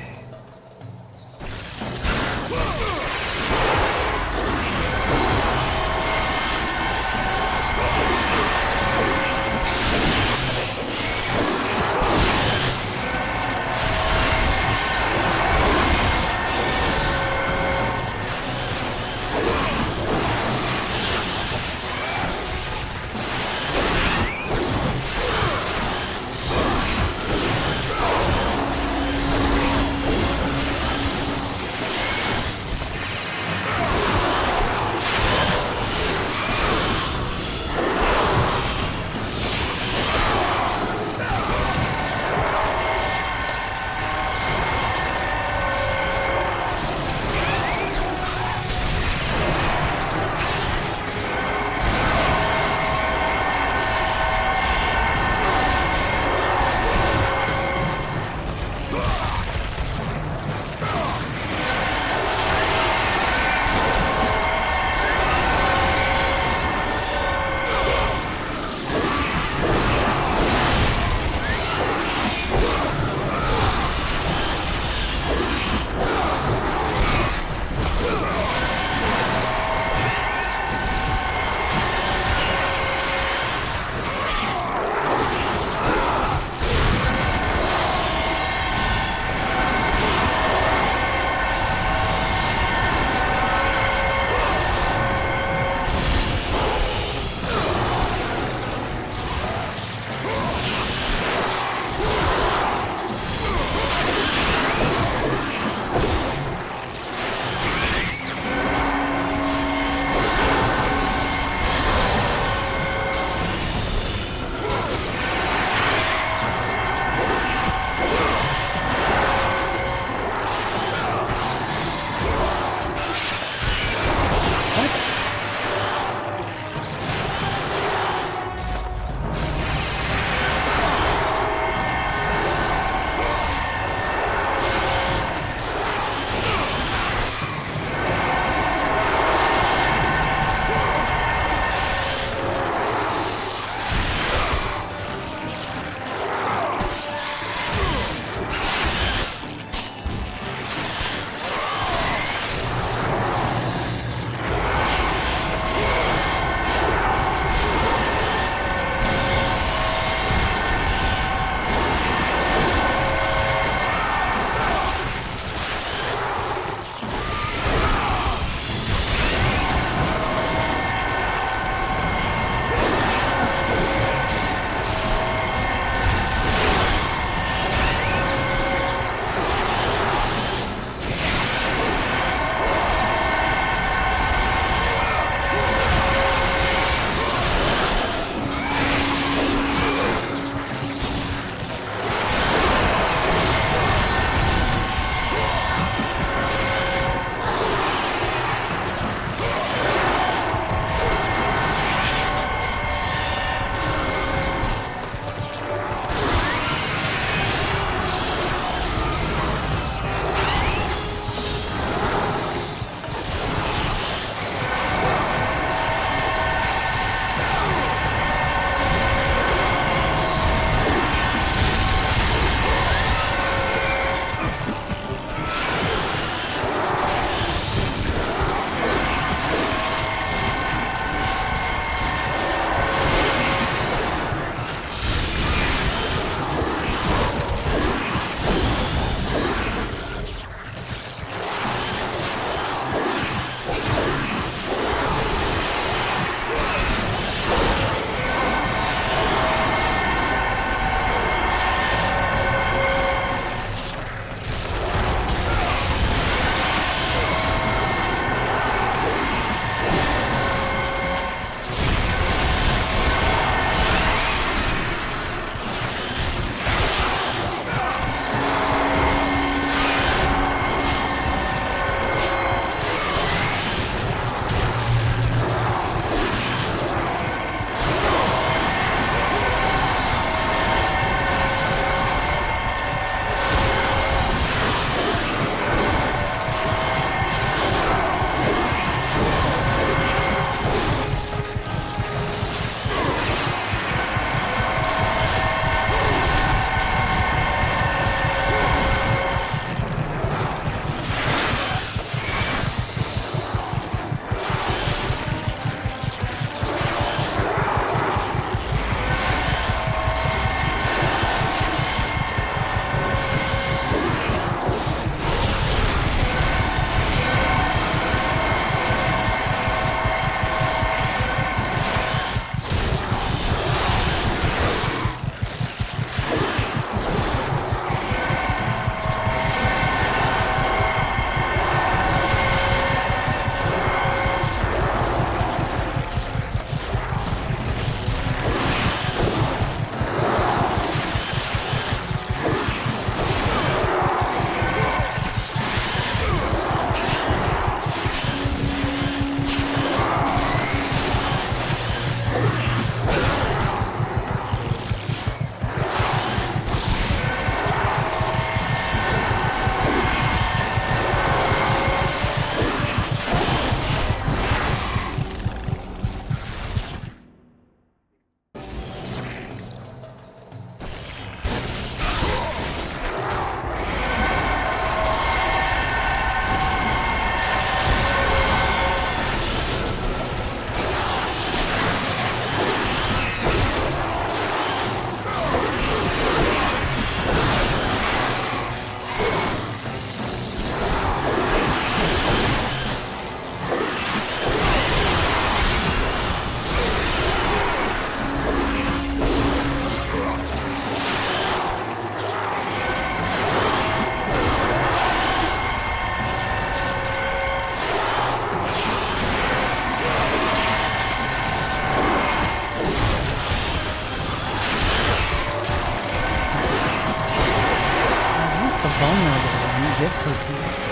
vulnerable and give her to you.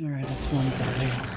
Alright, that's one guy.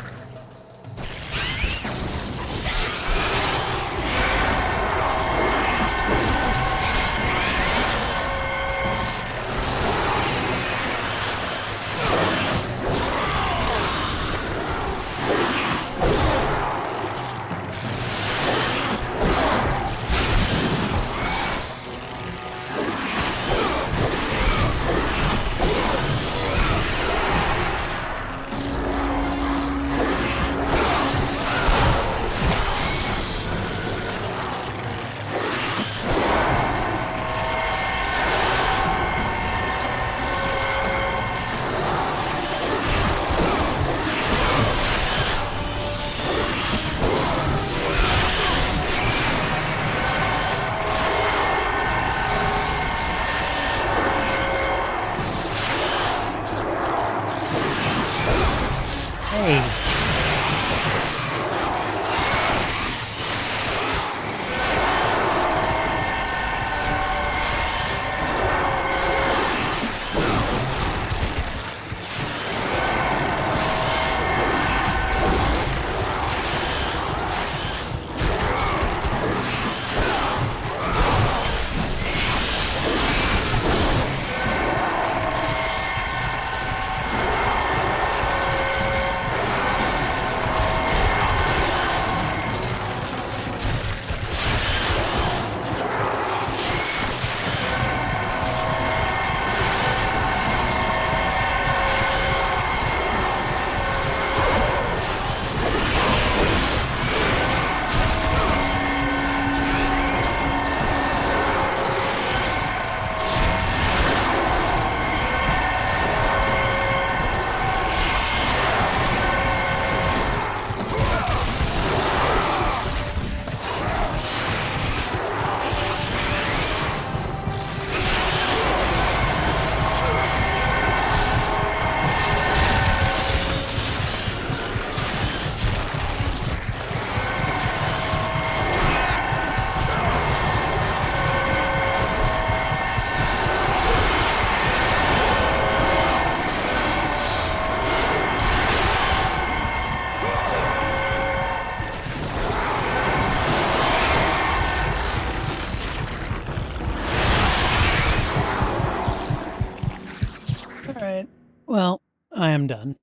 am done.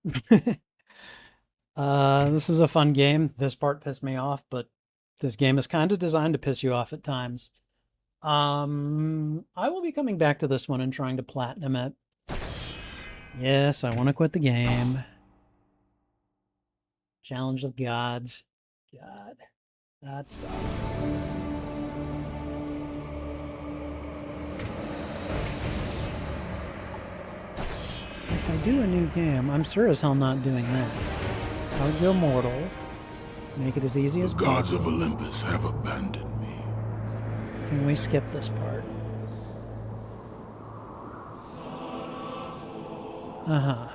This is a fun game. This part pissed me off, but this game is kind of designed to piss you off at times. I will be coming back to this one and trying to platinum it. Yes, I want to quit the game. Challenge of Gods. God, that sucks. If I do a new game, I'm sure as hell not doing that. I would go mortal, make it as easy as possible. The gods of Olympus have abandoned me. Can we skip this part? Uh-huh.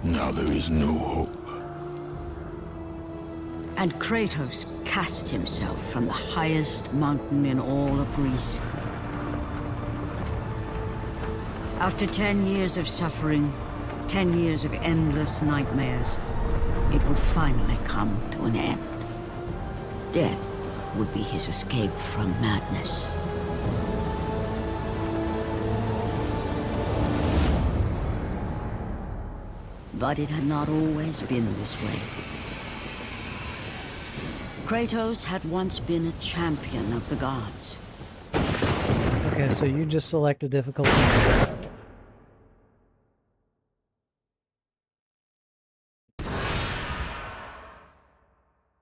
Now there is no hope. And Kratos cast himself from the highest mountain in all of Greece. After 10 years of suffering, 10 years of endless nightmares, it would finally come to an end. Death would be his escape from madness. But it had not always been this way. Kratos had once been a champion of the gods. Okay, so you just select a difficulty.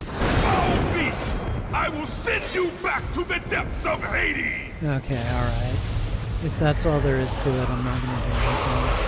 Foul beast! I will send you back to the depths of Hades! Okay, alright. If that's all there is to it, I'm not gonna do anything.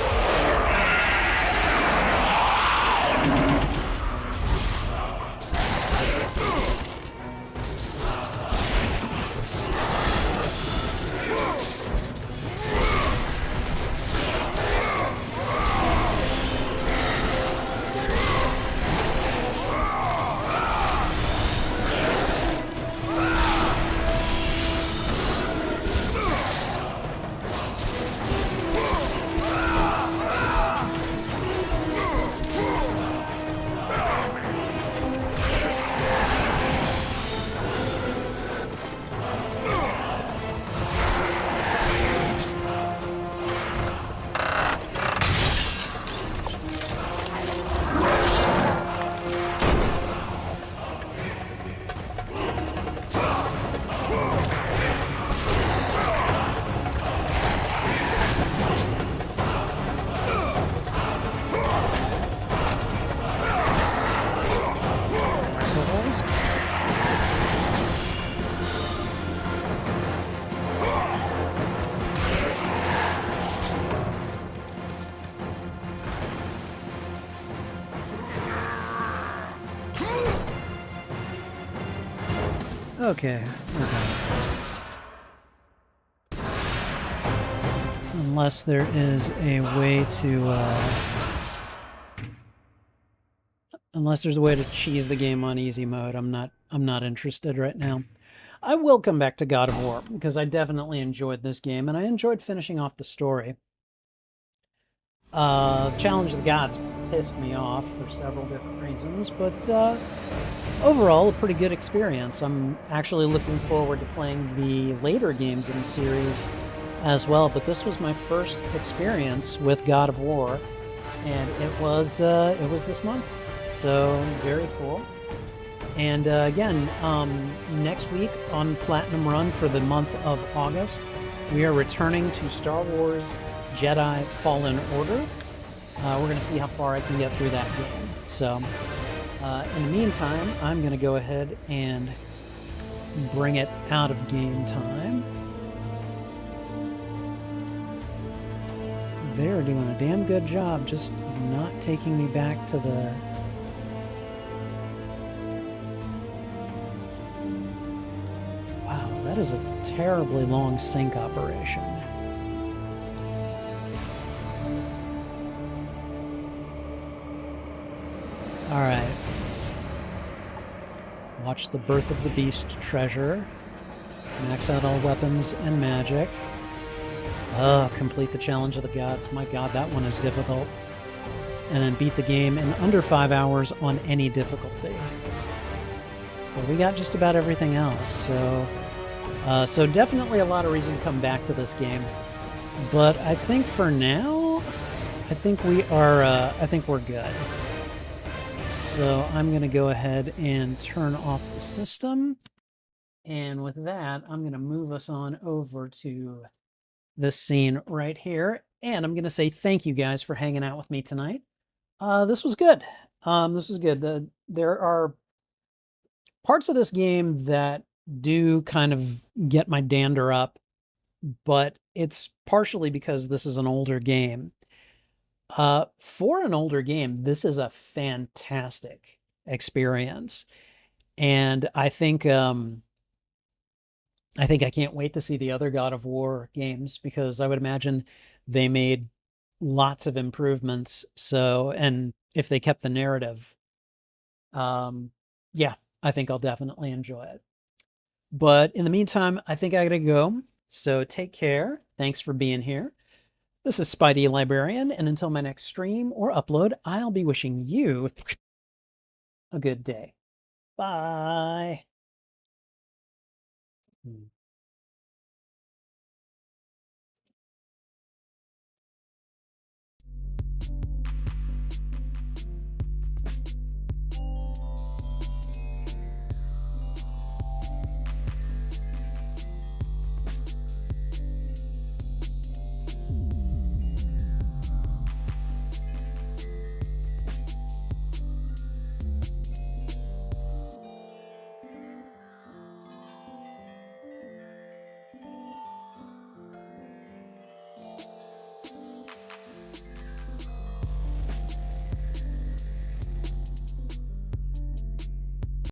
Okay. Unless there is a way to, unless there's a way to cheese the game on easy mode, I'm not interested right now. I will come back to God of War, because I definitely enjoyed this game, and I enjoyed finishing off the story. Challenge of the Gods pissed me off for several different reasons, but overall, a pretty good experience. I'm actually looking forward to playing the later games in the series as well, but this was my first experience with God of War, and it was this month, so very cool. And again, next week on Platinum Run for the month of August, we are returning to Star Wars Jedi Fallen Order. We're going to see how far I can get through that game. So, in the meantime, I'm going to go ahead and bring it out of game time. They're doing a damn good job just not taking me back to the... Wow, that is a terribly long sync operation. Alright. Watch the Birth of the Beast treasure. Max out all weapons and magic. Complete the Challenge of the Gods. My god, that one is difficult. And then beat the game in under 5 hours on any difficulty. But we got just about everything else, so So definitely a lot of reason to come back to this game. But I think for now, I think we are, I think we're good. So I'm going to go ahead and turn off the system. And with that, I'm going to move us on over to this scene right here. And I'm going to say thank you guys for hanging out with me tonight. This was good. This was good. There are parts of this game that do kind of get my dander up, but it's partially because this is an older game. For an older game, this is a fantastic experience. And I think I can't wait to see the other God of War games, because I would imagine they made lots of improvements. So, and if they kept the narrative, yeah, I think I'll definitely enjoy it. But in the meantime, I think I gotta go. So take care. Thanks for being here. This is Spidey Librarian, and until my next stream or upload, I'll be wishing you a good day. Bye.